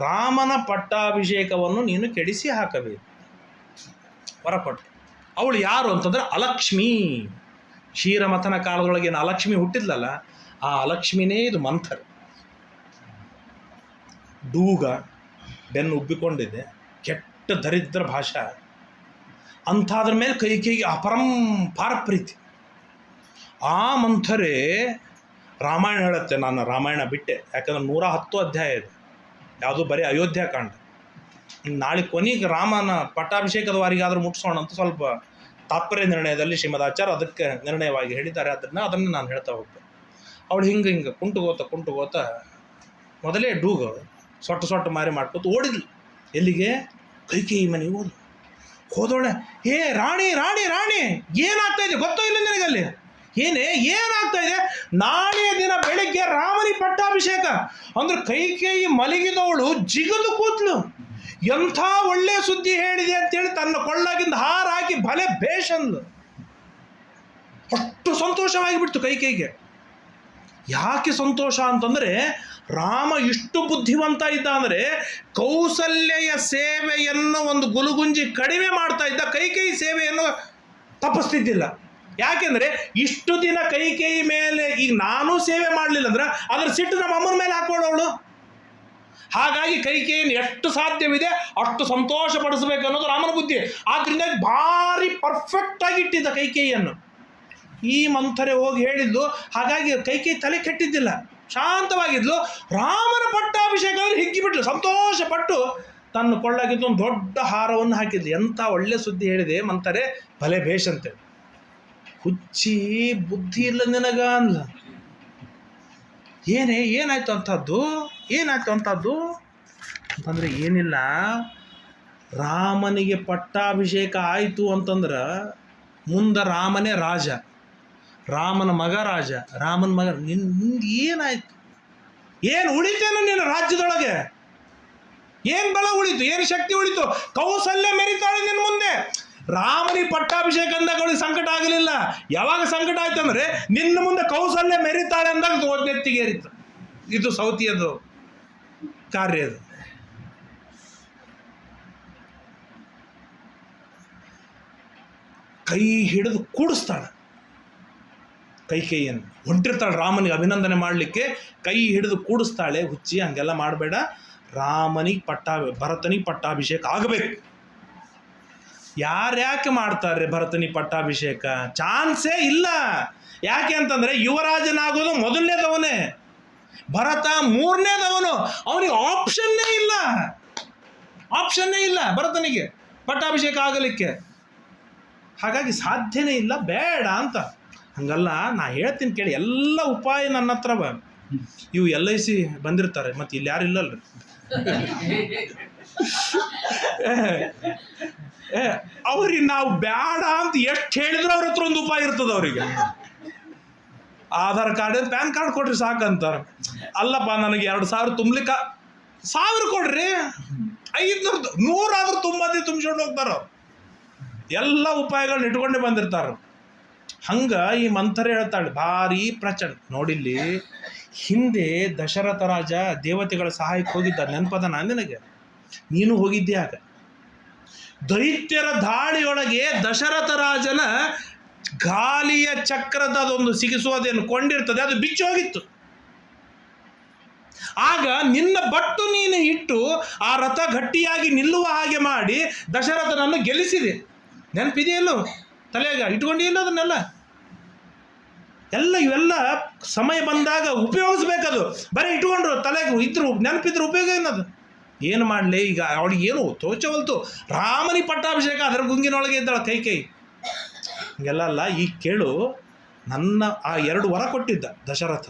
ರಾಮನ ಪಟ್ಟಾಭಿಷೇಕವನ್ನು ನೀನು ಕೆಡಿಸಿ ಹಾಕಬೇಕು, ವರಪಟ್ಟು. ಅವಳು ಯಾರು ಅಂತಂದರೆ ಅಲಕ್ಷ್ಮಿ. ಕ್ಷೀರಮಥನ ಕಾಲದೊಳಗೇನು ಅಲಕ್ಷ್ಮಿ ಹುಟ್ಟಿದ್ಲಲ್ಲ, ಆ ಅಲಕ್ಷ್ಮಿನೇ ಇದು ಮಂಥರೆ. ಡೂಗ, ಬೆನ್ನು ಉಬ್ಬಿಕೊಂಡಿದೆ, ಕೆಟ್ಟ ದರಿದ್ರ ಭಾಷಾ. ಅಂಥದ್ರ ಮೇಲೆ ಕೈಕೇಯಿಗೆ ಅಪರಂಪಾರ ಪ್ರೀತಿ. ಆ ಮಂಥರೆ ರಾಮಾಯಣ ಹೇಳುತ್ತೆ. ನಾನು ರಾಮಾಯಣ ಬಿಟ್ಟೆ, ಯಾಕಂದ್ರೆ 110 ಅಧ್ಯಾಯ ಇದೆ, ಯಾವುದು ಬರೀ ಅಯೋಧ್ಯಾಕಾಂಡ. ನಾಳೆ ಕೊನೆಗೆ ರಾಮನ ಪಟ್ಟಾಭಿಷೇಕದ ವಾರಿಗಾದರೂ ಮುಟ್ಸೋಣ ಅಂತ ಸ್ವಲ್ಪ ತಾತ್ಪರ್ಯ ನಿರ್ಣಯದಲ್ಲಿ ಶ್ರೀಮದ್ ಆಚಾರ್ಯ ಅದಕ್ಕೆ ನಿರ್ಣಯವಾಗಿ ಹೇಳಿದ್ದಾರೆ. ಅದನ್ನು ನಾನು ಹೇಳ್ತಾ ಹೋಗ್ತೇನೆ. ಅವಳು ಹಿಂಗೆ ಕುಂಟುಗೋತ ಮೊದಲೇ ಡೂಗ ಸೊಟ್ಟು ಮಾರಿ ಮಾಡ್ಕೊತ ಓಡಿದ್ಲು. ಎಲ್ಲಿಗೆ? ಕೈಕೇಯಿ ಮನೆಗೆ ಹೋದೋಳೆ. ರಾಣಿ ಏನಾಗ್ತಾ ಇದೆ ಗೊತ್ತೋ ಇಲ್ಲ ನಿನಗಲ್ಲಿ? ಏನಾಗ್ತಾ ಇದೆ? ನಾಳೆಯ ದಿನ ಬೆಳಿಗ್ಗೆ ರಾಮನಿ ಪಟ್ಟಾಭಿಷೇಕ ಅಂದ್ರೆ ಕೈಕೇಯಿ ಮಲಗಿದವಳು ಜಿಗದು ಕೂತ್ಲು. ಎಂಥ ಒಳ್ಳೆ ಸುದ್ದಿ ಹೇಳಿದೆ ಅಂತೇಳಿ ತನ್ನ ಕೊಳ್ಳಾಗಿಂದ ಹಾರ ಹಾಕಿ ಭಲೆ ಬೇಷಂದು. ಅಷ್ಟು ಸಂತೋಷವಾಗಿ ಬಿಡ್ತು ಕೈಕೇಯಿಗೆ. ಯಾಕೆ ಸಂತೋಷ ಅಂತಂದರೆ ರಾಮ ಇಷ್ಟು ಬುದ್ಧಿವಂತ ಇದ್ದ ಅಂದರೆ ಕೌಸಲ್ಯೆಯ ಸೇವೆಯನ್ನು ಒಂದು ಗುಲುಗುಂಜಿ ಕಡಿಮೆ ಮಾಡ್ತಾ ಇದ್ದ, ಕೈಕೇಯಿ ಸೇವೆಯನ್ನು ತಪ್ಪಿಸ್ತಿದ್ದಿಲ್ಲ. ಯಾಕೆಂದರೆ ಇಷ್ಟು ದಿನ ಕೈಕೇಯಿ ಮೇಲೆ ಈಗ ನಾನು ಸೇವೆ ಮಾಡಲಿಲ್ಲ ಅಂದ್ರೆ ಅದರ ಸಿಟ್ಟು ನಮ್ಮ ಅಮ್ಮನ ಮೇಲೆ ಹಾಕೊಳ್ಳೋಳು. ಹಾಗಾಗಿ ಕೈಕೇಯಿಯನ್ನು ಎಷ್ಟು ಸಾಧ್ಯವಿದೆ ಅಷ್ಟು ಸಂತೋಷ ಪಡಿಸಬೇಕು ಅನ್ನೋದು ರಾಮನ ಬುದ್ಧಿ. ಆದ್ರಿಂದ ಭಾರಿ ಪರ್ಫೆಕ್ಟ್ ಆಗಿ ಇಟ್ಟಿದ್ದ ಕೈಕೇಯಿಯನ್ನು. ಈ ಮಂಥರೆ ಹೋಗಿ ಹೇಳಿದ್ಲು, ಹಾಗಾಗಿ ಕೈಕೇಯಿ ತಲೆ ಕೆಟ್ಟಿದ್ದಿಲ್ಲ, ಶಾಂತವಾಗಿದ್ಲು. ರಾಮನ ಪಟ್ಟಾಭಿಷೇಕದಲ್ಲಿ ಹಿಗ್ಗಿಬಿಟ್ಲು, ಸಂತೋಷ ಪಟ್ಟು ತನ್ನ ಕೊಳ್ಳಾಗಿದ್ದು ಒಂದು ದೊಡ್ಡ ಹಾರವನ್ನು ಹಾಕಿದ್ಲು. ಎಂಥ ಒಳ್ಳೆ ಸುದ್ದಿ ಹೇಳಿದೆ ಮಂಥರೆ, ಭಲೆ ಭೇಷಂತೆ. ಹುಚ್ಚಿ, ಬುದ್ಧಿ ಇಲ್ಲ ನಿನಗ ಅಂದ್ಲ. ಏನಾಯ್ತು ಅಂಥದ್ದು ಅಂತಂದ್ರೆ ಏನಿಲ್ಲ, ರಾಮನಿಗೆ ಪಟ್ಟಾಭಿಷೇಕ ಆಯಿತು ಅಂತಂದ್ರೆ ಮುಂದೆ ರಾಮನೇ ರಾಜ, ರಾಮನ ಮಗ ರಾಜ, ರಾಮನ ಮಗ. ನಿಂದು ಏನಾಯ್ತು? ಏನು ಉಳಿತೇನು ನಿನ್ನ ರಾಜ್ಯದೊಳಗೆ? ಏನು ಬಲ ಉಳಿತು? ಏನು ಶಕ್ತಿ ಉಳಿತು? ಕೌಸಲ್ಯ ಮೆರಿತಾಳೆ ನಿನ್ನ ಮುಂದೆ. ರಾಮನಿಗೆ ಪಟ್ಟಾಭಿಷೇಕ ಅಂದಾಗ ಅವಳಿಗೆ ಸಂಕಟ ಆಗಲಿಲ್ಲ. ಯಾವಾಗ ಸಂಕಟ ಆಯ್ತು ಅಂದ್ರೆ ನಿನ್ನ ಮುಂದೆ ಕೌಸಲ್ಯ ಮೆರಿತಾಳೆ ಅಂದಾಗ ಓದ್ನೆತ್ತಿಗೆ ಏರಿತು. ಇದು ಸೌತಿಯದು ಕಾರ್ಯ. ಅದು ಕೈ ಹಿಡಿದು ಕೂಡಿಸ್ತಾಳೆ ಕೈಕೇಯಿಯನ್ನು. ಹೊಂಟಿರ್ತಾಳೆ ರಾಮನಿಗೆ ಅಭಿನಂದನೆ ಮಾಡಲಿಕ್ಕೆ, ಕೈ ಹಿಡಿದು ಕೂಡಿಸ್ತಾಳೆ. ಹುಚ್ಚಿ, ಹಂಗೆಲ್ಲ ಮಾಡಬೇಡ, ಭರತನಿಗೆ ಪಟ್ಟಾಭಿಷೇಕ ಆಗಬೇಕು. ಯಾರ್ಯಾಕೆ ಮಾಡ್ತಾರೆ ಭರತನಿಗೆ ಪಟ್ಟಾಭಿಷೇಕ? ಚಾನ್ಸೇ ಇಲ್ಲ. ಯಾಕೆ ಅಂತಂದರೆ ಯುವರಾಜನಾಗೋದು ಮೊದಲನೇದವನೇ, ಭರತ ಮೂರನೇದವನು. ಅವನಿಗೆ ಆಪ್ಷನ್ನೇ ಇಲ್ಲ ಭರತನಿಗೆ ಪಟ್ಟಾಭಿಷೇಕ ಆಗಲಿಕ್ಕೆ. ಹಾಗಾಗಿ ಸಾಧ್ಯನೇ ಇಲ್ಲ, ಬೇಡ ಅಂತ. ಹಂಗಲ್ಲ, ನಾ ಹೇಳ್ತೀನಿ ಕೇಳಿ, ಎಲ್ಲ ಉಪಾಯ ನನ್ನ ಹತ್ರವ. ಇವು LIC ಬಂದಿರ್ತಾರೆ, ಮತ್ತು ಇಲ್ಲಿ ಯಾರು ಇಲ್ಲಲ್ರಿ. ಅವ್ರಿಗೆ ನಾವು ಬೇಡ ಅಂತ ಎಷ್ಟು ಹೇಳಿದ್ರು ಅವ್ರ ಹತ್ರ ಒಂದು ಉಪಾಯ ಇರ್ತದೆ. ಅವರಿಗೆ ಆಧಾರ್ ಕಾರ್ಡ್, ಪ್ಯಾನ್ ಕಾರ್ಡ್ ಕೊಡ್ರಿ ಸಾಕಂತಾರೆ. ಅಲ್ಲಪ್ಪ, ನನಗೆ 2,000 ತುಂಬಲಿಕ್ಕೆ 1,000 ಕೊಡ್ರಿ, 500 100 ತುಂಬಿಸ್ಕೊಂಡು ಹೋಗ್ತಾರ. ಎಲ್ಲ ಉಪಾಯಗಳನ್ನ ಇಟ್ಕೊಂಡೇ ಬಂದಿರ್ತಾರ. ಹಂಗೆ ಈ ಮಂಥರೆ ಹೇಳ್ತಾಳೆ, ಭಾರಿ ಪ್ರಚಂಡ. ನೋಡಿಲ್ಲಿ ಹಿಂದೆ ದಶರಥ ರಾಜ ದೇವತೆಗಳ ಸಹಾಯಕ್ಕೆ ಹೋಗಿದ್ದ, ನೆನಪದ ನಿನಗೆ? ನೀನು ಹೋಗಿದ್ದೆ. ಆಗ ದೈತ್ಯರ ದಾಳಿಯೊಳಗೆ ದಶರಥ ರಾಜನ ಗಾಲಿಯ ಚಕ್ರದ ಅದೊಂದು ಸಿಗಿಸುವುದೇನು ಕೊಂಡಿರ್ತದೆ, ಅದು ಬಿಚ್ಚಿ ಹೋಗಿತ್ತು. ಆಗ ನಿನ್ನ ಬಟ್ಟು ನೀನು ಇಟ್ಟು ಆ ರಥ ಗಟ್ಟಿಯಾಗಿ ನಿಲ್ಲುವ ಹಾಗೆ ಮಾಡಿ ದಶರಥನನ್ನು ಗೆಲ್ಲಿಸಿದೆ. ನೆನಪಿದೆಯಲ್ಲೋ? ತಲೆಯಾಗ ಇಟ್ಕೊಂಡಿಲ್ಲ ಅದನ್ನೆಲ್ಲ. ಇವೆಲ್ಲ ಸಮಯ ಬಂದಾಗ ಉಪಯೋಗಿಸ್ಬೇಕದು. ಬರೀ ಇಟ್ಕೊಂಡ್ರು ತಲೆಗೆ ಇದ್ರು ನೆನಪಿದ್ರು ಉಪಯೋಗ ಏನದು? ಏನು ಮಾಡಲಿ? ಈಗ ಅವಳಿಗೆ ಏನು ತೋಚವಲ್ತು. ರಾಮನಿಗೆ ಪಟ್ಟಾಭಿಷೇಕ, ಅದರ ಗುಂಗಿನೊಳಗೆ ಇದ್ದಾಳೆ ಕೈಕೇಯಿ. ಹಿಂಗೆಲ್ಲ ಅಲ್ಲ. ಈಗ ಕೇಳು, ನನ್ನ ಆ 2 ವರ ಕೊಟ್ಟಿದ್ದ ದಶರಥ,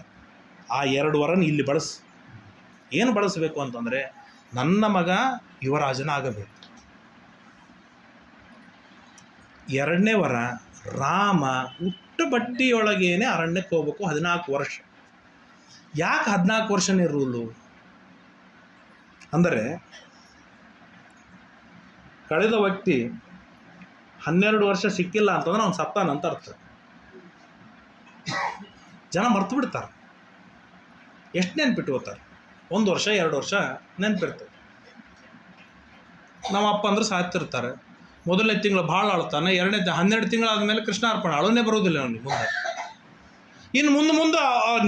ಆ 2 ವರನ ಇಲ್ಲಿ ಬಳಸು. ಏನು ಬಳಸಬೇಕು ಅಂತಂದರೆ, ನನ್ನ ಮಗ ಯುವರಾಜನ ಆಗಬೇಕು. 2ನೇ ವರ, ರಾಮ ಹುಟ್ಟು ಬಟ್ಟಿಯೊಳಗೇನೆ ಅರಣ್ಯಕ್ಕೆ ಹೋಗ್ಬೇಕು 14 ವರ್ಷ. ಯಾಕೆ 14 ವರ್ಷನೇ ರೂಲು ಅಂದರೆ, ಕಳೆದ ವ್ಯಕ್ತಿ 12 ವರ್ಷ ಸಿಕ್ಕಿಲ್ಲ ಅಂತಂದ್ರೆ ಅವ್ನು ಸತ್ತಾನಂತ ಅರ್ಥ. ಜನ ಮರ್ತು ಬಿಡ್ತಾರೆ. ಎಷ್ಟು ನೆನ್ಪಿಟ್ಕೋತಾರೆ? 1 ವರ್ಷ 2 ವರ್ಷ ನೆನ್ಪಿರ್ತದೆ. ನಮ್ಮ ಅಪ್ಪ ಅಂದ್ರೆ ಸಾಯ್ತಿರ್ತಾರೆ. ಮೊದಲನೇ ತಿಂಗಳು ಭಾಳ ಅಳ್ತಾನೆ, 12 ತಿಂಗಳಾದಮೇಲೆ ಕೃಷ್ಣಾರ್ಪಣೆ, ಅಳನೇ ಬರೋದಿಲ್ಲ ಅವನಿಗೆ ಮುಂದೆ. ಇನ್ನು ಮುಂದೆ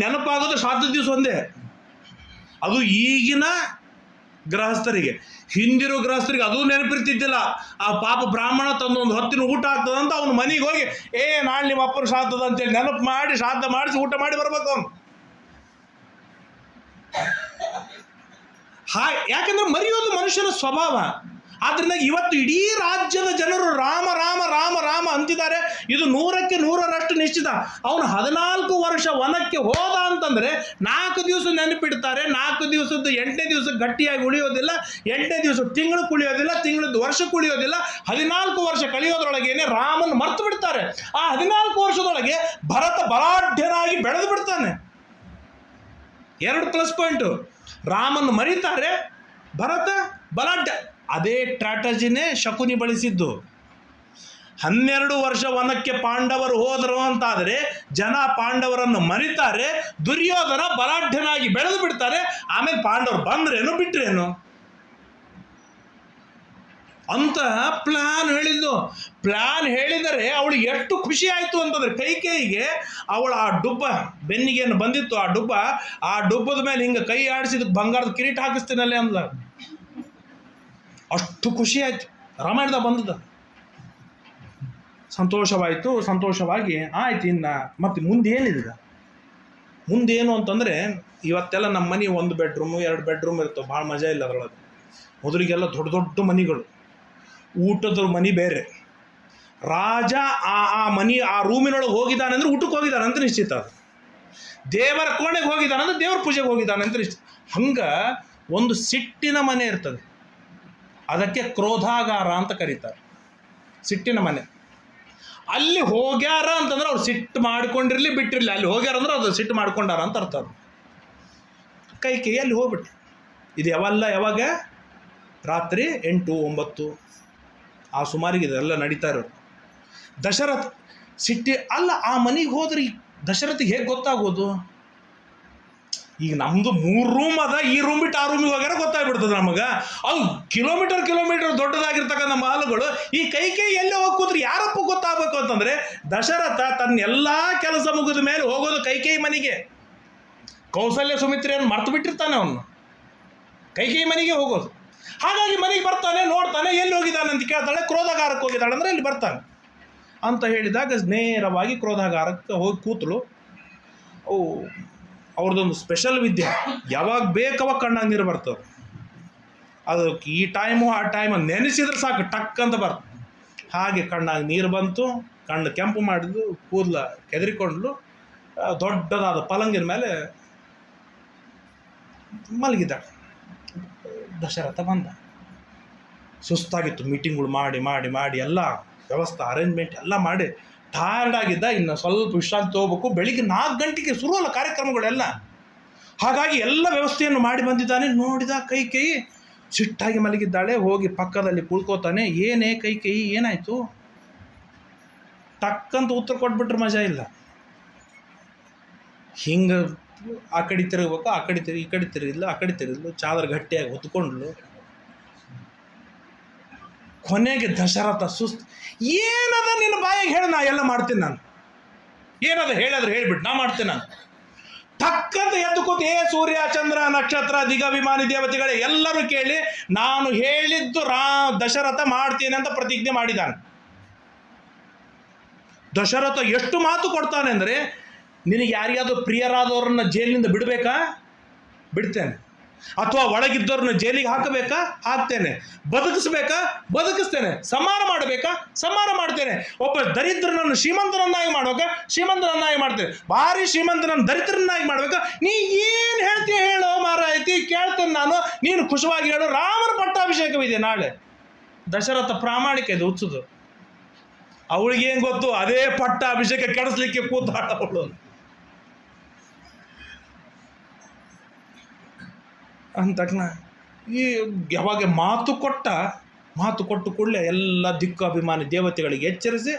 ನೆನಪಾಗೋದು ಶ್ರಾದ್ದ ದಿವಸ ಒಂದೇ. ಅದು ಈಗಿನ ಗೃಹಸ್ಥರಿಗೆ, ಹಿಂದಿರೋ ಗೃಹಸ್ಥರಿಗೆ ಅದೂ ನೆನಪಿರ್ತಿದ್ದಿಲ್ಲ. ಆ ಪಾಪ ಬ್ರಾಹ್ಮಣ ತಂದು ಒಂದು ಹೊತ್ತಿನ ಊಟ ಆಗ್ತದಂತ ಅವನು ಮನೆಗೆ ಹೋಗಿ, ನಾಳೆ ನಿಮ್ಮ ಅಪ್ಪನ ಶ್ರಾದ್ದದ ಅಂತೇಳಿ ನೆನಪು ಮಾಡಿ ಶ್ರಾದ್ದ ಮಾಡಿಸಿ ಊಟ ಮಾಡಿ ಬರ್ಬೇಕು ಅವನು. ಯಾಕಂದ್ರೆ ಮರೆಯೋದು ಮನುಷ್ಯನ ಸ್ವಭಾವ. ಆದ್ರಿಂದ ಇವತ್ತು ಇಡೀ ರಾಜ್ಯದ ಜನರು ರಾಮ ರಾಮ ರಾಮ ರಾಮ ಅಂತಿದ್ದಾರೆ. ಇದು 100ಕ್ಕೆ 100ರಷ್ಟು ನಿಶ್ಚಿತ. ಅವನು 14 ವರ್ಷ ವನಕ್ಕೆ ಹೋದ ಅಂತಂದರೆ 4 ದಿವಸ ನೆನಪಿಡ್ತಾರೆ. 4 ದಿವಸದ್ದು 8ನೇ ದಿವಸ ಗಟ್ಟಿಯಾಗಿ ಉಳಿಯೋದಿಲ್ಲ, 8ನೇ ದಿವಸ ತಿಂಗಳು ಉಳಿಯೋದಿಲ್ಲ, ತಿಂಗಳದ್ದು ವರ್ಷಕ್ಕೆ ಉಳಿಯೋದಿಲ್ಲ. 14 ವರ್ಷ ಕಳೆಯೋದ್ರೊಳಗೇನೆ ರಾಮನ್ ಮರ್ತು ಬಿಡ್ತಾರೆ. ಆ 14 ವರ್ಷದೊಳಗೆ ಭರತ ಬಲಾಢ್ಯನಾಗಿ ಬೆಳೆದು ಬಿಡ್ತಾನೆ. 2 ಪ್ಲಸ್ ಪಾಯಿಂಟು. ರಾಮನ್ ಮರೀತಾರೆ, ಭರತ ಬಲಾಢ್ಯ. ಅದೇ ಸ್ಟ್ರಾಟಜಿನೇ ಶಕುನಿ ಬಳಸಿದ್ದು. 12 ವರ್ಷ ವನಕ್ಕೆ ಪಾಂಡವರು ಹೋದರು ಅಂತಾದರೆ ಜನ ಪಾಂಡವರನ್ನು ಮರಿತಾರೆ. ದುರ್ಯೋಧನ ಬಲಾಢ್ಯನಾಗಿ ಬೆಳೆದು ಬಿಡ್ತಾರೆ. ಆಮೇಲೆ ಪಾಂಡವರು ಬಂದ್ರೇನು ಬಿಟ್ರೇನು? ಅಂತ ಪ್ಲಾನ್ ಹೇಳಿದರೆ ಅವಳು ಎಷ್ಟು ಖುಷಿ ಆಯಿತು ಅಂತಂದರೆ ಕೈಕೇಯಿಗೆ ಅವಳು ಆ ಡುಬ್ಬ ಬೆನ್ನಿಗೇನು ಬಂದಿತ್ತು ಆ ಡುಬ್ಬದ ಮೇಲೆ ಹಿಂಗೆ ಕೈ ಆಡಿಸಿದಕ್ಕೆ ಬಂಗಾರದ ಕಿರೀಟ ಹಾಕಿಸ್ತೀನಲ್ಲೇ ಅಂದ. ಅಷ್ಟು ಖುಷಿ ಆಯಿತು. ರಾಮಾಯಣದಾಗ ಬಂದದ. ಸಂತೋಷವಾಗಿ ಆಯ್ತು. ಇನ್ನು ಮತ್ತು ಮುಂದೇನು ಅಂತಂದರೆ ಇವತ್ತೆಲ್ಲ ನಮ್ಮ ಮನೆ 1 ಬೆಡ್ರೂಮು 2 ಬೆಡ್ರೂಮ್ ಇರ್ತವೆ. ಭಾಳ ಮಜಾ ಇಲ್ಲ ಅದರೊಳಗೆ. ಮೊದಲಿಗೆಲ್ಲ ದೊಡ್ಡ ಮನೆಗಳು, ಊಟದ ಮನೆ ಬೇರೆ. ರಾಜ ಆ ಮನೆ ಆ ರೂಮಿನೊಳಗೆ ಹೋಗಿದ್ದಾನೆ ಅಂದರೆ ಊಟಕ್ಕೆ ಹೋಗಿದ್ದಾನೆ ಅಂತ ನಿಶ್ಚಿತ. ಅದು ದೇವರ ಕೋಣೆಗೆ ಹೋಗಿದ್ದಾನೆ ಅಂದರೆ ದೇವ್ರ ಪೂಜೆಗೆ ಹೋಗಿದ್ದಾನೆ ಅಂತ ನಿಶ್ಚಿತ. ಹಂಗೆ ಒಂದು ಸಿಟ್ಟಿನ ಮನೆ ಇರ್ತದೆ, ಅದಕ್ಕೆ ಕ್ರೋಧಾಗಾರ ಅಂತ ಕರೀತಾರೆ. ಸಿಟ್ಟಿನ ಮನೆ. ಅಲ್ಲಿ ಹೋಗ್ಯಾರ ಅಂತಂದ್ರೆ ಅವ್ರು ಸಿಟ್ಟು ಮಾಡ್ಕೊಂಡಿರಲಿ ಬಿಟ್ಟಿರಲಿ, ಅಲ್ಲಿ ಹೋಗ್ಯಾರ ಅಂದ್ರೆ ಅದು ಸಿಟ್ಟು ಮಾಡ್ಕೊಂಡಾರ ಅಂತ ಅರ್ಥ. ಅದು ಕೈಕೇಯಿ ಅಲ್ಲಿ ಹೋಗ್ಬಿಟ್ಟು ಇದು ಯಾವಾಗ ರಾತ್ರಿ 8-9 ಆ ಸುಮಾರಿಗೆ ಇದೆಲ್ಲ ನಡೀತಾ ಇರೋದು. ದಶರಥ ಸಿಟ್ಟಿ ಅಲ್ಲ, ಆ ಮನೆಗೆ ಹೋದ್ರೆ ದಶರಥಿಗೆ ಹೇಗೆ ಗೊತ್ತಾಗೋದು? ಈಗ ನಮ್ಮದು 3 ರೂಮ್ ಅದ, ಈ ರೂಮ್ ಬಿಟ್ಟು ಆ ರೂಮಿಗೆ ಹೋಗ್ಯಾರ ಗೊತ್ತಾಗ್ಬಿಡ್ತದೆ ನಮಗೆ. ಅದು ಕಿಲೋಮೀಟರ್ ದೊಡ್ಡದಾಗಿರ್ತಕ್ಕಂಥ ಮಹಲ್ಗಳು. ಈ ಕೈಕೇಯಿ ಎಲ್ಲೇ ಹೋಗಿ ಕೂತ್ರೆ ಯಾರಪ್ಪ ಗೊತ್ತಾಗಬೇಕು ಅಂತಂದರೆ ದಶರಥ ತನ್ನ ಎಲ್ಲ ಕೆಲಸ ಮುಗಿದ ಮೇಲೆ ಹೋಗೋದು ಕೈಕೇಯಿ ಮನೆಗೆ. ಕೌಸಲ್ಯ ಸುಮಿತ್ರೆಯನ್ನು ಮರ್ತು ಬಿಟ್ಟಿರ್ತಾನೆ ಅವನು, ಕೈಕೇಯಿ ಮನೆಗೆ ಹೋಗೋದು. ಹಾಗಾಗಿ ಮನೆಗೆ ಬರ್ತಾನೆ, ನೋಡ್ತಾನೆ, ಎಲ್ಲಿ ಹೋಗಿದ್ದಾನೆ ಅಂತ ಕೇಳ್ತಾಳೆ. ಕ್ರೋಧಾಗಾರಕ್ಕೆ ಹೋಗಿದ್ದಾಳೆ ಅಂದರೆ ಇಲ್ಲಿ ಬರ್ತಾನೆ ಅಂತ ಹೇಳಿದಾಗ ನೇರವಾಗಿ ಕ್ರೋಧಾಗಾರಕ್ಕೆ ಹೋಗಿ ಕೂತಳು. ಅವ್ರದ್ದೊಂದು ಸ್ಪೆಷಲ್ ವಿದ್ಯೆ, ಯಾವಾಗ ಬೇಕವಾಗ ಕಣ್ಣಾಗ ನೀರು ಬರ್ತದೆ. ಅದಕ್ಕೆ ಈ ಟೈಮು ಆ ಟೈಮ್ ನೆನೆಸಿದ್ರೆ ಸಾಕು ಟಕ್ ಅಂತ ಬರ್ತದೆ. ಹಾಗೆ ಕಣ್ಣಾಗ ನೀರು ಬಂತು, ಕಣ್ಣು ಕೆಂಪು ಮಾಡಿದ್ಲು, ಕೂದಲ ಕೆದರಿಕೊಂಡ್ಲು, ದೊಡ್ಡದಾದ ಪಲಂಗಿನ ಮೇಲೆ ಮಲಗಿದ್ದಾಳೆ. ದಶರಥ ಬಂದ. ಸುಸ್ತಾಗಿತ್ತು, ಮೀಟಿಂಗ್ಗಳು ಮಾಡಿ ಎಲ್ಲ ವ್ಯವಸ್ಥೆ ಅರೇಂಜ್ಮೆಂಟ್ ಎಲ್ಲ ಮಾಡಿ ಟಯರ್ಡ್ ಆಗಿದ್ದ. ಇನ್ನು ಸ್ವಲ್ಪ ವಿಶ್ರಾಂತಿ ಹೋಗ್ಬೇಕು. ಬೆಳಿಗ್ಗೆ 4 ಗಂಟೆಗೆ ಶುರುವಲ್ಲ ಕಾರ್ಯಕ್ರಮಗಳೆಲ್ಲ. ಹಾಗಾಗಿ ಎಲ್ಲ ವ್ಯವಸ್ಥೆಯನ್ನು ಮಾಡಿ ಬಂದಿದ್ದಾನೆ. ನೋಡಿದ ಕೈಕೇಯಿ ಸಿಟ್ಟಾಗಿ ಮಲಗಿದ್ದಾಳೆ. ಹೋಗಿ ಪಕ್ಕದಲ್ಲಿ ಕುಳ್ಕೋತಾನೆ. ಏನೇ ಕೈಕೇಯಿ, ಏನಾಯಿತು? ಟಕ್ಕಂತ ಉತ್ತರ ಕೊಟ್ಬಿಟ್ರೆ ಮಜಾ ಇಲ್ಲ. ಹಿಂಗೆ ಆ ಕಡೆ ತಿರುಗಬೇಕು, ಈ ಕಡೆ ತಿರುಗಿದ್ಲು, ಚಾದರ್ ಗಟ್ಟಿಯಾಗಿ ಹೊತ್ಕೊಂಡ್ಲು. ಕೊನೆಗೆ ದಶರಥ ಸುಸ್ತು. ಏನದ ನಿನ್ನ ಬಾಯಿಗೆ ಹೇಳಿ, ನಾ ಎಲ್ಲ ಮಾಡ್ತೀನಿ. ನಾನು ಏನದ ಹೇಳಿದ್ರೆ ಹೇಳ್ಬಿಟ್ಟು ನಾ ಮಾಡ್ತೀನಿ. ನಾನು ಟಕ್ಕಂತ ಎದ್ದು ಕೂತು, ಸೂರ್ಯ ಚಂದ್ರ ನಕ್ಷತ್ರ ದಿಗಭಿಮಾನಿ ದೇವತೆಗಳೇ ಎಲ್ಲರೂ ಕೇಳಿ, ನಾನು ಹೇಳಿದ್ದು ದಶರಥ ಮಾಡ್ತೀನಿ ಅಂತ ಪ್ರತಿಜ್ಞೆ ಮಾಡಿದ್ದಾನೆ. ದಶರಥ ಎಷ್ಟು ಮಾತು ಕೊಡ್ತಾನೆ ಅಂದರೆ, ನಿನಗೆ ಯಾರಿಗಾದ್ರೂ ಪ್ರಿಯರಾದವ್ರನ್ನ ಜೈಲಿನಿಂದ ಬಿಡ್ತೇನೆ, ಅಥವಾ ಒಳಗಿದ್ದವ್ರನ್ನ ಜೈಲಿಗೆ ಹಾಕ್ತೇನೆ, ಬದುಕಿಸ್ತೇನೆ, ಸಮಾನ ಮಾಡ್ತೇನೆ. ಒಬ್ಬ ದರಿದ್ರನನ್ನು ಶ್ರೀಮಂತನನ್ನಾಗಿ ಮಾಡ್ತೇನೆ, ಭಾರಿ ಶ್ರೀಮಂತನನ್ನು ದರಿದ್ರನಾಗಿ ಮಾಡ್ಬೇಕಾ? ನೀ ಏನು ಹೇಳ್ತೀಯ ಹೇಳೋ ಮಾರಾಯ್ತಿ, ಕೇಳ್ತೇನೆ ನಾನು, ನೀನು ಖುಷಿಯಾಗಿ ಹೇಳು. ರಾಮನ ಪಟ್ಟಾಭಿಷೇಕವಿದೆ ನಾಳೆ. ದಶರಥ ಪ್ರಾಮಾಣಿಕ ಇದು ಹುಚ್ಚುದು. ಅವಳಿಗೇನು ಗೊತ್ತು, ಅದೇ ಪಟ್ಟಾಭಿಷೇಕ ಕೆಡಿಸ್ಲಿಕ್ಕೆ ಕೂತಾಳ ಅವಳು. ಅಂತಕ್ನ ಈ ಯಾವಾಗ ಮಾತು ಕೊಟ್ಟು ಕೂಡಲೇ ಎಲ್ಲ ದಿಕ್ಕು ಅಭಿಮಾನಿ ದೇವತೆಗಳಿಗೆ ಎಚ್ಚರಿಸಿ,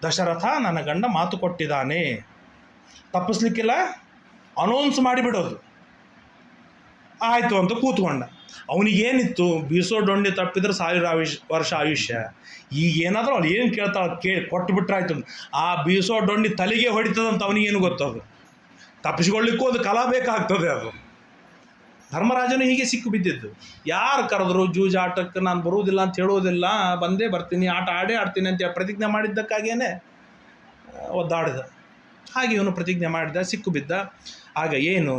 ದಶರಥ ನನ್ನ ಗಂಡ ಮಾತು ಕೊಟ್ಟಿದ್ದಾನೆ, ತಪ್ಪಿಸ್ಲಿಕ್ಕಿಲ್ಲ, ಅನೌನ್ಸ್ ಮಾಡಿಬಿಡೋದು. ಆಯಿತು ಅಂತ ಕೂತ್ಕೊಂಡ. ಅವನಿಗೇನಿತ್ತು, ಬೀಸೋ ಡೊಂಡಿ ತಪ್ಪಿದ್ರೆ 1000 ವರ್ಷ ಆಯುಷ್ಯ. ಈಗೇನಾದರೂ ಅವ್ನು ಏನು ಕೇಳ್ತಾಳೆ ಕೊಟ್ಟುಬಿಟ್ರಾಯ್ತು. ಆ ಬೀಸೋ ಡೊಂಡಿ ತಲೆಗೆ ಹೊಡಿತದಂತ ಅವನಿಗೇನು ಗೊತ್ತದು. ತಪ್ಪಿಸ್ಕೊಳ್ಳಿಕ್ಕೂ ಒಂದು ಕಲಾ ಬೇಕಾಗ್ತದೆ. ಅದು ಧರ್ಮರಾಜನು ಹೀಗೆ ಸಿಕ್ಕು ಬಿದ್ದಿದ್ದು. ಯಾರು ಕರೆದ್ರು ಜೂಜಾಟಕ್ಕೆ ನಾನು ಬರುವುದಿಲ್ಲ ಅಂತ ಹೇಳುವುದಿಲ್ಲ, ಬರ್ತೀನಿ, ಆಟ ಆಡ್ತೀನಿ ಅಂತ ಪ್ರತಿಜ್ಞೆ ಮಾಡಿದ್ದಕ್ಕಾಗೇನೆ ಒದ್ದಾಡಿದ. ಹಾಗೆ ಇವನು ಪ್ರತಿಜ್ಞೆ ಮಾಡಿದ, ಸಿಕ್ಕು ಬಿದ್ದ. ಆಗ ಏನು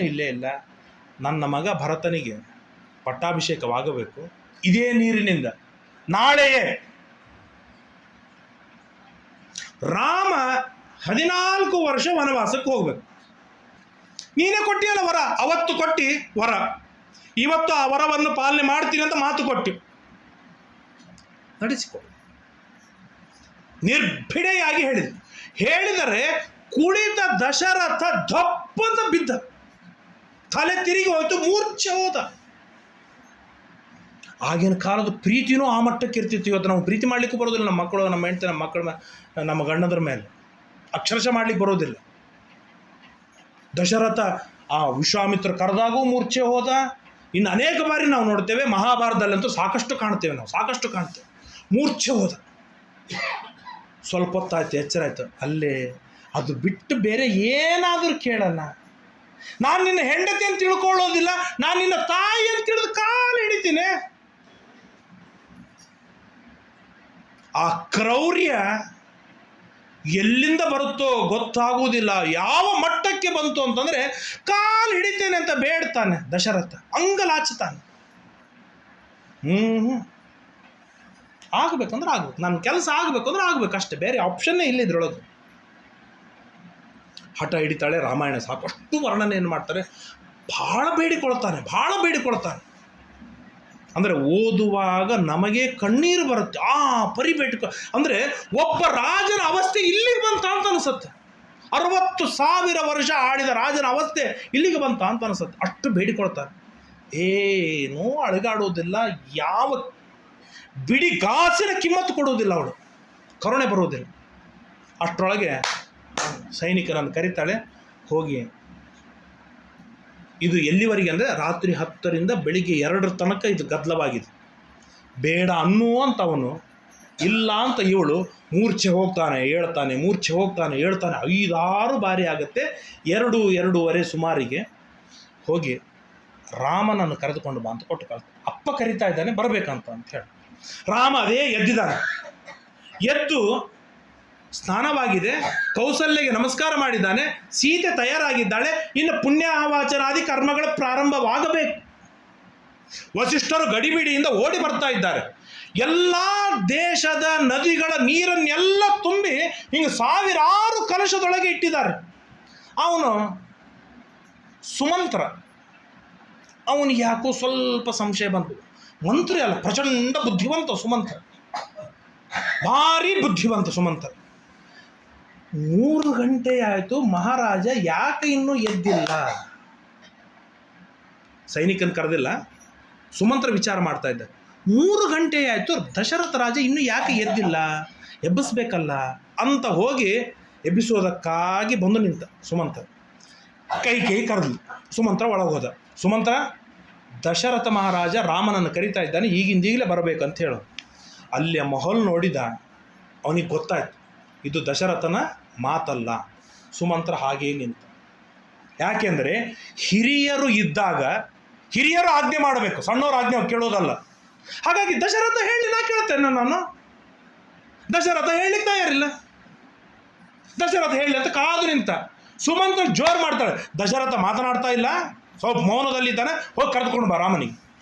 ಇಲ್ಲೇ ಇಲ್ಲ, ನನ್ನ ಮಗ ಭರತನಿಗೆ ಪಟ್ಟಾಭಿಷೇಕವಾಗಬೇಕು, ಇದೇ ನೀರಿನಿಂದ ನಾಳೆಯೇ. ರಾಮ 14 ವರ್ಷ ವನವಾಸಕ್ಕೆ ಹೋಗ್ಬೇಕು. ನೀನೇ ಕೊಟ್ಟಿಯಲ್ಲ ವರ, ಅವತ್ತು ಕೊಟ್ಟು ವರ, ಇವತ್ತು ಆ ವರವನ್ನು ಪಾಲನೆ ಮಾಡ್ತೀನಿ ಅಂತ ಮಾತು ಕೊಟ್ಟು ನಡೆಸಿಕೊ. ನಿರ್ಭಿಡೆಯಾಗಿ ಹೇಳಿದರೆ ಕುಳಿತ ದಶರಥ ದಪ್ಪಂತ ಬಿದ್ದ, ತಲೆ ತಿರುಗಿ ಹೋಯ್ತು, ಮೂರ್ಛೆ ಹೋದ. ಆಗಿನ ಕಾಲದ ಪ್ರೀತಿನೂ ಆ ಮಟ್ಟಕ್ಕೆ ಇರ್ತಿತ್ತು. ಇವತ್ತು ನಾವು ಪ್ರೀತಿ ಮಾಡ್ಲಿಕ್ಕೂ ಬರೋದಿಲ್ಲ. ನಮ್ಮ ಮಕ್ಕಳು, ನಮ್ಮ ಹೆಂಡತಿ, ನಮ್ಮ ಮಕ್ಕಳ, ನಮ್ಮ ಗಂಡದ್ರ ಮೇಲೆ ಅಕ್ಷರಶಃ ಮಾಡ್ಲಿಕ್ಕೆ ಬರೋದಿಲ್ಲ. ದಶರಥ ಆ ವಿಶ್ವಾಮಿತ್ರ ಕರೆದಾಗೂ ಮೂರ್ಛೆ ಹೋದ, ಇನ್ನು ಅನೇಕ ಬಾರಿ ನಾವು ನೋಡ್ತೇವೆ, ಮಹಾಭಾರತದಲ್ಲಂತೂ ಸಾಕಷ್ಟು ಕಾಣ್ತೇವೆ, ನಾವು ಸಾಕಷ್ಟು ಕಾಣ್ತೇವೆ. ಮೂರ್ಛೆ ಹೋದ, ಸ್ವಲ್ಪ ಹೊತ್ತಾಯ್ತು, ಎಚ್ಚರ ಆಯಿತು, ಅಲ್ಲೇ ಅದು ಬಿಟ್ಟು ಬೇರೆ ಏನಾದರೂ ಕೇಳಲ್ಲ. ನಾನು ನಿನ್ನ ಹೆಂಡತಿ ಅಂತ ತಿಳ್ಕೊಳ್ಳೋದಿಲ್ಲ, ನಾನು ನಿನ್ನ ತಾಯಿ ಅಂತ ತಿಳಿದು ಕಾಲು ಹಿಡಿತೀನಿ. ಆ ಕ್ರೌರ್ಯ ಎಲ್ಲಿಂದ ಬರುತ್ತೋ ಗೊತ್ತಾಗುವುದಿಲ್ಲ. ಯಾವ ಮಟ್ಟಕ್ಕೆ ಬಂತು ಅಂತಂದರೆ ಕಾಲು ಹಿಡಿತೇನೆ ಅಂತ ಬೇಡ್ತಾನೆ ದಶರಥ, ಅಂಗಲಾಚುತ್ತಾನೆ. ಆಗಬೇಕಂದ್ರೆ ಆಗ್ಬೇಕು, ನನ್ನ ಕೆಲಸ ಆಗಬೇಕಂದ್ರೆ ಆಗ್ಬೇಕು, ಅಷ್ಟೇ, ಬೇರೆ ಆಪ್ಷನ್ನೇ ಇಲ್ಲ ಇದ್ರೊಳಗೆ. ಹಠ ಹಿಡಿತಾಳೆ. ರಾಮಾಯಣ ಸಾಕಷ್ಟು ವರ್ಣನೆಯನ್ನು ಮಾಡ್ತಾರೆ. ಭಾಳ ಬೇಡಿಕೊಳ್ತಾನೆ. ಅಂದರೆ ಓದುವಾಗ ನಮಗೆ ಕಣ್ಣೀರು ಬರುತ್ತೆ. ಪರಿಬೇಟಿಕೊ ಅಂದರೆ ಒಬ್ಬ ರಾಜನ ಅವಸ್ಥೆ ಇಲ್ಲಿಗೆ ಬಂತ ಅಂತ ಅನಿಸುತ್ತೆ. 60,000 ವರ್ಷ ಆಡಿದ ರಾಜನ ಅವಸ್ಥೆ ಇಲ್ಲಿಗೆ ಬಂತ ಅಂತ ಅನಿಸುತ್ತೆ. ಅಷ್ಟು ಬೇಡಿಕೊಳ್ತಾನೆ. ಏನೂ ಅಳಗಾಡುವುದಿಲ್ಲ, ಯಾವ ಬಿಡಿ ಗಾಸಿನ ಕಿಮ್ಮತ್ತು ಕೊಡುವುದಿಲ್ಲ, ಅವಳು ಕರುಣೆ ಬರುವುದಿಲ್ಲ. ಅಷ್ಟರೊಳಗೆ ಸೈನಿಕರನ್ನು ಕರೀತಾಳೆ. ಹೋಗಿ, ಇದು ಎಲ್ಲಿವರೆಗೆ ಅಂದರೆ ರಾತ್ರಿ 10ರಿಂದ ಬೆಳಿಗ್ಗೆ 2 ತನಕ ಇದು ಗದ್ದಲವಾಗಿದೆ. ಬೇಡ ಅನ್ನುವಂಥವನು, ಇಲ್ಲ ಅಂತ ಇವಳು ಮೂರ್ಛೆ ಹೋಗ್ತಾನೆ ಹೇಳ್ತಾನೆ, 5-6 ಬಾರಿ ಆಗುತ್ತೆ. 2-2:30 ಸುಮಾರಿಗೆ ಹೋಗಿ ರಾಮನನ್ನು ಕರೆದುಕೊಂಡು ಬಾ ಅಂತ ಕೊಟ್ಟು ಕಳ್ತಾನೆ. ಅಪ್ಪ ಕರಿತಾ ಇದ್ದಾನೆ ಬರಬೇಕಂತ ಅಂತ ಹೇಳಿ. ರಾಮ ಅದೇ ಎದ್ದಿದ್ದಾನೆ. ಎದ್ದು ಸ್ನಾನವಾಗಿದೆ, ಕೌಸಲ್ಯಗೆ ನಮಸ್ಕಾರ ಮಾಡಿದ್ದಾನೆ, ಸೀತೆ ತಯಾರಾಗಿದ್ದಾಳೆ. ಇನ್ನು ಪುಣ್ಯವಾಚನಾದಿ ಕರ್ಮಗಳ ಪ್ರಾರಂಭವಾಗಬೇಕು. ವಸಿಷ್ಠರು ಗಡಿಬಿಡಿಯಿಂದ ಓಡಿ ಬರ್ತಾ ಇದ್ದಾರೆ. ಎಲ್ಲ ದೇಶದ ನದಿಗಳ ನೀರನ್ನೆಲ್ಲ ತುಂಬಿ ಹಿಂಗೆ 1000 ಕಲಶದೊಳಗೆ ಇಟ್ಟಿದ್ದಾರೆ. ಅವನು ಸುಮಂತ್ರ, ಅವನಿಗೆ ಯಾಕೋ ಸ್ವಲ್ಪ ಸಂಶಯ ಬಂತು. ಮಂತ್ರಿ ಅಲ್ಲ, ಪ್ರಚಂಡ ಬುದ್ಧಿವಂತ ಸುಮಂತ್ರ, ಭಾರಿ ಬುದ್ಧಿವಂತ ಸುಮಂತ್ರ. 3 ಗಂಟೆ ಆಯಿತು, ಮಹಾರಾಜ ಯಾಕೆ ಇನ್ನೂ ಎದ್ದಿಲ್ಲ? ಸೈನಿಕನ ಕರೆದಿಲ್ಲ, ಸುಮಂತ್ರ ವಿಚಾರ ಮಾಡ್ತಾ ಇದ್ದ. 3 ಗಂಟೆ ಆಯಿತು, ದಶರಥ ರಾಜ ಇನ್ನೂ ಯಾಕೆ ಎದ್ದಿಲ್ಲ, ಎಬ್ಬಿಸ್ಬೇಕಲ್ಲ ಅಂತ ಹೋಗಿ ಎಬ್ಬಿಸೋದಕ್ಕಾಗಿ ಬಂದು ನಿಂತ ಸುಮಂತ್ರ. ಕೈ ಕರೆದ್ಲು. ಸುಮಂತ್ರ ಒಳಗೆ ಹೋದ. ಸುಮಂತ್ರ, ದಶರಥ ಮಹಾರಾಜ ರಾಮನನ್ನು ಕರೀತಾ ಇದ್ದಾನೆ, ಈಗಿಂದೀಗಲೇ ಬರಬೇಕಂತ ಹೇಳು. ಅಲ್ಲಿ ಮೊಹಲ್ ನೋಡಿದ, ಅವನಿಗೆ ಗೊತ್ತಾಯ್ತು ಇದು ದಶರಥನ ಮಾತಲ್ಲ. ಸುಮಂತ್ರ ಹಾಗೇ ನಿಂತ. ಯಾಕೆಂದರೆ ಹಿರಿಯರು ಇದ್ದಾಗ ಹಿರಿಯರು ಆಜ್ಞೆ ಮಾಡಬೇಕು, ಸಣ್ಣವರು ಆಜ್ಞೆ ಕೇಳೋದಲ್ಲ. ಹಾಗಾಗಿ ದಶರಥ ಹೇಳಿ ನಾ ಕೇಳ್ತೇನೆ. ನಾನು ದಶರಥ ಹೇಳಲಿಕ್ಕೆ ತಯಾರಿಲ್ಲ. ದಶರಥ ಹೇಳಿ ಅಂತ ಕಾದು ನಿಂತ. ಸುಮಂತ್ರ ಜೋರು ಮಾಡ್ತಾಳೆ. ದಶರಥ ಮಾತನಾಡ್ತಾ ಇಲ್ಲ, ಸ್ವಲ್ಪ ಮೌನದಲ್ಲಿದ್ದಾನೆ, ಹೋಗಿ ಕರೆದುಕೊಂಡು ಬಾ ರಾಮನಿಗೆ.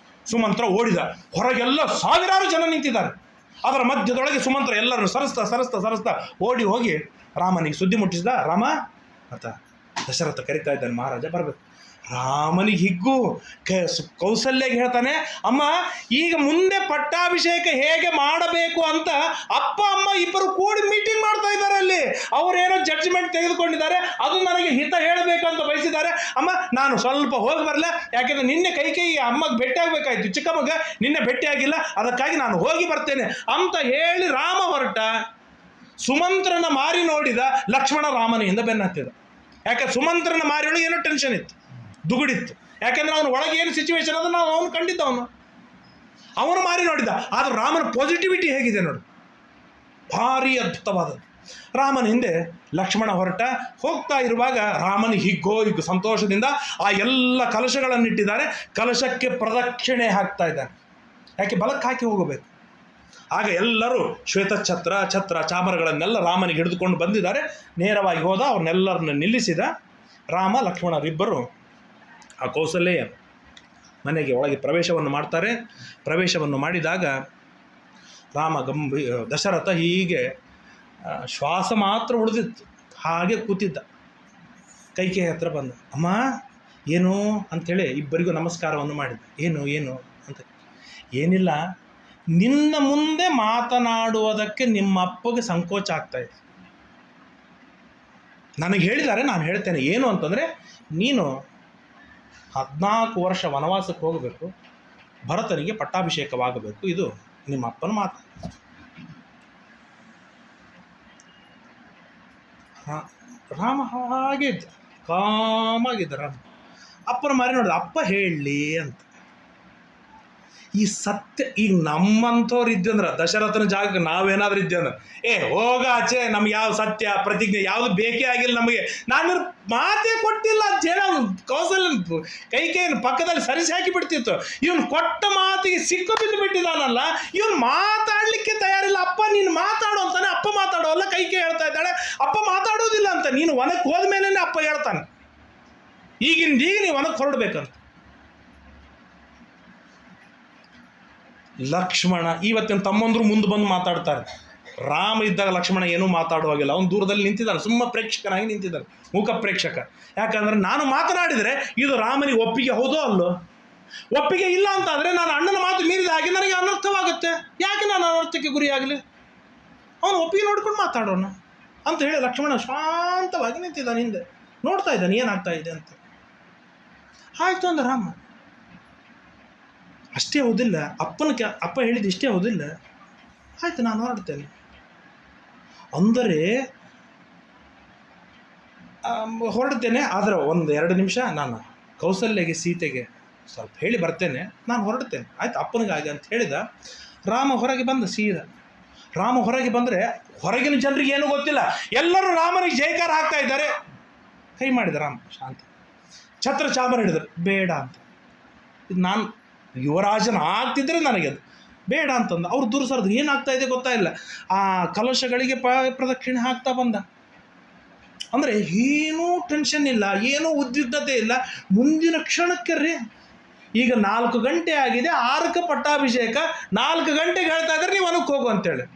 ಸುಮಂತ್ರ ಓಡಿದ. ಹೊರಗೆಲ್ಲ 1000 ಜನ ನಿಂತಿದ್ದಾರೆ. ಅದರ ಮಧ್ಯದೊಳಗೆ ಸುಮಂತ್ರ ಎಲ್ಲರೂ ಸರಸ್ತಾ ಓಡಿ ಹೋಗಿ ರಾಮನಿಗೆ ಸುದ್ದಿ ಮುಟ್ಟಿಸಿದ. ರಾಮ ಅಂತ ದಶರಥ ಕರಿತಾ ಇದ್ದಾನೆ, ಮಹಾರಾಜ ಬರಬೇಕು. ರಾಮನಿಗೆ ಹಿಗ್ಗು. ಕೌಸಲ್ಯಗೆ ಹೇಳ್ತಾನೆ, ಅಮ್ಮ ಈಗ ಮುಂದೆ ಪಟ್ಟಾಭಿಷೇಕ ಹೇಗೆ ಮಾಡಬೇಕು ಅಂತ ಅಪ್ಪ ಅಮ್ಮ ಇಬ್ಬರು ಕೂಡಿ ಮೀಟಿಂಗ್ ಮಾಡ್ತಾ ಇದ್ದಾರೆ. ಅಲ್ಲಿ ಅವರೇನೋ ಜಡ್ಜ್ಮೆಂಟ್ ತೆಗೆದುಕೊಂಡಿದ್ದಾರೆ, ಅದು ನನಗೆ ಹಿತ ಹೇಳಬೇಕಂತ ಬಯಸಿದ್ದಾರೆ. ಅಮ್ಮ ನಾನು ಸ್ವಲ್ಪ ಹೋಗಿ ಬರಲ್ಲ, ಯಾಕೆಂದರೆ ನಿನ್ನೆ ಕೈ ಅಮ್ಮಗೆ ಭೇಟಿ ಆಗಬೇಕಾಯ್ತು, ಚಿಕ್ಕಮ್ಮಗ ನಿನ್ನೆ ಭೇಟಿಯಾಗಿಲ್ಲ, ಅದಕ್ಕಾಗಿ ನಾನು ಹೋಗಿ ಬರ್ತೇನೆ ಅಂತ ಹೇಳಿ ರಾಮ ಹೊರಟ. ಸುಮಂತ್ರನ ಮಾರಿ ನೋಡಿದ ಲಕ್ಷ್ಮಣ ರಾಮನಿಂದ ಬೆನ್ನತ್ತಿದ. ಯಾಕೆ ಸುಮಂತ್ರನ ಮಾರಿಯೊಳಗೆ ಏನೋ ಟೆನ್ಷನ್ ಇತ್ತು, ದುಗುಡಿತ್ತು. ಯಾಕೆಂದ್ರೆ ಅವನು ಒಳಗೆ ಏನು ಸಿಚುವೇಶನ್ ಅದನ್ನು ಅವನು ಕಂಡಿದ್ದ. ಅವನು ಮಾರಿ ನೋಡಿದ್ದ. ಆದರೆ ರಾಮನ ಪಾಸಿಟಿವಿಟಿ ಹೇಗಿದೆ ನೋಡಿ, ಭಾರಿ ಅದ್ಭುತವಾದದ್ದು. ರಾಮನ ಹಿಂದೆ ಲಕ್ಷ್ಮಣ ಹೊರಟ. ಹೋಗ್ತಾ ಇರುವಾಗ ರಾಮನ ಹಿಗ್ಗು ಸಂತೋಷದಿಂದ ಆ ಎಲ್ಲ ಕಲಶಗಳನ್ನಿಟ್ಟಿದ್ದಾರೆ. ಕಲಶಕ್ಕೆ ಪ್ರದಕ್ಷಿಣೆ ಹಾಕ್ತಾ ಇದ್ದಾನೆ. ಯಾಕೆ ಬಲಕ್ಕೆ ಹಾಕಿ ಹೋಗಬೇಕು. ಆಗ ಎಲ್ಲರೂ ಛತ್ರ ಚಾಮರಗಳನ್ನೆಲ್ಲ ರಾಮನಿಗೆ ಹಿಡಿದುಕೊಂಡು ಬಂದಿದ್ದಾರೆ. ನೇರವಾಗಿ ಹೋದ, ಅವ್ರನ್ನೆಲ್ಲರನ್ನ ನಿಲ್ಲಿಸಿದ. ರಾಮ ಲಕ್ಷ್ಮಣರಿಬ್ಬರು ಆ ಕೌಸಲ್ಯ ಮನೆಗೆ ಒಳಗೆ ಪ್ರವೇಶವನ್ನು ಮಾಡ್ತಾರೆ. ಪ್ರವೇಶವನ್ನು ಮಾಡಿದಾಗ ದಶರಥ ಹೀಗೆ ಶ್ವಾಸ ಮಾತ್ರ ಉಳಿದಿತ್ತು, ಹಾಗೆ ಕೂತಿದ್ದ. ಕೈಕೇಯಿ ಹತ್ರ ಬಂದ. ಅಮ್ಮ ಏನು ಅಂಥೇಳಿ ಇಬ್ಬರಿಗೂ ನಮಸ್ಕಾರವನ್ನು ಮಾಡಿದ. ಏನು ಅಂತ. ಏನಿಲ್ಲ, ನಿನ್ನ ಮುಂದೆ ಮಾತನಾಡುವುದಕ್ಕೆ ನಿಮ್ಮ ಅಪ್ಪಗೆ ಸಂಕೋಚ ಆಗ್ತಾಯಿದೆ. ನನಗೆ ಹೇಳಿದ್ದಾರೆ, ನಾನು ಹೇಳ್ತೇನೆ. ಏನು ಅಂತಂದರೆ, ನೀನು 14 ವರ್ಷ ವನವಾಸಕ್ಕೆ ಹೋಗಬೇಕು, ಭರತನಿಗೆ ಪಟ್ಟಾಭಿಷೇಕವಾಗಬೇಕು. ಇದು ನಿಮ್ಮ ಅಪ್ಪನ ಮಾತು. ರಾಮ ಹಾಗೆ ಇದ್ದ, ಕಾಮಾಗಿದ್ದ ರಾಮ. ಅಪ್ಪನ ಮಾರಿ ನೋಡಿದ. ಅಪ್ಪ ಹೇಳಲಿ ಅಂತ. ಈ ಸತ್ಯ ಈಗ ನಮ್ಮಂಥವ್ರು ಇದ್ದಂದ್ರೆ ದಶರಥನ ಜಾಗಕ್ಕೆ ನಾವೇನಾದ್ರೂ ಇದ್ದೇಂದ್ರೆ ಹೋಗ ಆಚೆ ನಮ್ಗೆ ಯಾವ ಸತ್ಯ ಪ್ರತಿಜ್ಞೆ ಯಾವುದು ಬೇಕೇ ಆಗಿಲ್ಲ ನಮಗೆ, ನಾನು ಮಾತೇ ಕೊಟ್ಟಿಲ್ಲ ಅಂತ ಹೇಳಿ ಅವನು ಕೌಸಲ್ಯನ ಕೈಕೇಯನ್ನು ಪಕ್ಕದಲ್ಲಿ ಸರಿಸಿ ಹಾಕಿ ಬಿಡ್ತಿತ್ತು. ಇವನು ಕೊಟ್ಟ ಮಾತಿಗೆ ಸಿಕ್ಕು ಬಿದ್ದು ಬಿಟ್ಟಿದ್ದಾನಲ್ಲ, ಇವನು ಮಾತಾಡಲಿಕ್ಕೆ ತಯಾರಿಲ್ಲ. ಅಪ್ಪ ನೀನು ಮಾತಾಡು ಅಂತಾನೆ, ಅಪ್ಪ ಮಾತಾಡೋಲ್ಲ. ಕೈಕೆ ಹೇಳ್ತಾ ಇದ್ದಾಳೆ ಅಪ್ಪ ಮಾತಾಡೋದಿಲ್ಲ ಅಂತ. ನೀನು ವನಕ್ಕೆ ಹೋದ್ಮೇಲೆ ಅಪ್ಪ ಹೇಳ್ತಾನೆ ಈಗ ನೀವು ವನಕ್ಕೆ ಹೊರಡ್ಬೇಕಂತ. ಲಕ್ಷ್ಮಣ ಇವತ್ತಿನ ತಮ್ಮಂದ್ರು ಮುಂದೆ ಬಂದು ಮಾತಾಡ್ತಾರೆ. ರಾಮ ಇದ್ದಾಗ ಲಕ್ಷ್ಮಣ ಏನೂ ಮಾತಾಡುವಾಗಿಲ್ಲ, ಅವನು ದೂರದಲ್ಲಿ ನಿಂತಿದ್ದಾನೆ, ಸುಮ್ಮ ಪ್ರೇಕ್ಷಕನಾಗಿ ನಿಂತಿದ್ದಾನೆ, ಮೂಕ ಪ್ರೇಕ್ಷಕ. ಯಾಕಂದ್ರೆ ನಾನು ಮಾತನಾಡಿದರೆ ಇದು ರಾಮನಿಗೆ ಒಪ್ಪಿಗೆ ಹೌದೋ ಅಲ್ಲೋ? ಒಪ್ಪಿಗೆ ಇಲ್ಲ ಅಂತಾದರೆ ನಾನು ಅಣ್ಣನ ಮಾತು ಮೀರಿದ ಹಾಗೆ ನನಗೆ ಅನರ್ಥವಾಗುತ್ತೆ. ಯಾಕೆ ನಾನು ಅನರ್ಥಕ್ಕೆ ಗುರಿಯಾಗಲಿ? ಅವನು ಒಪ್ಪಿಗೆ ನೋಡ್ಕೊಂಡು ಮಾತಾಡೋಣ ಅಂತ ಹೇಳಿ ಲಕ್ಷ್ಮಣ ಶಾಂತವಾಗಿ ನಿಂತಿದ್ದಾನೆ, ಹಿಂದೆ ನೋಡ್ತಾ ಇದ್ದಾನೆ ಏನಾಗ್ತಾ ಇದೆ ಅಂತ. ಆಯಿತು ಅಂದ ರಾಮ. ಅಷ್ಟೇ ಹೌದಿಲ್ಲ, ಅಪ್ಪ ಹೇಳಿದ್ದು ಇಷ್ಟೇ ಹೌದಿಲ್ಲ? ಆಯ್ತು ನಾನು ಹೊರಡ್ತೇನೆ ಅಂದರೆ ಹೊರಡ್ತೇನೆ. ಆದರೆ 1-2 ನಿಮಿಷ ನಾನು ಕೌಸಲ್ಯಗೆ ಸೀತೆಗೆ ಸ್ವಲ್ಪ ಹೇಳಿ ಬರ್ತೇನೆ, ನಾನು ಹೊರಡ್ತೇನೆ. ಆಯ್ತು ಅಪ್ಪನಿಗಾಗಿ ಅಂತ ಹೇಳಿದ. ರಾಮ ಹೊರಗೆ ಬಂದ ಸೀದಾ. ರಾಮ ಹೊರಗೆ ಬಂದರೆ ಹೊರಗಿನ ಜನರಿಗೆ ಏನೂ ಗೊತ್ತಿಲ್ಲ, ಎಲ್ಲರೂ ರಾಮನಿಗೆ ಜಯಕಾರ ಹಾಕ್ತಾ ಇದ್ದಾರೆ. ಕೈ ಮಾಡಿದ ರಾಮ ಶಾಂತ, ಛತ್ರ ಚಾಮರ ಹಿಡಿದ್ರು, ಬೇಡ ಅಂತ. ಇದು ನಾನು ಯುವರಾಜನ ಆಗ್ತಿದ್ರೆ ನನಗೆ ಅದು ಬೇಡ ಅಂತಂದ. ಅವ್ರು ದೂರ ಸರಿದ್ರು, ಏನಾಗ್ತಾ ಇದೆ ಗೊತ್ತಾಯಿಲ್ಲ. ಆ ಕಲಶಗಳಿಗೆ ಪ್ರದಕ್ಷಿಣೆ ಹಾಕ್ತಾ ಬಂದ. ಅಂದರೆ ಏನೂ ಟೆನ್ಷನ್ ಇಲ್ಲ, ಏನೂ ಉದ್ವಿಗ್ನತೆ ಇಲ್ಲ. ಮುಂದಿನ ಕ್ಷಣಕ್ಕೆ ರೀ ಈಗ 4 ಗಂಟೆ ಆಗಿದೆ, 6ಕ್ಕೆ ಪಟ್ಟಾಭಿಷೇಕ, 4 ಗಂಟೆಗೆ ಹೇಳ್ತಾ ಇದ್ರೆ ನೀವು ವನಕ್ಕೆ ಹೋಗು ಅಂತೇಳಿ.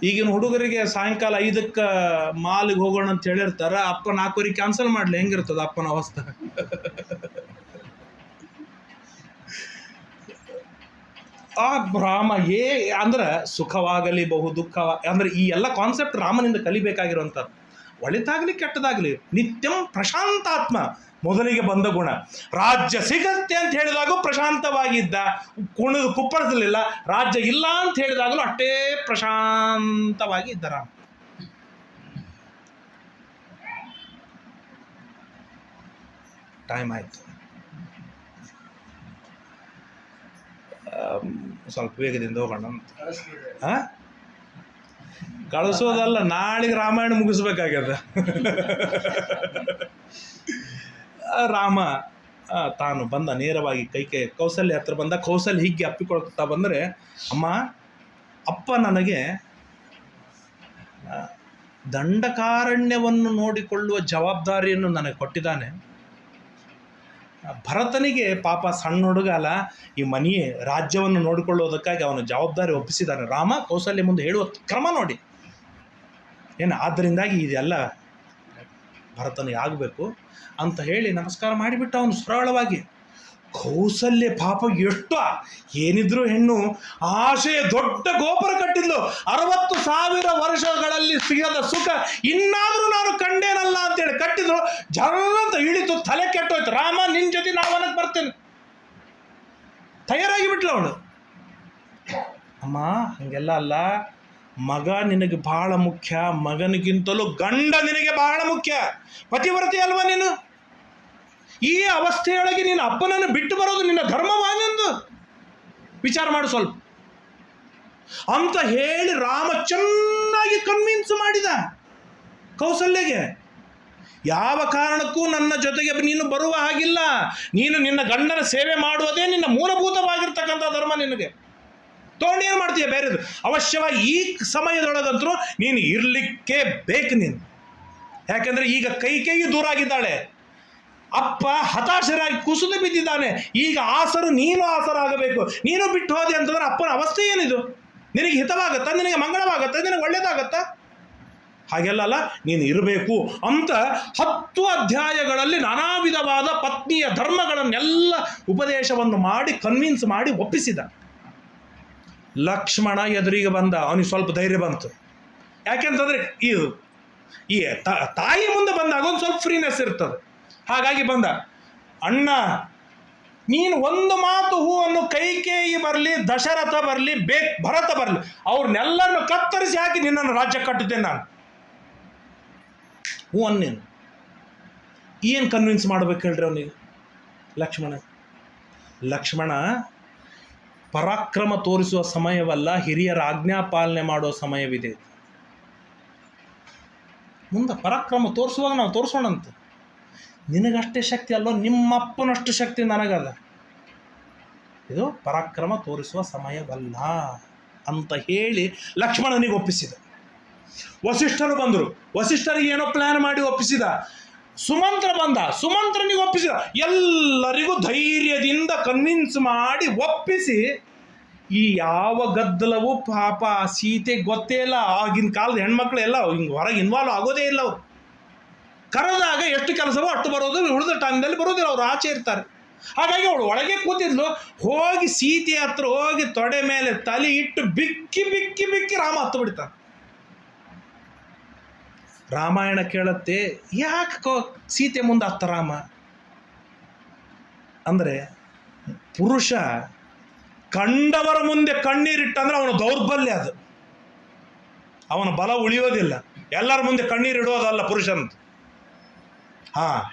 ಈಗಿನ ಹುಡುಗರಿಗೆ ಸಾಯಂಕಾಲ 5ಕ್ಕೆ ಮಾಲಿಗೆ ಹೋಗೋಣ ಅಂತ ಹೇಳಿರ್ತಾರೆ, ಅಪ್ಪ 4ವರೆಗೆ ಕ್ಯಾನ್ಸಲ್ ಮಾಡಲಿ, ಹೆಂಗಿರ್ತದೆ ಅಪ್ಪನ ಅವಸ್ಥೆ? ಆ ರಾಮ ಅಂದ್ರೆ ಸುಖವಾಗಲಿ ಬಹು ದುಃಖವ ಅಂದ್ರೆ ಈ ಎಲ್ಲ ಕಾನ್ಸೆಪ್ಟ್ ರಾಮನಿಂದ ಕಲಿಬೇಕಾಗಿರುವಂಥದ್ದು. ಒಳಿತಾಗಲಿ ಕೆಟ್ಟದಾಗಲಿ ನಿತ್ಯಂ ಪ್ರಶಾಂತಾತ್ಮ ಮೊದಲಿಗೆ ಬಂದ ಗುಣ. ರಾಜ್ಯ ಸಿಗತ್ತೆ ಅಂತ ಹೇಳಿದಾಗೂ ಪ್ರಶಾಂತವಾಗಿದ್ದ, ಕುಪ್ಪಳಿಸಲಿಲ್ಲ. ರಾಜ್ಯ ಇಲ್ಲ ಅಂತ ಹೇಳಿದಾಗಲೂ ಅಷ್ಟೇ ಪ್ರಶಾಂತವಾಗಿ ಇದ್ದ ರಾಮ. ಟೈಮ್ ಆಯಿತು, ಸ್ವಲ್ಪ ವೇಗದಿಂದ ಹೋಗೋಣ ಅಂತ. ಕಳಿಸೋದಲ್ಲ, ನಾಳೆಗೆ ರಾಮಾಯಣ ಮುಗಿಸ್ಬೇಕಾಗ್ಯದ. ರಾಮ ತಾನು ಬಂದ ನೇರವಾಗಿ ಕೌಸಲ್ಯ ಹತ್ರ ಬಂದ. ಕೌಸಲ್ಯ ಹೀಗೆ ಅಪ್ಪಿಕೊಳ್ತಾ ಬಂದರೆ, ಅಮ್ಮ ಅಪ್ಪ ನನಗೆ ದಂಡಕಾರಣ್ಯವನ್ನು ನೋಡಿಕೊಳ್ಳುವ ಜವಾಬ್ದಾರಿಯನ್ನು ನನಗೆ ಕೊಟ್ಟಿದ್ದಾನೆ. ಭರತನಿಗೆ ಪಾಪ ಸಣ್ಣ ಹುಡುಗ ಅಲ್ಲ, ಈ ಮನೆಯೇ ರಾಜ್ಯವನ್ನು ನೋಡಿಕೊಳ್ಳೋದಕ್ಕಾಗಿ ಅವನ ಜವಾಬ್ದಾರಿ ಒಪ್ಪಿಸಿದ್ದಾನೆ. ರಾಮ ಕೌಸಲ್ಯ ಮುಂದೆ ಹೇಳುವ ಕ್ರಮ ನೋಡಿ ಏನು. ಆದ್ದರಿಂದಾಗಿ ಇದೆಲ್ಲ ಭರತನಿಗೆ ಆಗಬೇಕು ಅಂತ ಹೇಳಿ ನಮಸ್ಕಾರ ಮಾಡಿಬಿಟ್ಟ ಅವನು ಸರಳವಾಗಿ. ಕೌಸಲ್ಯ ಪಾಪ ಎಷ್ಟು ಏನಿದ್ರು ಹೆಣ್ಣು, ಆಶೆಯ ದೊಡ್ಡ ಗೋಪುರ ಕಟ್ಟಿದ್ಲು. 60,000 ವರ್ಷಗಳಲ್ಲಿ ಸಿಗದ ಸುಖ ಇನ್ನಾದರೂ ನಾನು ಕಂಡೇನಲ್ಲ ಅಂತೇಳಿ ಕಟ್ಟಿದ್ರು. ಜರಂತ ಇಳಿತು, ತಲೆ ಕೆಟ್ಟೋಯ್ತು. ರಾಮ ನಿನ್ನ ಜೊತೆ ನಾವು ವನಕ್ಕೆ ಬರ್ತೇನೆ ತಯಾರಾಗಿ ಬಿಟ್ಲು ಅವಳು. ಅಮ್ಮ ಹಂಗೆಲ್ಲ ಅಲ್ಲ, ಮಗ ನಿನಗೆ ಬಹಳ ಮುಖ್ಯ, ಮಗನಿಗಿಂತಲೂ ಗಂಡ ನಿನಗೆ ಬಹಳ ಮುಖ್ಯ. ಪತಿವ್ರತೆ ಅಲ್ವಾ ನೀನು? ಈ ಅವಸ್ಥೆಯೊಳಗೆ ನಿನ್ನ ಅಪ್ಪನನ್ನು ಬಿಟ್ಟು ಬರೋದು ನಿನ್ನ ಧರ್ಮವಾನೆಂದು ವಿಚಾರ ಮಾಡು ಸ್ವಲ್ಪ ಅಂತ ಹೇಳಿ ರಾಮ ಚೆನ್ನಾಗಿ ಕನ್ವಿನ್ಸ್ ಮಾಡಿದ ಕೌಸಲ್ಯಗೆ. ಯಾವ ಕಾರಣಕ್ಕೂ ನನ್ನ ಜೊತೆಗೆ ನೀನು ಬರುವ ಹಾಗಿಲ್ಲ, ನೀನು ನಿನ್ನ ಗಂಡನ ಸೇವೆ ಮಾಡುವುದೇ ನಿನ್ನ ಮೂಲಭೂತವಾಗಿರ್ತಕ್ಕಂಥ ಧರ್ಮ. ನಿನಗೆ ತಗೊಂಡು ಏನು ಮಾಡ್ತೀಯ ಬೇರೆದು? ಅವಶ್ಯವಾಗಿ ಈ ಸಮಯದೊಳಗಂತರೂ ನೀನು ಇರಲಿಕ್ಕೆ ಬೇಕು ನೀನು. ಯಾಕೆಂದರೆ ಈಗ ಕೈ ದೂರ ಆಗಿದ್ದಾಳೆ, ಅಪ್ಪ ಹತಾಶರಾಗಿ ಕುಸಿದು ಬಿದ್ದಿದ್ದಾನೆ. ಈಗ ಆಸರು ನೀನು ಆಸರಾಗಬೇಕು. ನೀನು ಬಿಟ್ಟು ಹೋದೆ ಅಂತಂದ್ರೆ ಅಪ್ಪನ ಅವಸ್ಥೆ ಏನಿದು? ನಿನಗೆ ಹಿತವಾಗತ್ತಾ? ನಿನಗೆ ಮಂಗಳವಾಗತ್ತಾ? ನಿನಗೆ ಒಳ್ಳೇದಾಗತ್ತಾ? ಹಾಗೆಲ್ಲ ನೀನು ಇರಬೇಕು ಅಂತ 10 ಅಧ್ಯಾಯಗಳಲ್ಲಿ ನಾನಾ ವಿಧವಾದ ಪತ್ನಿಯ ಧರ್ಮಗಳನ್ನೆಲ್ಲ ಉಪದೇಶವನ್ನು ಮಾಡಿ ಕನ್ವಿನ್ಸ್ ಮಾಡಿ ಒಪ್ಪಿಸಿದ. ಲಕ್ಷ್ಮಣ ಎದುರಿಗೆ ಬಂದ. ಅವನಿಗೆ ಸ್ವಲ್ಪ ಧೈರ್ಯ ಬಂತು. ಯಾಕೆಂತಂದರೆ ಇದು ಈ ತಾಯಿ ಮುಂದೆ ಬಂದಾಗ ಒಂದು ಸ್ವಲ್ಪ ಫ್ರೀನೆಸ್ ಇರ್ತದೆ. ಹಾಗಾಗಿ ಬಂದ. ಅಣ್ಣ ನೀನು ಒಂದು ಮಾತು ಹೂವನ್ನು ಕೈಕೇಯಿ ಬರಲಿ, ದಶರಥ ಬರಲಿ, ಭರತ ಬರಲಿ, ಅವ್ರನ್ನೆಲ್ಲರನ್ನು ಕತ್ತರಿಸಿ ಹಾಕಿ ನಿನ್ನನ್ನು ರಾಜ್ಯ ಕಟ್ಟುತ್ತೇನೆ ನಾನು. ಹೂ ಅನ್ನೇನು ಏನು ಕನ್ವಿನ್ಸ್ ಮಾಡ್ಬೇಕು ಹೇಳ್ರಿ ಅವನಿಗೆ? ಲಕ್ಷ್ಮಣ ಪರಾಕ್ರಮ ತೋರಿಸುವ ಸಮಯವಲ್ಲ, ಹಿರಿಯರ ಆಜ್ಞಾ ಪಾಲನೆ ಮಾಡುವ ಸಮಯವಿದೆ. ಮುಂದೆ ಪರಾಕ್ರಮ ತೋರಿಸುವಾಗ ನಾವು ತೋರಿಸೋಣಂತ. ನಿನಗಷ್ಟೇ ಶಕ್ತಿ ಅಲ್ಲೋ, ನಿಮ್ಮಪ್ಪನಷ್ಟು ಶಕ್ತಿ ನನಗದ. ಇದು ಪರಾಕ್ರಮ ತೋರಿಸುವ ಸಮಯವಲ್ಲ ಅಂತ ಹೇಳಿ ಲಕ್ಷ್ಮಣನಿಗೆ ಒಪ್ಪಿಸಿದ. ವಸಿಷ್ಠರು ಬಂದರು, ವಸಿಷ್ಠರಿಗೆ ಏನೋ ಪ್ಲಾನ್ ಮಾಡಿ ಒಪ್ಪಿಸಿದ. ಸುಮಂತ್ರ ಬಂದ, ಸುಮಂತ್ರನಿಗೆ ಒಪ್ಪಿಸಿದ. ಎಲ್ಲರಿಗೂ ಧೈರ್ಯದಿಂದ ಕನ್ವಿನ್ಸ್ ಮಾಡಿ ಒಪ್ಪಿಸಿ, ಈ ಯಾವ ಗದ್ದಲವೂ ಪಾಪ ಸೀತೆ ಗೊತ್ತೇ ಇಲ್ಲ. ಆಗಿನ ಕಾಲದ ಹೆಣ್ಮಕ್ಳು ಎಲ್ಲ ಹಿಂಗೆ ಹೊರಗೆ ಇನ್ವಾಲ್ವ್ ಆಗೋದೇ ಇಲ್ಲ. ಅವರು ಕರೆದಾಗ ಎಷ್ಟು ಕೆಲಸವೋ ಅಷ್ಟು ಬರೋದು, ಉಳಿದ ಟೈಮ್ದಲ್ಲಿ ಬರೋದಿಲ್ಲ, ಅವರು ಆಚೆ ಇರ್ತಾರೆ. ಹಾಗಾಗಿ ಅವಳು ಒಳಗೆ ಕೂತಿದ್ಲು. ಹೋಗಿ ಸೀತೆ ಹತ್ರ ಹೋಗಿ ತೊಡೆ ಮೇಲೆ ತಲೆ ಇಟ್ಟು ಬಿಕ್ಕಿ ಬಿಕ್ಕಿ ಬಿಕ್ಕಿ ರಾಮ ಹತ್ತು ಬಿಡ್ತಾನೆ. ರಾಮಾಯಣ ಕೇಳತ್ತೆ, ಯಾಕೆ ಸೀತೆ ಮುಂದೆ ಹತ್ತ ರಾಮ ಅಂದರೆ, ಪುರುಷ ಕಂಡವರ ಮುಂದೆ ಕಣ್ಣೀರಿಟ್ಟಂದ್ರೆ ಅವನ ದೌರ್ಬಲ್ಯ, ಅದು ಅವನ ಬಲ ಉಳಿಯೋದಿಲ್ಲ. ಎಲ್ಲರ ಮುಂದೆ ಕಣ್ಣೀರಿಡೋದಲ್ಲ ಪುರುಷನ.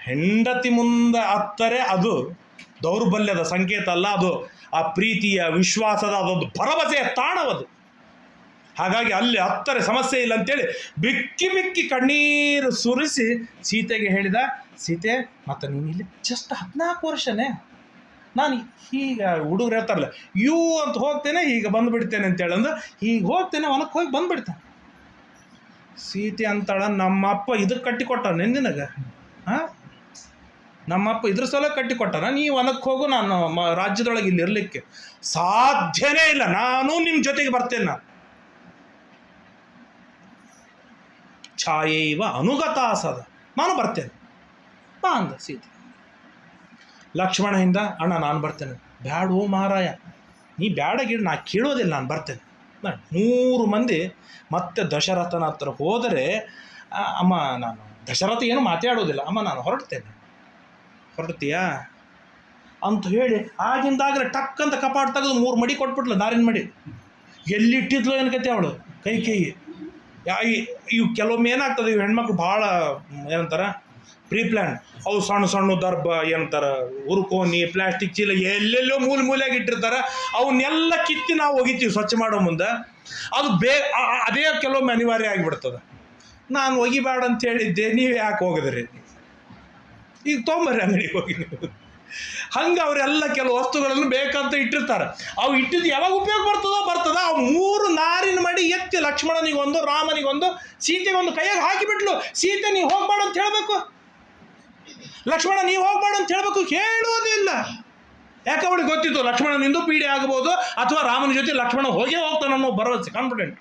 ಹೆಂಡತಿ ಮುಂದೆ ಹತ್ತರೆ ಅದು ದೌರ್ಬಲ್ಯದ ಸಂಕೇತ ಅಲ್ಲ, ಅದು ಆ ಪ್ರೀತಿಯ ವಿಶ್ವಾಸದ ಅದೊಂದು ಭರವಸೆಯ ತಾಣವದು. ಹಾಗಾಗಿ ಅಲ್ಲಿ ಹತ್ತರೆ ಸಮಸ್ಯೆ ಇಲ್ಲ ಅಂತೇಳಿ ಬಿಕ್ಕಿ ಬಿಕ್ಕಿ ಕಣ್ಣೀರು ಸುರಿಸಿ ಸೀತೆಗೆ ಹೇಳಿದ, ಸೀತೆ ಮತ್ತೆ ನೀನಿಲ್ಲಿ ಜಸ್ಟ್ 14 ವರ್ಷನೇ, ನಾನು ಹೀಗೆ ಹುಡುಗರು ಹೇಳ್ತಾರಲ್ಲ ಯೂ ಅಂತ ಹೋಗ್ತೇನೆ, ಹೀಗೆ ಬಂದುಬಿಡ್ತೇನೆ ಅಂತೇಳಿ ಅಂದ್ರೆ, ಹೀಗೆ ಹೋಗ್ತೇನೆ ಹೊಲಕ್ಕೆ ಹೋಗಿ ಬಂದುಬಿಡ್ತಾನೆ. ಸೀತೆ ಅಂತಾಳ, ನಮ್ಮಪ್ಪ ಇದಕ್ಕೆ ಕಟ್ಟಿಕೊಟ್ಟ ನಿನಗೆ, ನಮ್ಮಪ್ಪ ಇದ್ರ ಸಲ ಕಟ್ಟಿಕೊಟ್ಟಾನ, ನೀವು ಹೊಲಕ್ಕೆ ಹೋಗು, ನಾನು ರಾಜ್ಯದೊಳಗೆ ಇಲ್ಲಿ ಇರಲಿಕ್ಕೆ ಸಾಧ್ಯನೇ ಇಲ್ಲ, ನಾನು ನಿಮ್ಮ ಜೊತೆಗೆ ಬರ್ತೇನೆ. ನಾನು ಛಾಯೈವ ಅನುಗತಾಸದ, ನಾನು ಬರ್ತೇನೆ ಬಾ ಅಂದ ಸೀತೆ. ಲಕ್ಷ್ಮಣ ಹಿಂದ, ಅಣ್ಣ ನಾನು ಬರ್ತೇನೆ. ಬ್ಯಾಡೋ ಮಹಾರಾಯ, ನೀ ಬ್ಯಾಡಗಿಡ, ನಾ ಕೇಳೋದಿಲ್ಲ, ನಾನು ಬರ್ತೇನೆ. 3 ಮಂದಿ ಮತ್ತೆ ದಶರಥನ ಹತ್ರ ಹೋದರೆ, ಅಮ್ಮ ನಾನು ದಶರಥ ಏನು ಮಾತಾಡೋದಿಲ್ಲ, ಅಮ್ಮ ನಾನು ಹೊರಡ್ತೀಯಾ ಅಂತ ಹೇಳಿ ಆಗಿಂದಾಗಲೇ ಟಕ್ ಅಂತ ಕಪಾಟ ತೆಗೆದು 3 ಮಡಿ ಕೊಟ್ಬಿಟ್ಲು, ನಾರಿನ ಮಡಿ. ಎಲ್ಲಿಟ್ಟಿದ್ಲು ಏನಕೈತಿ ಅವಳು ಕೈ ಇವು ಕೆಲವೊಮ್ಮೆ ಏನಾಗ್ತದೆ, ಇವು ಹೆಣ್ಮಕ್ಳು ಭಾಳ ಏನಂತಾರೆ ಪ್ರೀ ಪ್ಲ್ಯಾನ್. ಅವು ಸಣ್ಣ ಸಣ್ಣ ದರ್ಬ ಏನಂತಾರೆ ಉರುಕೋನಿ ಪ್ಲಾಸ್ಟಿಕ್ ಚೀಲ ಎಲ್ಲೆಲ್ಲೋ ಮೂಲೆಯಾಗಿ ಇಟ್ಟಿರ್ತಾರೆ. ಅವನ್ನೆಲ್ಲ ಕಿತ್ತಿ ನಾವು ಒಗಿತೀವಿ ಸ್ವಚ್ಛ ಮಾಡೋ ಮುಂದೆ. ಅದು ಅದೇ ಕೆಲವೊಮ್ಮೆ ಅನಿವಾರ್ಯ ಆಗಿಬಿಡ್ತದೆ. ನಾನು ಒಗಿಬೇಡ ಅಂತ ಹೇಳಿದ್ದೆ, ನೀವು ಯಾಕೆ ಹೋಗಿದ್ರಿ, ಈಗ ತೊಗೊಂಬರ್ರಿ ಅಂಗಡಿಗೆ ಹೋಗಿ ನೀವು. ಹಂಗೆ ಅವರೆಲ್ಲ ಕೆಲವು ವಸ್ತುಗಳನ್ನು ಬೇಕಂತ ಇಟ್ಟಿರ್ತಾರೆ. ಅವು ಇಟ್ಟಿದ್ದು ಯಾವಾಗ ಉಪಯೋಗ ಬರ್ತದ. ಅವು 3 ನಾರಿನ ಮಡಿ ಎತ್ತಿ ಲಕ್ಷ್ಮಣನಿಗೊಂದು, ರಾಮನಿಗೊಂದು, ಸೀತೆಗೊಂದು ಕೈಯಾಗ ಹಾಕಿಬಿಟ್ಲು. ಸೀತೆ ನೀವು ಹೋಗ್ಬೇಡ ಅಂತ ಹೇಳಬೇಕು, ಲಕ್ಷ್ಮಣ ನೀವು ಹೋಗ್ಬೇಡ ಅಂತ ಹೇಳಬೇಕು, ಹೇಳೋದಿಲ್ಲ. ಯಾಕೆ ಅವಳಿಗೆ ಗೊತ್ತಿತ್ತು ಲಕ್ಷ್ಮಣನಿಂದ ಪೀಡೆ ಆಗ್ಬೋದು, ಅಥವಾ ರಾಮನ ಜೊತೆ ಲಕ್ಷ್ಮಣ ಹೋಗೇ ಹೋಗ್ತಾನೆ ಅನ್ನೋ ಭರವಸೆ, ಕಾನ್ಫಿಡೆಂಟ್.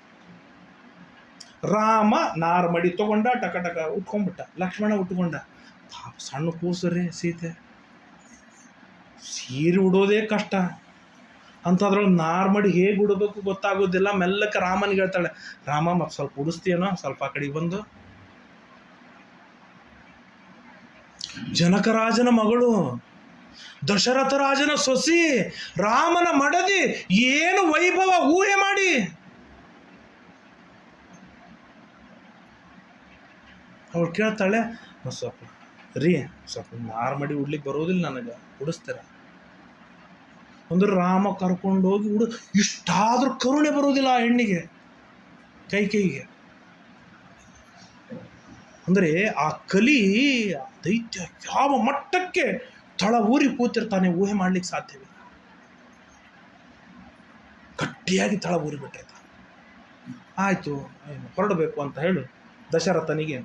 ರಾಮ ನಾರು ಮಡಿ ತೊಗೊಂಡ, ಟಕ ಉಟ್ಕೊಂಡ್ಬಿಟ್ಟ. ಲಕ್ಷ್ಮಣ ಉಟ್ಕೊಂಡ. ಸಣ್ಣ ಕೂಸರಿ ಸೀತೆ, ಸೀರೆ ಉಡೋದೇ ಕಷ್ಟ ಅಂಥದ್ರೊಳಗೆ ನಾರ್ಮಡಿ ಹೇಗೆ ಉಡಬೇಕು ಗೊತ್ತಾಗೋದಿಲ್ಲ. ಮೆಲ್ಲಕ್ಕೆ ರಾಮನಿಗೆ ಹೇಳ್ತಾಳೆ, ರಾಮ ಮತ್ತೆ ಸ್ವಲ್ಪ ಉಡಿಸ್ತೀಯನೋ, ಸ್ವಲ್ಪ ಆ ಕಡೆಗೆ ಬಂದು. ಜನಕರಾಜನ ಮಗಳು, ದಶರಥ ರಾಜನ ಸೊಸಿ, ರಾಮನ ಮಡದಿ, ಏನು ವೈಭವ ಊಹೆ ಮಾಡಿ. ಅವಳು ಕೇಳ್ತಾಳೆ, ಸ್ವಲ್ಪ ನಾರ್ಮಡಿ ಉಡ್ಲಿಕ್ಕೆ ಬರೋದಿಲ್ಲ ನನಗೆ, ಉಡಿಸ್ತೀರ ಅಂದ್ರೆ. ರಾಮ ಕರ್ಕೊಂಡೋಗಿ ಇಷ್ಟಾದ್ರೂ ಕರುಣೆ ಬರೋದಿಲ್ಲ ಆ ಹೆಣ್ಣಿಗೆ, ಕೈಗೆ. ಅಂದರೆ ಆ ಕಲಿ ದೈತ್ಯ ಯಾವ ಮಟ್ಟಕ್ಕೆ ತಳ ಊರಿ ಕೂತಿರ್ತಾನೆ ಊಹೆ ಮಾಡ್ಲಿಕ್ಕೆ ಸಾಧ್ಯವಿಲ್ಲ. ಗಟ್ಟಿಯಾಗಿ ತಳ ಊರಿ ಬಿಟ್ಟಿರ್ತಾನೆ. ಆಯಿತು ಹೊರಡಬೇಕು ಅಂತ ಹೇಳು ದಶರಥನಿಗೆ.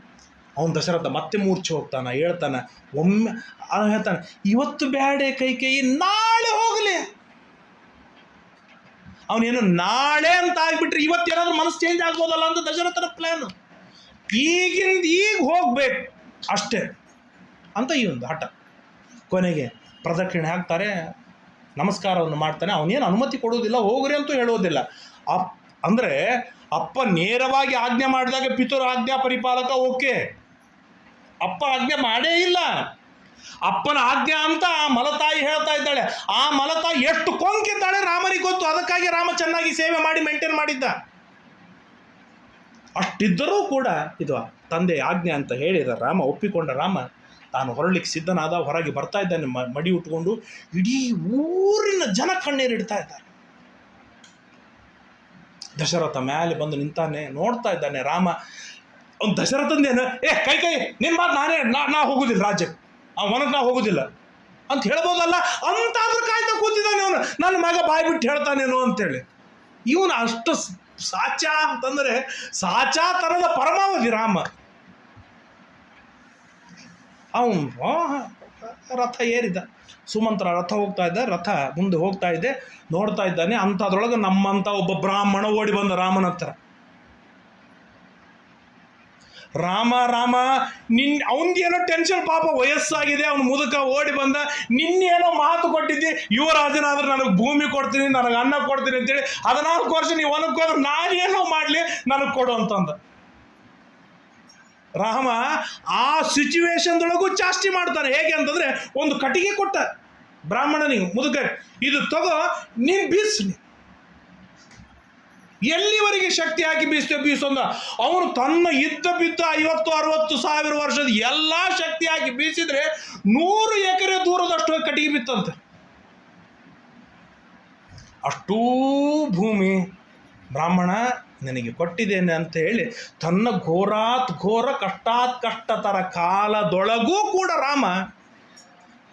ದಶರಥ ಮತ್ತೆ ಮೂರ್ಛೆ ಹೋಗ್ತಾನೆ, ಹೇಳ್ತಾನೆ. ಒಮ್ಮೆ ಹೇಳ್ತಾನೆ, ಇವತ್ತು ಬ್ಯಾಡೆ ಕೈಕೇಯಿ, ನಾಳೆ ಹೋಗಲಿ. ಅವನೇನು ನಾಳೆ ಅಂತ ಆಗ್ಬಿಟ್ರೆ ಇವತ್ತೇನಾದ್ರೂ ಮನಸ್ಸು ಚೇಂಜ್ ಆಗ್ಬೋದಲ್ಲ ಅಂತ ದಶರಥನ ಪ್ಲ್ಯಾನು. ಈಗ ಹೋಗ್ಬೇಕು ಅಷ್ಟೇ ಅಂತ ಈ ಒಂದು ಹಠ. ಕೊನೆಗೆ ಪ್ರದಕ್ಷಿಣೆ ಹಾಕ್ತಾರೆ, ನಮಸ್ಕಾರವನ್ನು ಮಾಡ್ತಾನೆ. ಅವನೇನು ಅನುಮತಿ ಕೊಡೋದಿಲ್ಲ, ಹೋಗ್ರಿ ಅಂತೂ ಹೇಳೋದಿಲ್ಲ. ಅಂದರೆ ಅಪ್ಪ ನೇರವಾಗಿ ಆಜ್ಞೆ ಮಾಡಿದಾಗ ಪಿತೃ ಆಜ್ಞಾ ಪರಿಪಾಲಕ ಓಕೆ, ಅಪ್ಪ ಆಜ್ಞೆ ಮಾಡೇ ಇಲ್ಲ. ಅಪ್ಪನ ಆಜ್ಞೆ ಅಂತ ಆ ಮಲತಾಯಿ ಹೇಳ್ತಾ ಇದ್ದಾಳೆ. ಆ ಮಲತಾಯಿ ಎಷ್ಟು ಕೊಂಕಿದ್ದಾಳೆ ರಾಮನಿಗೆ ಗೊತ್ತು. ಅದಕ್ಕಾಗಿ ರಾಮ ಚೆನ್ನಾಗಿ ಸೇವೆ ಮಾಡಿ ಮೇಂಟೈನ್ ಮಾಡಿದ್ದ. ಅಷ್ಟಿದ್ದರೂ ಕೂಡ ಇದು ತಂದೆ ಆಜ್ಞೆ ಅಂತ ಹೇಳಿದ ರಾಮ, ಒಪ್ಪಿಕೊಂಡ ರಾಮ ತಾನು ಹೊರಳಿಕ್ಕೆ ಸಿದ್ಧನಾದ. ಹೊರಗೆ ಬರ್ತಾ ಇದ್ದಾನೆ ಮಡಿ ಉಟ್ಕೊಂಡು. ಇಡೀ ಊರಿನ ಜನ ಕಣ್ಣೀರಿಡ್ತಾ ಇದ್ದಾರೆ. ದಶರಥ ಮೇಲೆ ಬಂದು ನಿಂತಾನೆ, ನೋಡ್ತಾ ಇದ್ದಾನೆ. ರಾಮ ಅವ್ನು ದಶರಥಂದೇನು, ಕೈ ನಿನ್ನ ಮಾತು ನಾ ಹೋಗುದಿಲ್ಲ ರಾಜ್ಯಕ್ಕೆ, ಅವನಕ್ಕೆ ನಾ ಹೋಗುದಿಲ್ಲ ಅಂತ ಹೇಳ್ಬೋದಲ್ಲ. ಅಂತಾದ್ರೂ ಕಾಯ್ತಾ ಕೂತಿದ್ದಾನೆ ಅವನು, ನನ್ನ ಮಗ ಬಾಯಿ ಬಿಟ್ಟು ಹೇಳ್ತಾನೇನೋ ಅಂತೇಳಿ. ಇವನು ಅಷ್ಟು ಸಾಚ ಅಂತಂದರೆ ಸಾಚಾ ಥರದ ಪರಮಾವಧಿ ರಾಮ. ಅವನು ರಥ ಏರಿದ. ಸುಮಂತ್ರ ರಥ ಹೋಗ್ತಾ ಇದ್ದ, ರಥ ಮುಂದೆ ಹೋಗ್ತಾ ಇದೆ, ನೋಡ್ತಾ ಇದ್ದಾನೆ. ಅಂಥದ್ರೊಳಗೆ ನಮ್ಮಂಥ ಒಬ್ಬ ಬ್ರಾಹ್ಮಣ ಓಡಿ ಬಂದ ರಾಮನ ಹತ್ರ. ರಾಮ ಅವನಿಗೇನೋ ಟೆನ್ಷನ್, ಪಾಪ ವಯಸ್ಸಾಗಿದೆ, ಅವನು ಮುದುಕ ಓಡಿ ಬಂದ. ನಿನ್ನೇನೋ ಮಾತು ಕೊಟ್ಟಿದ್ದಿ, ಯುವರಾಜನಾದ್ರೆ ನನಗೆ ಭೂಮಿ ಕೊಡ್ತೀನಿ, ನನಗೆ ಅನ್ನ ಕೊಡ್ತೀನಿ ಅಂತೇಳಿ. 14 ವರ್ಷ ನೀವು ಹೊಲಕ್ಕೆ ಹೋದ್ರೆ ನಾನೇನೋ ಮಾಡಲಿ, ನನಗೆ ಕೊಡು ಅಂತಂದ. ರಾಮ ಆ ಸಿಚುವೇಶನ್ದೊಳಗೂ ಚಾಸ್ತಿ ಮಾಡ್ತಾನೆ. ಹೇಗೆ ಅಂತಂದರೆ, ಒಂದು ಕಟ್ಟಿಗೆ ಕೊಟ್ಟ ಬ್ರಾಹ್ಮಣನಿಗೆ, ಮುದುಕ, ಇದು ತಗೋ, ನೀನು ಬೀಸು. ಎಲ್ಲಿವರೆಗೆ ಶಕ್ತಿ ಹಾಕಿ ಬೀಸೊಂದ. ಅವನು ತನ್ನ ಇದ್ದ ಬಿದ್ದ 50-60 ಸಾವಿರ ವರ್ಷದ ಎಲ್ಲ ಶಕ್ತಿ ಹಾಕಿ ಬೀಸಿದ್ರೆ 100 ಎಕರೆ ದೂರದಷ್ಟು ಕಟ್ಟಿಗೆ ಬಿತ್ತಂತೆ. ಅಷ್ಟೂ ಭೂಮಿ ಬ್ರಾಹ್ಮಣ ನನಗೆ ಕೊಟ್ಟಿದ್ದೇನೆ ಅಂತ ಹೇಳಿ ತನ್ನ ಘೋರ ಕಷ್ಟತರ ಕಾಲದೊಳಗೂ ಕೂಡ ರಾಮ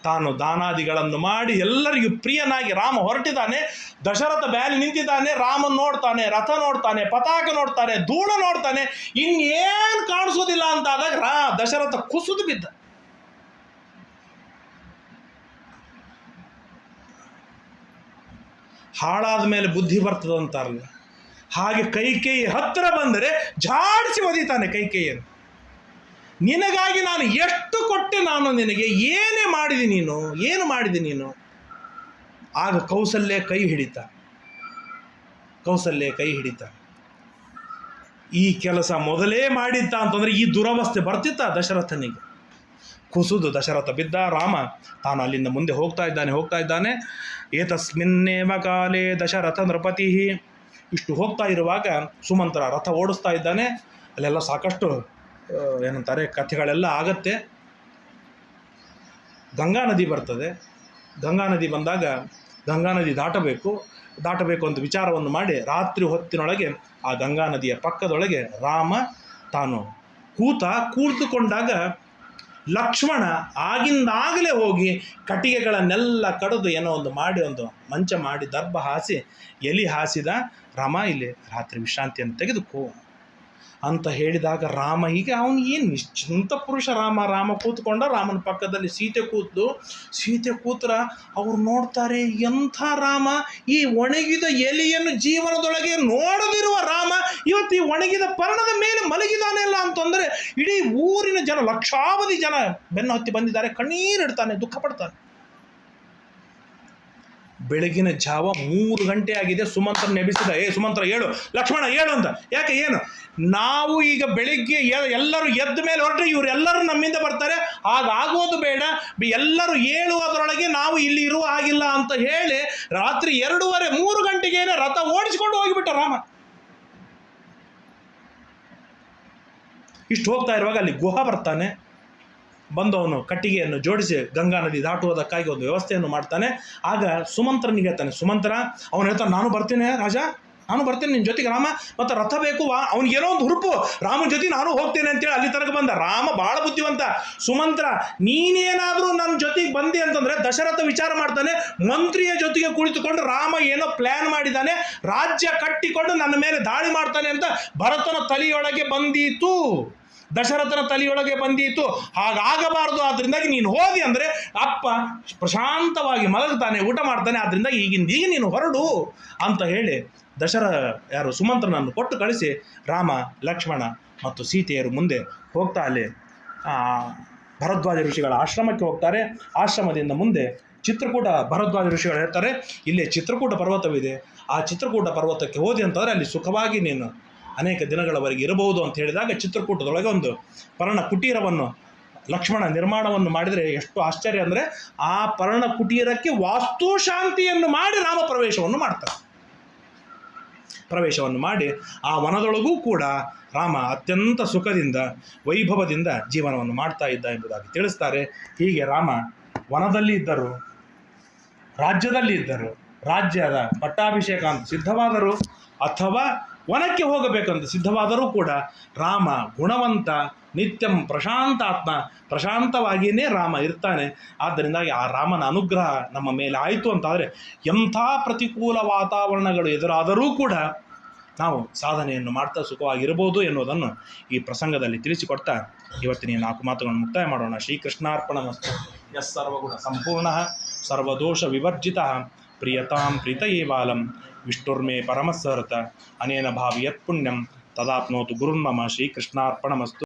ತಾನು ದಾನಾದಿಗಳನ್ನು ಮಾಡಿ ಎಲ್ಲರಿಗೂ ಪ್ರಿಯನಾಗಿ ರಾಮ ಹೊರಟಿದ್ದಾನೆ. ದಶರಥ ಬ್ಯಾಲಿ ನಿಂತಿದ್ದಾನೆ. ರಾಮನ್ ನೋಡ್ತಾನೆ, ರಥ ನೋಡ್ತಾನೆ, ಪತಾಕ ನೋಡ್ತಾನೆ, ಧೂಳ ನೋಡ್ತಾನೆ. ಇನ್ನೇನು ಕಾಣಿಸೋದಿಲ್ಲ ಅಂತಾದಾಗ ದಶರಥ ಕುಸಿದು ಬಿದ್ದ. ಹಾಳಾದ ಮೇಲೆ ಬುದ್ಧಿ ಬರ್ತದಂತಾರಲ್ಲ ಹಾಗೆ ಕೈಕೇಯಿ ಹತ್ತಿರ ಬಂದರೆ ಜಾಡಿಸಿ ಒದಿತಾನೆ ಕೈಕೇಯಿಯನ್ನು. ನಿನಗಾಗಿ ನಾನು ಎಷ್ಟು ಕೊಟ್ಟೆ, ನಾನು ನಿನಗೆ ಏನೇ ಮಾಡಿದೆ, ಏನು ಮಾಡಿದೆ ನೀನು. ಆಗ ಕೌಸಲ್ಯ ಕೈ ಹಿಡಿತ. ಈ ಕೆಲಸ ಮೊದಲೇ ಮಾಡಿದ್ದ ಅಂತಂದರೆ ಈ ದುರವಸ್ಥೆ ಬರ್ತಿತ್ತ ದಶರಥನಿಗೆ. ಕುಸುದು ದಶರಥ ಬಿದ್ದ. ರಾಮ ತಾನು ಅಲ್ಲಿಂದ ಮುಂದೆ ಹೋಗ್ತಾ ಇದ್ದಾನೆ. ಏತಸ್ಮಿನ್ನೇವ ಕಾಲೇ ದಶರಥ ನೃಪತಿ. ಇಷ್ಟು ಹೋಗ್ತಾ ಇರುವಾಗ ಸುಮಂತ್ರ ರಥ ಓಡಿಸ್ತಾ ಇದ್ದಾನೆ. ಅಲ್ಲೆಲ್ಲ ಸಾಕಷ್ಟು ಏನಂತಾರೆ ಕಥೆಗಳೆಲ್ಲ ಆಗತ್ತೆ. ಗಂಗಾ ನದಿ ಬರ್ತದೆ. ಗಂಗಾ ನದಿ ಬಂದಾಗ ಗಂಗಾ ನದಿ ದಾಟಬೇಕು ಅಂತ ವಿಚಾರವನ್ನು ಮಾಡಿ ರಾತ್ರಿ ಹೊತ್ತಿನೊಳಗೆ ಆ ಗಂಗಾ ನದಿಯ ಪಕ್ಕದೊಳಗೆ ರಾಮ ತಾನು ಕೂತುಕೊಂಡಾಗ ಲಕ್ಷ್ಮಣ ಆಗಿಂದಾಗಲೇ ಹೋಗಿ ಕಟ್ಟಿಗೆಗಳನ್ನೆಲ್ಲ ಕಡಿದು ಏನೋ ಒಂದು ಮಾಡಿ ಒಂದು ಮಂಚ ಮಾಡಿ ದರ್ಭ ಹಾಸಿ ಎಲಿ ಹಾಸಿದ. ರಾಮ ಇಲ್ಲಿ ರಾತ್ರಿ ವಿಶ್ರಾಂತಿಯನ್ನು ತೆಗೆದುಕೋ ಅಂತ ಹೇಳಿದಾಗ ರಾಮ ಹೀಗೆ ಅವನು ಏನು ನಿಶ್ಚಿಂತ ಪುರುಷ ರಾಮ ಕೂತ್ಕೊಂಡ. ರಾಮನ ಪಕ್ಕದಲ್ಲಿ ಸೀತೆ ಕೂತ್ರ ಅವ್ರು ನೋಡ್ತಾರೆ, ಎಂಥ ರಾಮ, ಈ ಒಣಗಿದ ಎಲೆಯನ್ನು ಜೀವನದೊಳಗೆ ನೋಡದಿರುವ ರಾಮ ಇವತ್ತು ಈ ಒಣಗಿದ ಪರ್ಣದ ಮೇಲೆ ಮಲಗಿದಾನೆಲ್ಲ ಅಂತಂದರೆ ಇಡೀ ಊರಿನ ಜನ, ಲಕ್ಷಾವಧಿ ಜನ ಬೆನ್ನು ಹತ್ತಿ ಬಂದಿದ್ದಾರೆ. ಕಣ್ಣೀರಿಡ್ತಾನೆ, ದುಃಖ ಪಡ್ತಾನೆ. ಬೆಳಗಿನ ಜಾವ 3 ಗಂಟೆ ಆಗಿದೆ. ಸುಮಂತ್ರನ ಎಬ್ಬಿಸಿದ. ಸುಮಂತ್ರ ಹೇಳು, ಲಕ್ಷ್ಮಣ ಹೇಳು ಅಂತ. ಯಾಕೆ, ಏನು, ನಾವು ಈಗ ಬೆಳಿಗ್ಗೆ ಎಲ್ಲರೂ ಎದ್ದ ಮೇಲೆ ಹೊರಟ್ರೆ ಇವರೆಲ್ಲರೂ ನಮ್ಮಿಂದ ಬರ್ತಾರೆ, ಹಾಗಾಗೋದು ಬೇಡ, ಎಲ್ಲರೂ ಹೇಳುವುದರೊಳಗೆ ನಾವು ಇಲ್ಲಿ ಇರುವ ಹಾಗಿಲ್ಲ ಅಂತ ಹೇಳಿ ರಾತ್ರಿ 2:30-3 ಗಂಟೆಗೇನೆ ರಥ ಓಡಿಸಿಕೊಂಡು ಹೋಗಿಬಿಟ್ಟ ರಾಮ. ಇಷ್ಟು ಹೋಗ್ತಾ ಇರುವಾಗ ಅಲ್ಲಿ ಗುಹ ಬರ್ತಾನೆ. ಬಂದು ಅವನು ಕಟ್ಟಿಗೆಯನ್ನು ಜೋಡಿಸಿ ಗಂಗಾ ನದಿ ದಾಟುವುದಕ್ಕಾಗಿ ಒಂದು ವ್ಯವಸ್ಥೆಯನ್ನು ಮಾಡ್ತಾನೆ. ಆಗ ಸುಮಂತ್ರನಿಗೆ ಹೇಳ್ತಾನೆ, ಸುಮಂತ್ರ ಅವನು ಹೇಳ್ತಾನೆ, ನಾನು ಬರ್ತೀನಿ ರಾಜ, ನಾನು ಬರ್ತೀನಿ ನಿನ್ನ ಜೊತೆಗೆ ರಾಮ, ಮತ್ತು ರಥ ಬೇಕು. ಅವನಿಗೇನೋ ಒಂದು ಹುರುಪು, ರಾಮನ ಜೊತೆ ನಾನು ಹೋಗ್ತೇನೆ ಅಂತೇಳಿ ಅಲ್ಲಿ ತನಕ ಬಂದ. ರಾಮ ಭಾಳ ಬುದ್ಧಿವಂತ. ಸುಮಂತ್ರ ನೀನೇನಾದರೂ ನನ್ನ ಜೊತೆಗೆ ಬಂದಿ ಅಂತಂದರೆ ದಶರಥ ವಿಚಾರ ಮಾಡ್ತಾನೆ, ಮಂತ್ರಿಯ ಜೊತೆಗೆ ಕುಳಿತುಕೊಂಡು ರಾಮ ಏನೋ ಪ್ಲ್ಯಾನ್ ಮಾಡಿದ್ದಾನೆ, ರಾಜ್ಯ ಕಟ್ಟಿಕೊಂಡು ನನ್ನ ಮೇಲೆ ದಾಳಿ ಮಾಡ್ತಾನೆ ಅಂತ ಭರತನ ತಲೆಯೊಳಗೆ ಬಂದೀತು, ದಶರಥನ ತಲೆಯೊಳಗೆ ಬಂದೀತು. ಹಾಗಾಗಬಾರ್ದು. ಆದ್ದರಿಂದಾಗಿ ನೀನು ಹೋದಿ ಅಂದರೆ ಅಪ್ಪ ಪ್ರಶಾಂತವಾಗಿ ಮಲಗ್ತಾನೆ, ಊಟ ಮಾಡ್ತಾನೆ. ಆದ್ದರಿಂದ ಈಗ ನೀನು ಹೊರಡು ಅಂತ ಹೇಳಿ ಸುಮಂತ್ರನನ್ನು ಕೊಟ್ಟು ಕಳಿಸಿ ರಾಮ, ಲಕ್ಷ್ಮಣ ಮತ್ತು ಸೀತೆಯರು ಮುಂದೆ ಹೋಗ್ತಾ ಅಲ್ಲಿ ಭರದ್ವಾಜ ಋಷಿಗಳ ಆಶ್ರಮಕ್ಕೆ ಹೋಗ್ತಾರೆ. ಆಶ್ರಮದಿಂದ ಮುಂದೆ ಚಿತ್ರಕೂಟ ಭರದ್ವಾಜ ಋಷಿಗಳು ಹೇಳ್ತಾರೆ, ಇಲ್ಲೇ ಚಿತ್ರಕೂಟ ಪರ್ವತವಿದೆ, ಆ ಚಿತ್ರಕೂಟ ಪರ್ವತಕ್ಕೆ ಹೋದಿ ಅಂತಂದರೆ ಅಲ್ಲಿ ಸುಖವಾಗಿ ನೀನು ಅನೇಕ ದಿನಗಳವರೆಗೆ ಇರಬಹುದು ಅಂತ ಹೇಳಿದಾಗ ಚಿತ್ರಕೂಟದೊಳಗೆ ಒಂದು ಪರ್ಣ ಕುಟೀರವನ್ನು ಲಕ್ಷ್ಮಣ ನಿರ್ಮಾಣವನ್ನು ಮಾಡಿದರೆ ಎಷ್ಟು ಆಶ್ಚರ್ಯ ಅಂದರೆ ಆ ಪರ್ಣ ಕುಟೀರಕ್ಕೆ ವಾಸ್ತುಶಾಂತಿಯನ್ನು ಮಾಡಿ ರಾಮ ಪ್ರವೇಶವನ್ನು ಮಾಡ್ತಾರೆ. ಪ್ರವೇಶವನ್ನು ಮಾಡಿ ಆ ವನದೊಳಗೂ ಕೂಡ ರಾಮ ಅತ್ಯಂತ ಸುಖದಿಂದ ವೈಭವದಿಂದ ಜೀವನವನ್ನು ಮಾಡ್ತಾ ಇದ್ದ ಎಂಬುದಾಗಿ ತಿಳಿಸ್ತಾರೆ. ಹೀಗೆ ರಾಮ ವನದಲ್ಲಿ ಇದ್ದರು, ರಾಜ್ಯದಲ್ಲಿ ಇದ್ದರು, ರಾಜ್ಯದ ಪಟ್ಟಾಭಿಷೇಕ ಅಂತ ಸಿದ್ಧವಾದರು ಅಥವಾ ವನಕ್ಕೆ ಹೋಗಬೇಕಂತ ಸಿದ್ಧವಾದರೂ ಕೂಡ ರಾಮ ಗುಣವಂತ, ನಿತ್ಯಂ ಪ್ರಶಾಂತಾತ್ಮ, ಪ್ರಶಾಂತವಾಗಿಯೇ ರಾಮ ಇರ್ತಾನೆ. ಆದ್ದರಿಂದಾಗಿ ಆ ರಾಮನ ಅನುಗ್ರಹ ನಮ್ಮ ಮೇಲೆ ಆಯಿತು ಅಂತಾದರೆ ಎಂಥ ಪ್ರತಿಕೂಲ ವಾತಾವರಣಗಳು ಎದುರಾದರೂ ಕೂಡ ನಾವು ಸಾಧನೆಯನ್ನು ಮಾಡ್ತಾ ಸುಖವಾಗಿರ್ಬೋದು ಎನ್ನುವುದನ್ನು ಈ ಪ್ರಸಂಗದಲ್ಲಿ ತಿಳಿಸಿಕೊಡ್ತಾ ಇವತ್ತಿನ 4 ಮಾತುಗಳನ್ನು ಮುಕ್ತಾಯ ಮಾಡೋಣ. ಶ್ರೀಕೃಷ್ಣಾರ್ಪಣಮಸ್ತು. ಯಸ್ ಸರ್ವಗುಣ ಸಂಪೂರ್ಣ ಸರ್ವದೋಷ ವಿವರ್ಜಿತ ಪ್ರಿಯತಾಂ ಪ್ರೀತಯೇ ಬಾಲಂ ವಿಷ್ಣುರ್ಮೇ ಪರಮಸ್ಸಹೃತ ಅನೇನ ಭಾವಿ ಯತ್ ಪುಣ್ಯಂ ತದಾಪ್ನೋತು ಗುರುರ್ಮಮ. ಶ್ರೀಕೃಷ್ಣಾರ್ಪಣಮಸ್ತು.